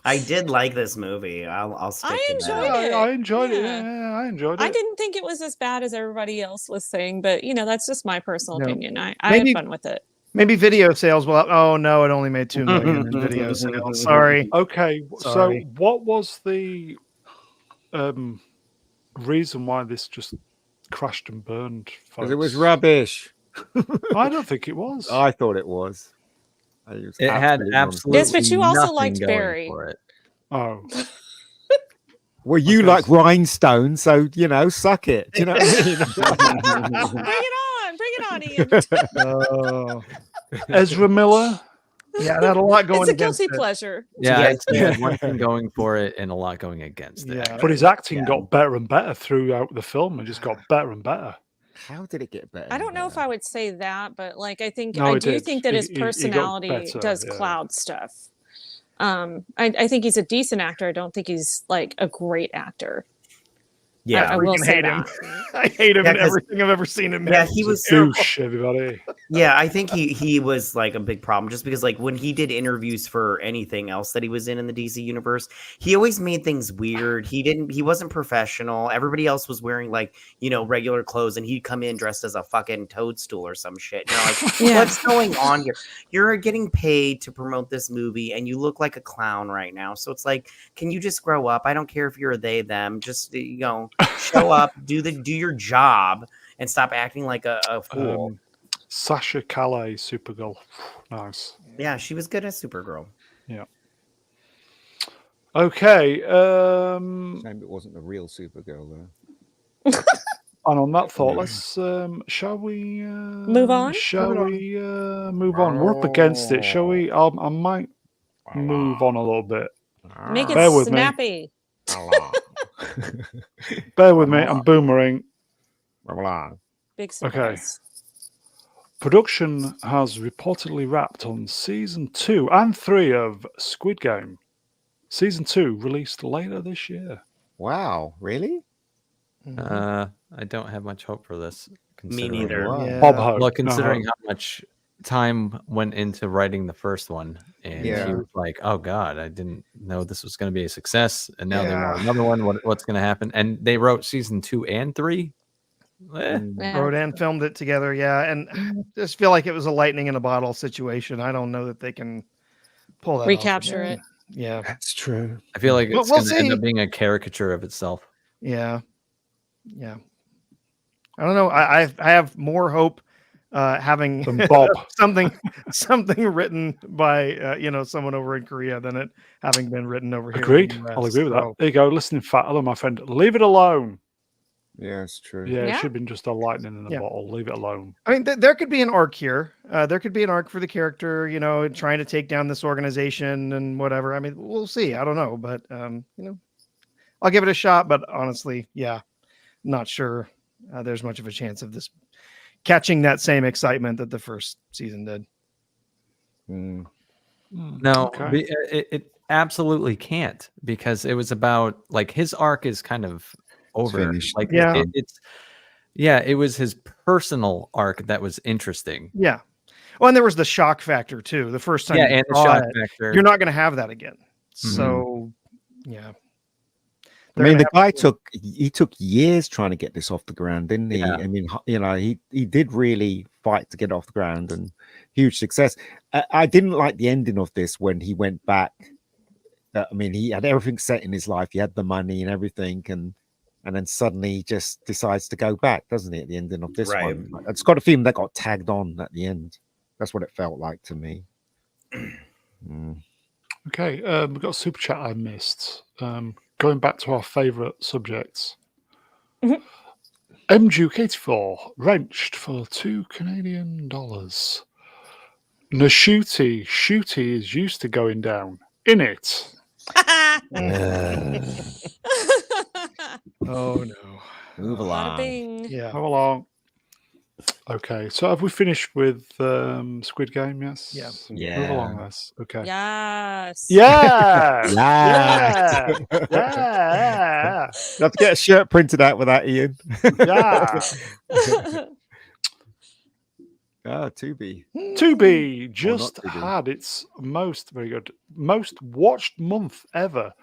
I did like this movie. I'll stick I to enjoyed that. it. I enjoyed it. Yeah. Yeah, I enjoyed it. I didn't think it was as bad as everybody else was saying, but that's just my personal No. opinion. I Maybe- had fun with it. Maybe video sales will. Oh no, it only made 2 million in video sales. Sorry. Okay, Sorry. so what was the reason why this just crashed and burned? Because it was folks? rubbish. I don't think it was. I thought it was. It had absolutely Yes, but you also nothing liked going Barry. for it. Oh, Well, you Okay. like rhinestones, so suck it. Do you know what I mean? Bring it on, Ian. Oh, Ezra Miller. yeah, that had a lot going It's a against guilty it. pleasure. Yeah, Yeah. it's one thing going for it and a lot going against it. Yeah. But his acting got better and better throughout the film. It just got better and better. How did it get better? I don't know if I would say that, but I think No, I it do did. think that his He got personality better, does yeah. cloud stuff. I think he's a decent actor. I don't think he's a great actor. Yeah. I will freaking say hate him. that. I hate him Yeah, in 'cause- everything I've ever seen him. Yeah, in. he was Douche, everybody. Yeah, I think he was a big problem just because when he did interviews for anything else that he was in the DC universe, he always made things weird. He wasn't professional. Everybody else was wearing regular clothes and he'd come in dressed as a fucking toadstool or some shit. You're like, Yeah. what's going on here? You're getting paid to promote this movie and you look like a clown right now. So it's can you just grow up? I don't care if you're a they, them, just show up, do your job and stop acting like a fool. Sasha Calais, Supergirl. Nice. Yeah, she was good as Supergirl. Yeah. Okay. Shame it wasn't the real Supergirl, though. And on that thought, let's shall we Move on? Shall we move on? We're up against it. Shall we? I might move on a little bit. Make Bear it with me. snappy. Bear with me. I'm boomerang. Big surprise. Production has reportedly wrapped on season 2 and 3 of Squid Game. Season 2 released later this year. Wow, really? I don't have much hope for this. Me considering- neither. Wow. Yeah. Bob Hope. Well, No considering hope. how much time went into writing the first one, and he Yeah. was like, "Oh God, I didn't know this was going to be a success." And now they want Yeah. another one. What's going to happen? And they wrote season 2 and 3. Yeah. Wrote and filmed it together, yeah, and I just feel like it was a lightning in a bottle situation. I don't know that they can pull that off Recapture again. it. Yeah, That's true. I feel like But it's we'll going to end see. up being a caricature of itself. yeah. I don't know. I have more hope having Than Bob. something written by someone over in Korea than it having been written over here. Agreed. In the I'll US. agree with that. So, There you go. Listening fat. Hello, my friend. Leave it alone. Yeah, it's true. Yeah, it Yeah. should have been just a lightning in a Yeah. bottle. Leave it alone. I mean, there could be an arc here. There could be an arc for the character, trying to take down this organization and whatever. I mean, we'll see. I don't know, but I'll give it a shot. But honestly, yeah, not sure there's much of a chance of this catching that same excitement that the first season did. No, Okay. it absolutely can't, because it was about, like, his arc is kind of over. finished. Like, Yeah. it was his personal arc that was interesting. Yeah. Well, and there was the shock factor too. The first time, Yeah, you and the saw shock it, factor. you're not going to have that again. So, yeah. I mean, the guy took years trying to get this off the ground, didn't he? Yeah. I mean, he did really fight to get off the ground, and huge success. I didn't like the ending of this when he went back. I mean, he had everything set in his life. He had the money and everything, and then suddenly he just decides to go back, doesn't he? At the ending of this one, it's got a feeling that got tagged on at the end. That's what it felt like to me. Okay, we've got a super chat I missed. Going back to our favourite subjects. MJuke84 wrenched for $2 Canadian. Shooty is used to going down. In it. Oh no. Move Bada along. bing. Yeah. Come along. Okay, so have we finished with Squid Game? Yes. Yeah. Move along, Les. Okay. Yes. Yeah. Yeah. Yeah. You have to get a shirt printed out with that, Ian. Yeah. Oh, Tubi. Tubi just Tubi. had its most watched month ever.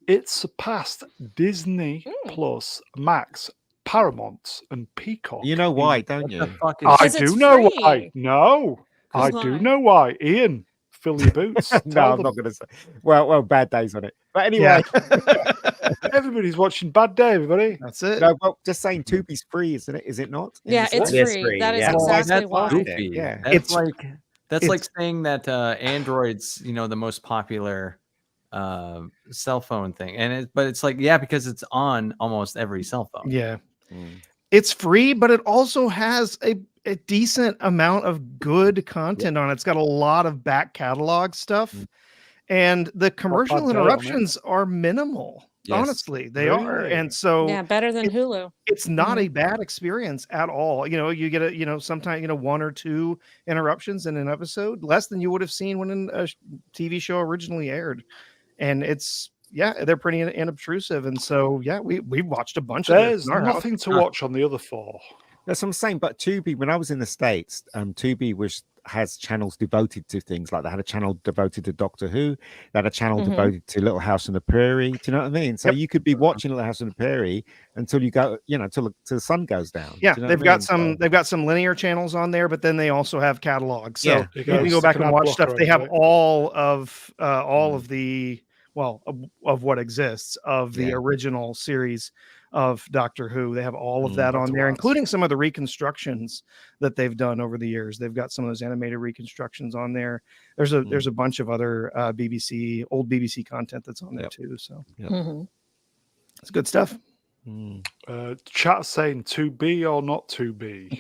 It surpassed Disney Plus, Max, Paramount, and Peacock. You know why, don't you? I Because do it's know free. why. No, I do why? know why. Ian, fill your boots. No, Tell I'm them. not going to say. Well, bad days on it. But anyway, Everybody's watching Bad Day, everybody. That's it. no, well, just saying Tubi's free, isn't it? Is it not? Yeah, In the it's States? It is free. free, That is yeah. exactly why. goofy. Yeah. That's It's- like saying that Android's, the most popular cell phone thing, but it's like, yeah, because it's on almost every cell phone. Yeah. It's free, but it also has a decent amount of good content on it. It's got a lot of back catalog stuff, and the commercial Bad Day on it. interruptions are minimal. Yes. Honestly, they are. Really? And so Yeah, better than Hulu. it's not a bad experience at all. You get sometimes, one or two interruptions in an episode, less than you would have seen when a TV show originally aired. And they're pretty inobtrusive. And so, we watched a bunch of There's this in our house. nothing to watch on the other four. That's what I'm saying. But Tubi, when I was in the States, Tubi has channels devoted to things like they had a channel devoted to Doctor Who, they had a channel devoted to Little House on the Prairie. Do you know what I mean? So you could be watching Little House on the Prairie until you go, till the sun goes down. Yeah, Do you know they've what I got mean? they've got some linear channels on there, but then they also have catalogs. So Yeah. you can go back and watch stuff. They have Right. all of the of what exists of the Yeah. original series of Doctor Who. They have all of that That's on there, wild. including some of the reconstructions that they've done over the years. They've got some of those animated reconstructions on there. There's a bunch of other old BBC content that's on there too. So Mhm. it's good stuff. Chat saying to be or not to be.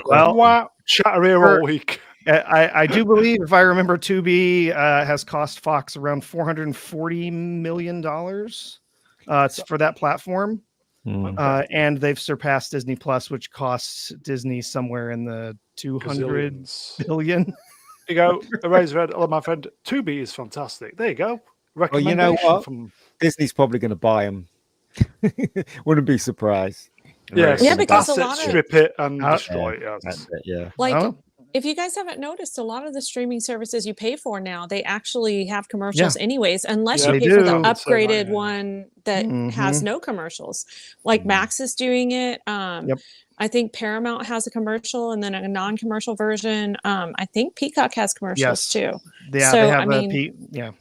Well, Wow. Chatter here for- all week. I do believe, if I remember, Tubi has cost Fox around $440 million for that platform. And they've surpassed Disney Plus, which costs Disney somewhere in the 200 Gazillions. billion. There you go. Erase Red. Hello, my friend. Tubi is fantastic. There you go. Well, you know Recommendation what? from Disney's probably going to buy them. Wouldn't be surprised. yes. Yeah, because a Asset lot of- strip it and Uh, destroy it. Yes. That's it, yeah. Like Oh, if you guys haven't noticed, a lot of the streaming services you pay for now, they actually have commercials anyways, unless you They pay for the do. upgraded one that has Mhm. no commercials. Like Max is doing it. Yep. I think Paramount has a commercial and then a non-commercial version. I think Peacock has commercials too. Yeah, So, they have I mean, yeah.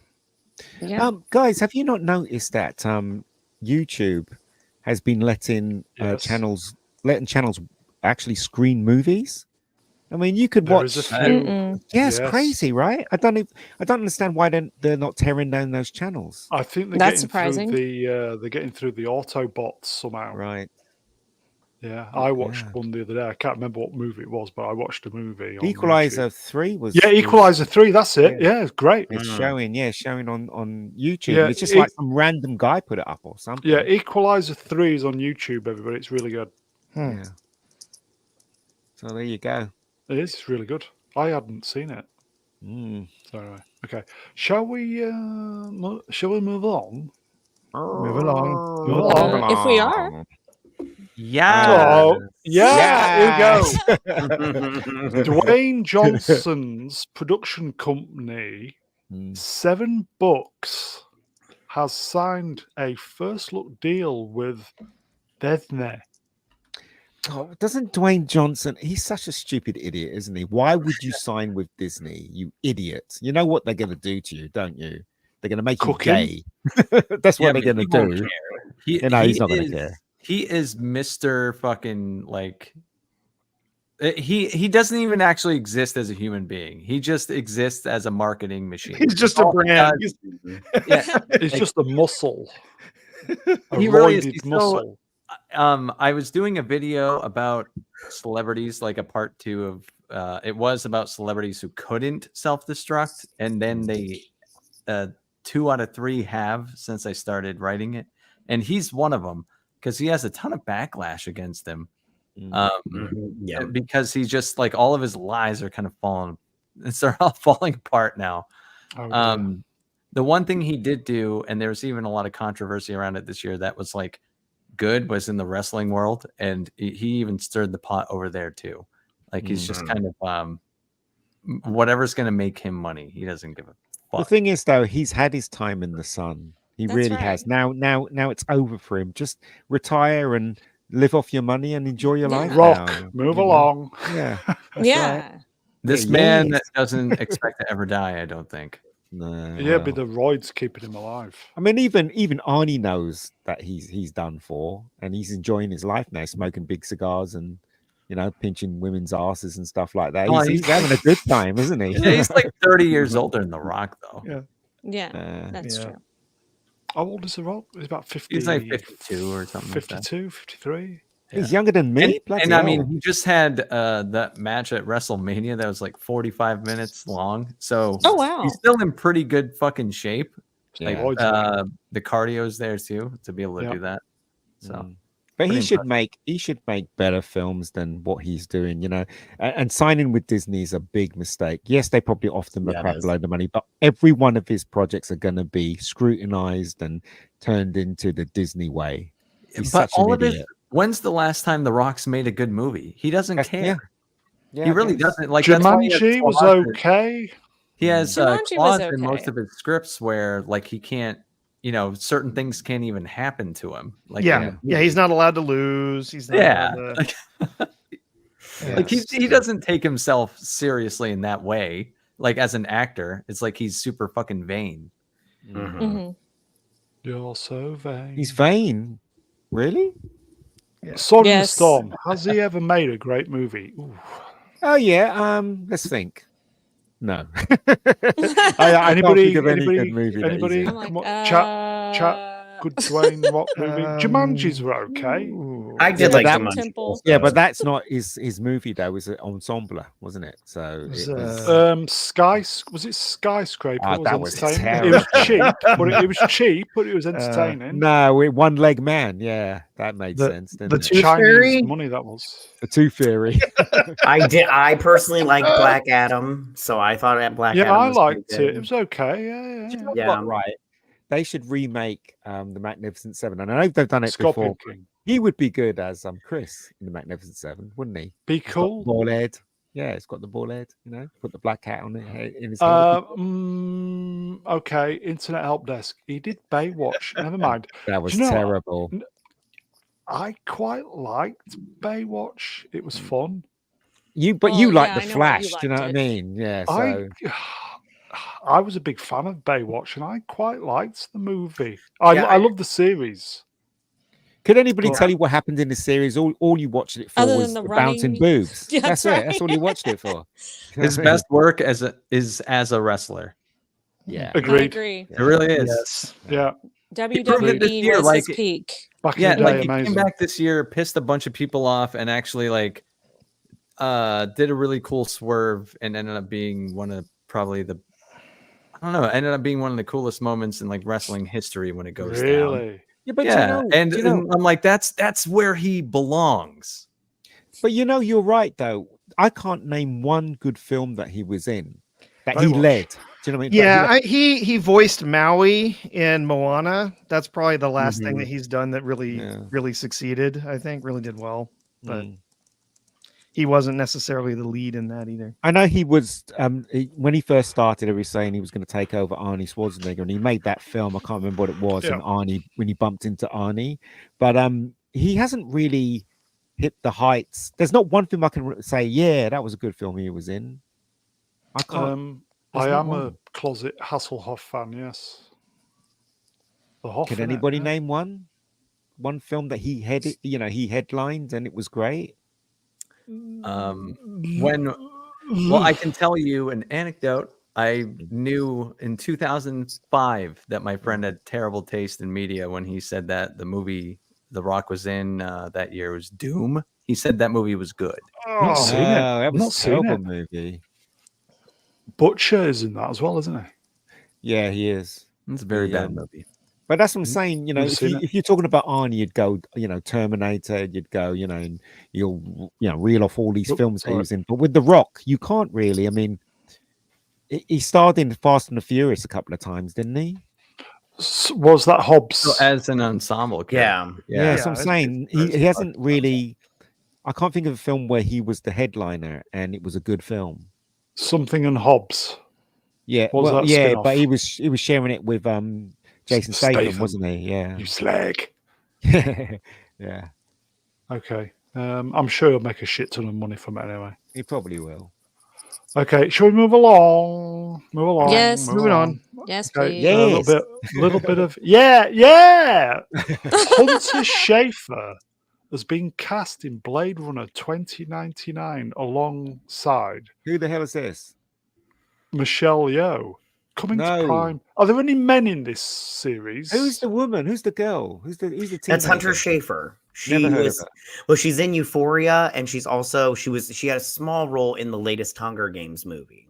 Guys, have you not noticed that YouTube has been letting channels actually screen movies? I mean, you could watch. Mm-mm. Yeah, it's crazy, right? I don't understand why they're not tearing down those channels. I think they're That's getting surprising. they're getting through the Autobots somehow. Right. Yeah, I watched one the other day. I can't remember what movie it was, but I watched a movie. On Equalizer YouTube. 3 was. Yeah, Equalizer 3. That's it. Yeah, it's great. It's showing on YouTube. Yeah, It's just like some random guy put it up or something. Yeah, Equalizer 3 is on YouTube, everybody. It's really good. Yeah. So there you go. It is. It's really good. I hadn't seen it. So anyway, okay. Shall we move on? Move along. Move along. If we are. Yeah. Oh, yeah. Here we go. Dwayne Johnson's production company, 7 Bucks, has signed a first look deal with Disney. Oh, doesn't Dwayne Johnson? He's such a stupid idiot, isn't he? Why would you sign with Disney, you idiot? You know what they're going to do to you, don't you? They're going to make you gay. That's what they're going to do. He's not going to care. He is Mr. fucking like. He doesn't even actually exist as a human being. He just exists as a marketing machine. He's just a brand. He's just a muscle. He really is. Muscle. I was doing a video about celebrities, like a part 2 of it was about celebrities who couldn't self-destruct, and then they 2 out of 3 have since I started writing it, and he's one of them because he has a ton of backlash against him. Because he's just like all of his lies are kind of falling, they're all falling apart now. The one thing he did do, and there's even a lot of controversy around it this year, that was like good, was in the wrestling world, and he even stirred the pot over there too. Like he's just kind of whatever's going to make him money, he doesn't give a fuck. The thing is, though, he's had his time in the sun. He really has. Now it's over for him. Just retire and live off your money and enjoy your life. Move along. Yeah. Yeah. This man doesn't expect to ever die, I don't think. No. Yeah, but the roid's keeping him alive. I mean, even Arnie knows that he's done for, and he's enjoying his life now, smoking big cigars and pinching women's asses and stuff like that. He's having a good time, isn't he? Yeah, he's like 30 years older than The Rock, though. Yeah, that's true. How old is The Rock? He's about 50. He's like 52 or something. 52, 53. He's younger than me. And I mean, he just had that match at WrestleMania that was like 45 minutes long. So he's still in pretty good fucking shape. Like the cardio's there too to be able to do that. So, but he should make better films than what he's doing. And signing with Disney is a big mistake. Yes, they probably offer him a crap load of money, but every one of his projects are going to be scrutinized and turned into the Disney way. He's but such an all of idiot. it. When's the last time The Rock's made a good movie? He doesn't care. Yeah, he really doesn't. Like Jumanji was okay. He has clause in most of his scripts where like he can't, certain things can't even happen to him. Like he's not allowed to lose. He's not allowed to... like he doesn't take himself seriously in that way. Like as an actor, it's like he's super fucking vain. You're so vain. He's vain, really. Sword in the Storm. Has he ever made a great movie? Ooh. Oh yeah. Let's think. No. Anybody? Good movie Anybody? Come on, chat. Good Dwayne Rock movie. Jumanji's were okay. I did like Jumanji. Yeah, but that's not his movie though. It was an ensemble, wasn't it? So it was was it Skyscraper? Oh, that was terrible. It was cheap, but it was entertaining. No, One Leg Man. Yeah, that made sense. Didn't the it? Tooth Chinese Fairy? money that was. The Tooth Fairy. I personally liked Black Adam, so I thought that Black Adam. Yeah, I was liked good. it. It was okay. Yeah. Right. They should remake the Magnificent Seven. And I know they've done it Scorpion before. King. He would be good as Chris in the Magnificent Seven, wouldn't he? Be cool. Bald head. Yeah, it's got the ball head. Put the black hat on it in his head. Okay, Internet Help Desk. He did Baywatch. Never mind. That Do was you know, terrible. I quite liked Baywatch. It was fun. You Well, like yeah, the I know why you Flash. Do you liked know what I it. mean? Yeah. So I was a big fan of Baywatch, and I quite liked the movie. I love the series. could anybody tell you what happened in the series? All you watched it for Other was than the the bouncing running. boobs. Yeah, That's that's it. That's right. all you watched it for. His best work is as a wrestler. Yeah. I Agreed. agree. It really is. Yes. Yeah. He proved it this WWE year, was like his peak. Back in yeah, the like day, he came amazing. back this year, pissed a bunch of people off, and actually like did a really cool swerve and ended up being one of probably the ended up being one of the coolest moments in like wrestling history when it goes down. Really? Yeah, but Yeah, and I'm like, that's where he belongs. But you're right though. I can't name one good film that he was in that he Baywatch. led. Do you know what I mean? Yeah, he voiced Maui in Moana. That's probably the last thing that Mhm. he's done that really Yeah. really succeeded. I think really did well, but Mm. he wasn't necessarily the lead in that either. I know he was when he first started, he was saying he was going to take over Arnie Schwarzenegger, and he made that film. I can't remember what it was, Yeah. and Arnie when he bumped into Arnie, but he hasn't really hit the heights. There's not one film I can say, yeah, that was a good film he was in. I can't. I not am one. a closet Hasselhoff fan. Yes. The Hoff. Can innit? anybody Yeah. name one film that he he headlined and it was great? Well, I can tell you an anecdote. I knew in 2005 that my friend had terrible taste in media when he said that the movie The Rock was in that year was Doom. He said that movie was good. Not seen it. That was Not a seen terrible it. movie. Butcher is in that as well, isn't he? Yeah, he is. It's a very bad movie. But that's what I'm saying. Never seen it. If you're talking about Arnie, you'd go, Terminator. You'd go, and you'll, reel off all these films that he was in. But with The Rock, you can't really. I mean, he starred in Fast and the Furious a couple of times, didn't he? Was that Hobbs? So as an ensemble character. Yeah. So I'm saying he hasn't really. I can't think of a film where he was the headliner and it was a good film. Something and Hobbs. Yeah, What was that yeah, spin-off? but he was sharing it with Jason Statham, wasn't he? Yeah. You slag. Yeah. Okay. I'm sure he'll make a shit ton of money from it anyway. He probably will. Okay, shall we move along? Move along. Yes. move Moving along. on. Yes, Okay, please. Yeah. a little bit of yeah. Hunter Schafer has been cast in Blade Runner 2099 alongside Who the hell is this? Michelle Yeoh. Coming to Prime. Are there any men in this series? Who's the woman? Who's the girl? Who's the teenager? That's Hunter Schafer. Never heard of her. Well, she's in Euphoria, and she had a small role in the latest Hunger Games movie.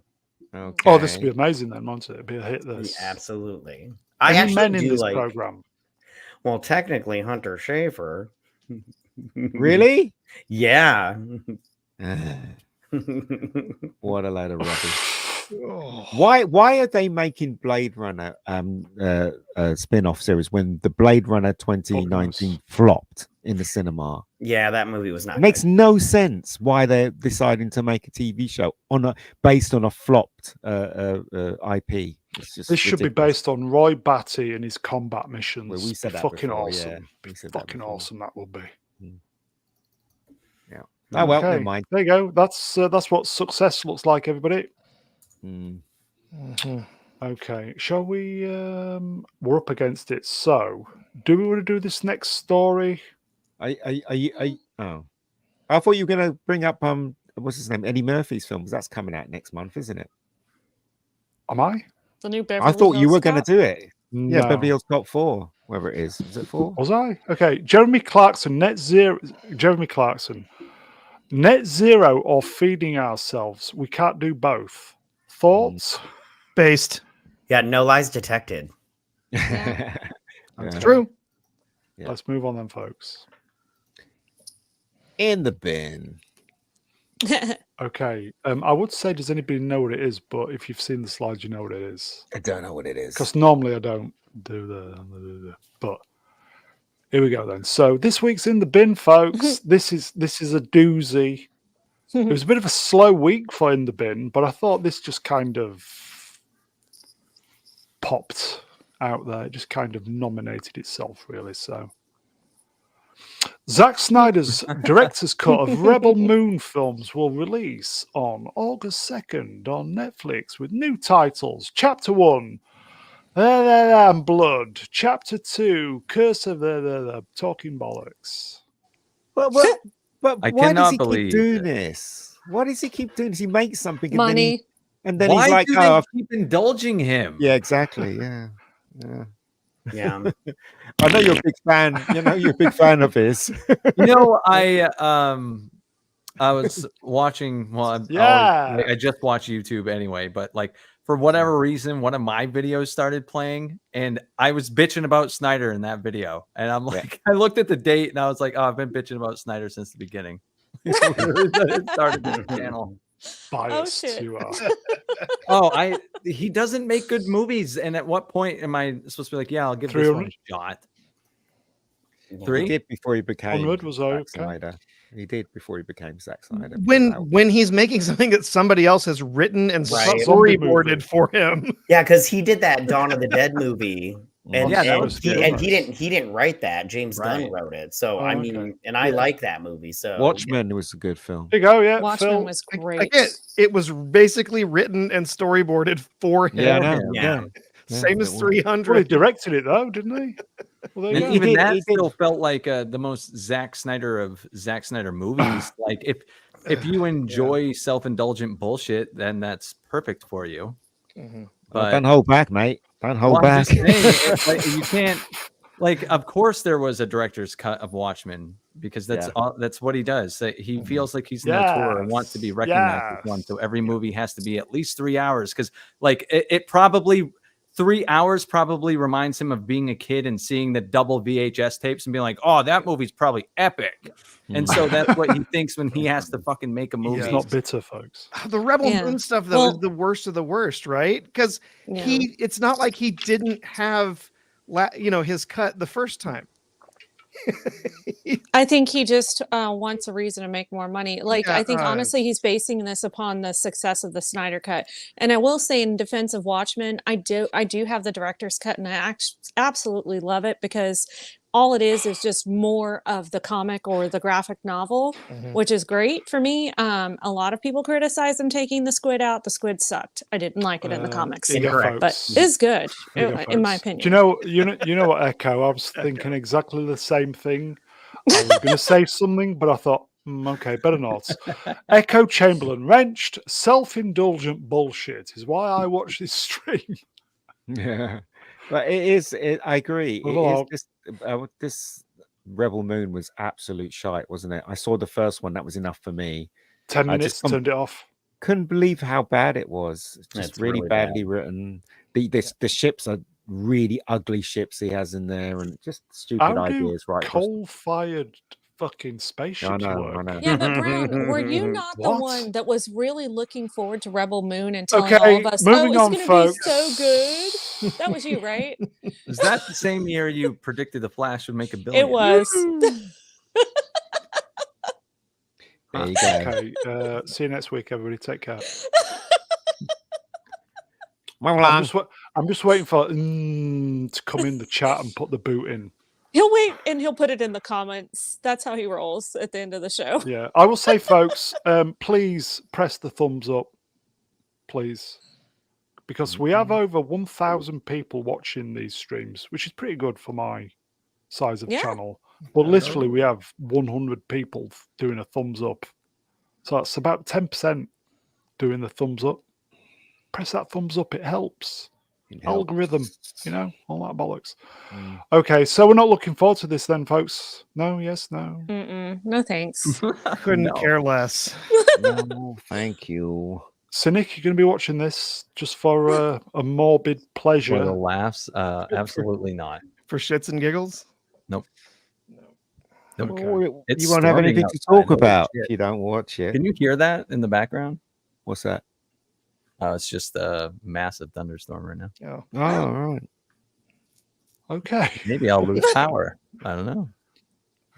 Okay. Oh, this would be amazing then, won't it? It'd be a hit. This Absolutely. Any I actually men in do this like. program. Well, technically, Hunter Schafer. Really? Yeah. What a load of rubbish. Why are they making Blade Runner spin-off series when the Blade Runner 2019 flopped in the cinema? Yeah, that movie was not. It makes no sense why they're deciding to make a TV show based on a flopped IP. It's just This should be based on Roy Batty and his combat missions. Well, we said that fucking before, awesome. yeah. We said that Fucking before. awesome that will be. Yeah. Oh well, Okay, never mind. There you go. That's what success looks like, everybody. Okay, shall we? We're up against it. So, do we want to do this next story? Oh, I thought you were going to bring up what's his name, Eddie Murphy's film, because that's coming out next month, isn't it? Am I? The new Beverly I thought you Hills were going to Cop? do it. Yeah, No. Beverly Hills Cop 4, wherever it is. Is it 4? Was I? Okay, Jeremy Clarkson, net zero. Jeremy Clarkson, net zero or feeding ourselves. We can't do both. Thoughts? Based. Yeah, no lies detected. Yeah. That's True. Yeah. Let's move on then, folks. In the bin. Okay. I would say, does anybody know what it is? But if you've seen the slides, you know what it is. I don't know what it is. Because normally I don't do the. But here we go then. So this week's in the bin, folks. This is a doozy. It was a bit of a slow week for In the Bin, but I thought this just kind of popped out there. It just kind of nominated itself, really. So, Zack Snyder's director's cut of Rebel Moon films will release on August 2nd on Netflix with new titles. Chapter 1, and Blood. Chapter 2, Curse of the Talking Bollocks. But I why does cannot he keep believe doing it. this? Why does he keep doing this? He makes something Money. and then Why he's like, do oh, they keep indulging him? yeah, exactly. Yeah. Yeah. I know you're a big fan. You're a big fan of his. I was watching. Well, Yeah. I just watch YouTube anyway, but like for whatever reason, one of my videos started playing, and I was bitching about Snyder in that video, and I'm like, I looked at the date, and I was like, oh, I've been bitching about Snyder since the beginning. It started this channel. Biased shit. you are. He doesn't make good movies, and at what point am I supposed to be like, yeah, I'll give this one a shot? He 3 did before he became Onward was Zack okay. Snyder. He did before he became Zack Snyder. When he's making something that somebody else has written and Right. storyboarded for him. Yeah, because he did that Dawn of the Dead movie. And, Yeah, that and was he good. and he didn't write that. James Gunn Right. wrote it. So Oh, I okay. mean, and I like that movie. So Watchmen was a good film. There you go, yeah. Watchmen Phil. was great. Again, it was basically written and storyboarded for him. Yeah, I know. Yeah. Same as it was. Well, he 300. directed it though, didn't he? Well, there you And go. even did- that he did. still felt like the most Zack Snyder of Zack Snyder movies. Like if you enjoy self-indulgent bullshit, then that's perfect for you. Mhm. But Don't hold back, mate. Don't hold well, I'm back. just saying, it's like, you can't. Like, of course, there was a director's cut of Watchmen because that's what he does. He feels like he's an auteur and wants to be recognized as one. So every movie has to be at least 3 hours because, like, it probably 3 hours probably reminds him of being a kid and seeing the double VHS tapes and being like, "Oh, that movie's probably epic." And so that's what he thinks when he has to fucking make a movie. He's not bitter, folks. The Rebel Yeah. Moon stuff though is Well- the worst of the worst, right? Because Yeah. it's not like he didn't have his cut the first time. I think he just wants a reason to make more money. Like, Yeah, I think honestly, he's basing this upon the success of the Snyder Cut. And I will say, in defense of Watchmen, I do have the director's cut, and I absolutely love it because all it is just more of the comic or the graphic novel, which is great for me. A lot of people criticize them taking the squid out. The squid sucked. I didn't like it in the comics, There you go, Incorrect. but folks. it's good There you go, in my folks. opinion. Do you know what, Echo? I was thinking exactly the same thing. I was going to say something, but I thought, okay, better not. Echo Chamberlain wrenched, self-indulgent bullshit is why I watch this stream. Yeah, but it is. I agree. Well, It is this Rebel Moon was absolute shite, wasn't it? I saw the first one. That was enough for me. 10 I minutes, just turned it off. Couldn't believe how bad it was. Just It's really really bad. badly written. The ships are really ugly ships he has in there, and just stupid How do ideas. Right? coal-fired fucking spaceships I work? know. Yeah, but Brown, were you not the What? one that was really looking forward to Rebel Moon and telling all Okay, of us, moving it's on, going to folks. be so good? That was you, right? Is that the same year you predicted the Flash would make $1 billion? It was. There you go. Okay, see you next week, everybody. Take care. Well, I'm just waiting for to come in the chat and put the boot in. He'll wait and he'll put it in the comments. That's how he rolls at the end of the show. Yeah, I will say, folks, please press the thumbs up, please, because we have over 1,000 people watching these streams, which is pretty good for my size of Yeah. channel. But literally, we have 100 people doing a thumbs up, so that's about 10% doing the thumbs up. Press that thumbs up; it helps. Algorithm, all that bollocks. Okay, so we're not looking forward to this then, folks. No, yes, no. No thanks. Couldn't care less. No, thank you. Cynic, you're going to be watching this just for a morbid For pleasure. the laughs? Absolutely not. For shits and giggles? Nope. Okay. Well, It's you won't have storming anything to outside. talk Holy about shit. if you don't watch it. Can you hear that in the background? What's that? It's just a massive thunderstorm right now. Oh. Oh, all right. Okay. Maybe I'll lose power. I don't know.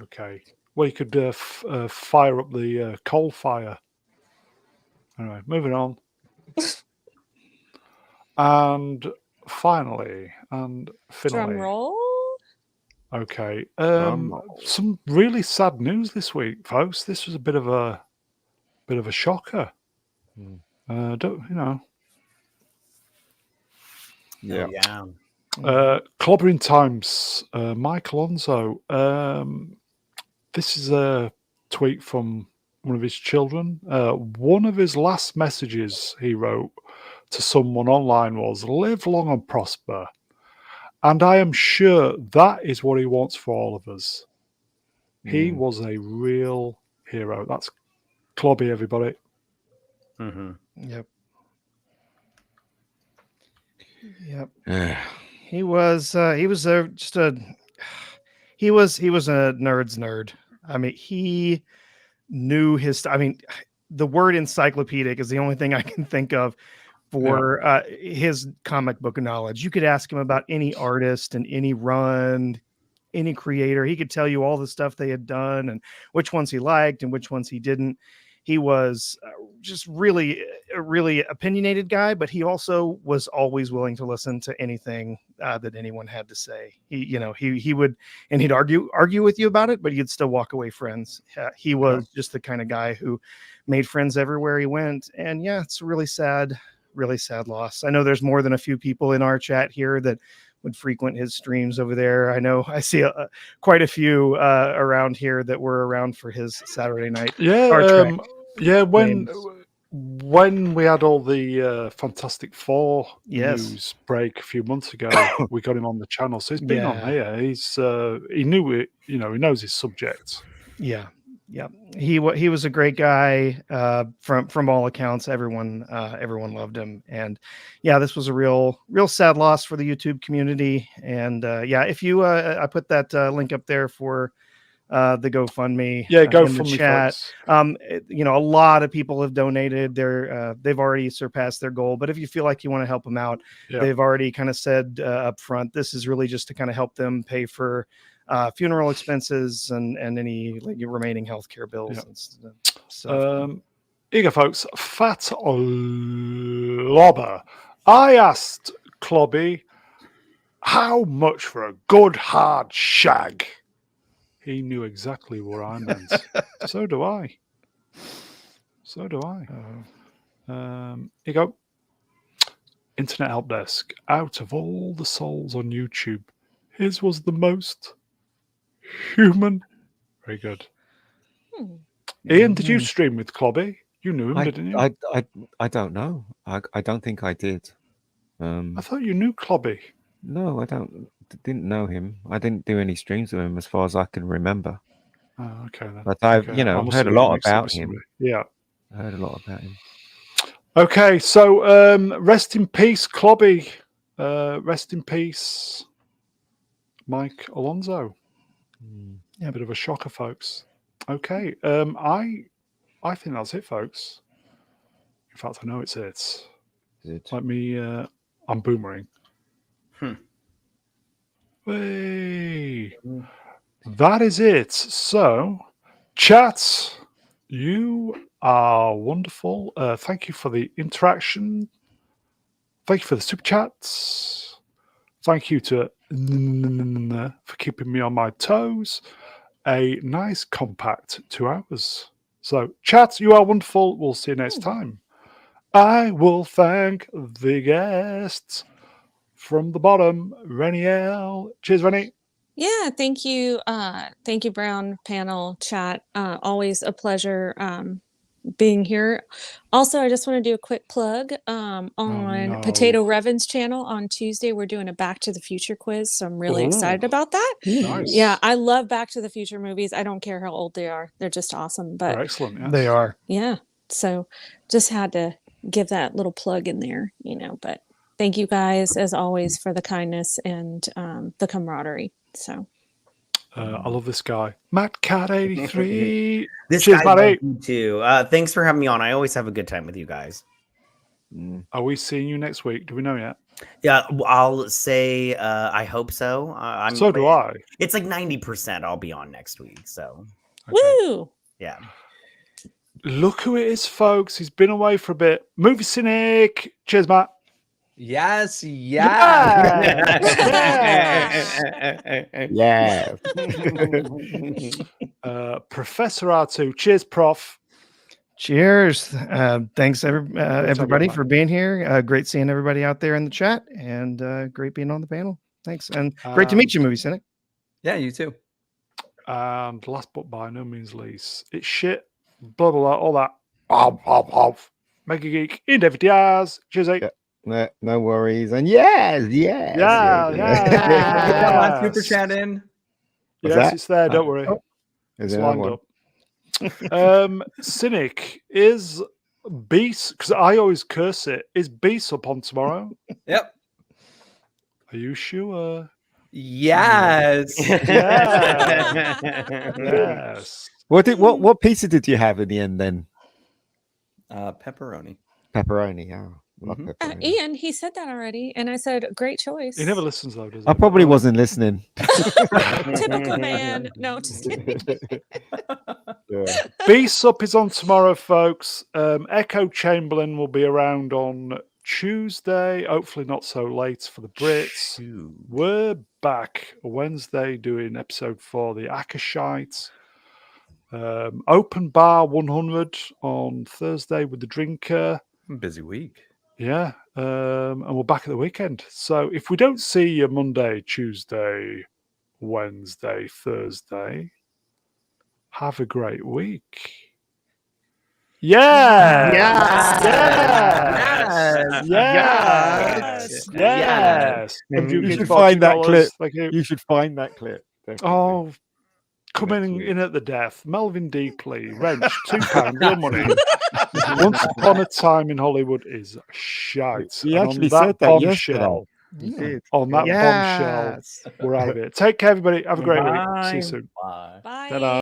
Okay. Well, you could fire up the coal fire. Anyway, moving on. And finally, and Drum finally. roll. Okay. Some really sad news this week, folks. This was a bit of a shocker. Don't you know? Yeah. Yeah. Clobbering Times, Mike Alonso. This is a tweet from one of his children. One of his last messages he wrote to someone online was, "Live long and prosper." And I am sure that is what he wants for all of us. He was a real hero. That's Clobby, everybody. Yep. He was just a he was a nerd's nerd. I mean, he knew his. I mean, the word encyclopedic is the only thing I can think of for his comic book knowledge. You could ask him about any artist and any run, any creator. He could tell you all the stuff they had done and which ones he liked and which ones he didn't. He was just really a really opinionated guy, but he also was always willing to listen to anything that anyone had to say. He would, and he'd argue with you about it, but he'd still walk away friends. He was just the kind of guy who made friends everywhere he went. And yeah, it's a really sad loss. I know there's more than a few people in our chat here that would frequent his streams over there. I know I see quite a few around here that were around for his Saturday night. When we had all the Fantastic Four news break a few months ago, we got him on the channel. So he's been on here. He's he knew it. He knows his subject. Yeah. He was a great guy. From all accounts, everyone loved him. And yeah, this was a real sad loss for the YouTube community. And if you I put that link up there for the GoFundMe. GoFundMe in the chat. A lot of people have donated. They've already surpassed their goal. But if you feel like you want to help them out, they've already kind of said up front, this is really just to kind of help them pay for funeral expenses and any remaining healthcare bills. Here you go, folks. Fat Lobber. I asked Clobby how much for a good hard shag. He knew exactly what I meant. So do I. Here you go. Internet Help Desk. Out of all the souls on YouTube, his was the most human. Very good. Ian, did you stream with Clobby? You knew him, didn't you? I don't know. I don't think I did. I thought you knew Clobby. No, I didn't know him. I didn't do any streams with him as far as I can remember. Oh, okay then. But I've heard a lot about him. Yeah. I heard a lot about him. Okay, so rest in peace, Clobby. Rest in peace, Mike Alonso. A bit of a shocker, folks. Okay, I think that's it, folks. In fact, I know it's it. Let me. I'm boomerang. Hey, that is it. So, chat, you are wonderful. Thank you for the interaction. Thank you for the super chats. Thank you to for keeping me on my toes. A nice compact 2 hours. So, chat, you are wonderful. We'll see you next time. I will thank the guests from the bottom, Rennie L. Cheers, Rennie. Yeah, thank you. Thank you, Brown panel chat. Always a pleasure being here. Also, I just want to do a quick plug on Potato Revan's channel on Tuesday. We're doing a Back to the Future quiz, so I'm really excited about that. Nice. Yeah, I love Back to the Future movies. I don't care how old they are; they're just awesome. But they're excellent. Yes. They are. Yeah. So just had to give that little plug in there, But thank you guys, as always, for the kindness and the camaraderie. So. I love this guy, Matt Cat 83. Cheers, Matty. Too. Thanks for having me on. I always have a good time with you guys. Are we seeing you next week? Do we know yet? Yeah, I'll say I hope so. So do I. It's like 90%. I'll be on next week. So. Okay. Woo! Yeah. Look who it is, folks. He's been away for a bit. Movie Cynic. Cheers, Matt. Yes. Yeah. Yeah. Professor R2. Cheers, Prof. Cheers. Thanks everybody for being here. Great seeing everybody out there in the chat, and great being on the panel. Thanks, and great to meet you, Movie Cynic. Yeah, you too. And last but by no means least, it's shit. Blah blah blah. All that. Mega Geek in David Diaz. Cheers, mate. No worries. And yes. Come on, super chat in. Yes, it's there. Don't worry. Is it's lined up. Cynic, is Beast, because I always curse it, is Beast up on tomorrow? Yep. Are you sure? Yes. Yes. What pizza did you have in the end then? Pepperoni. Pepperoni, yeah. Love pepperoni. Ian, he said that already, and I said, great choice. He never listens though, does he? I probably wasn't listening. Typical man. No, just kidding. Beast Up is on tomorrow, folks. Echo Chamberlain will be around on Tuesday, hopefully not so late for the Brits. We're back Wednesday doing episode 4, the Acolyte. Open Bar 100 on Thursday with the Drinker. Busy week. Yeah, and we're back at the weekend. So if we don't see you Monday, Tuesday, Wednesday, Thursday, have a great week. Yes! You should find that clip. You should find that clip. Definitely. Oh, coming in at the death. Melvin Deeply, Wrench, £2, real money. Once Upon a Time in Hollywood is shite. He actually said that yesterday. On that bombshell, we're out of here. Take care, everybody. Have a great week. See you soon. Bye. Bye. Ta-da.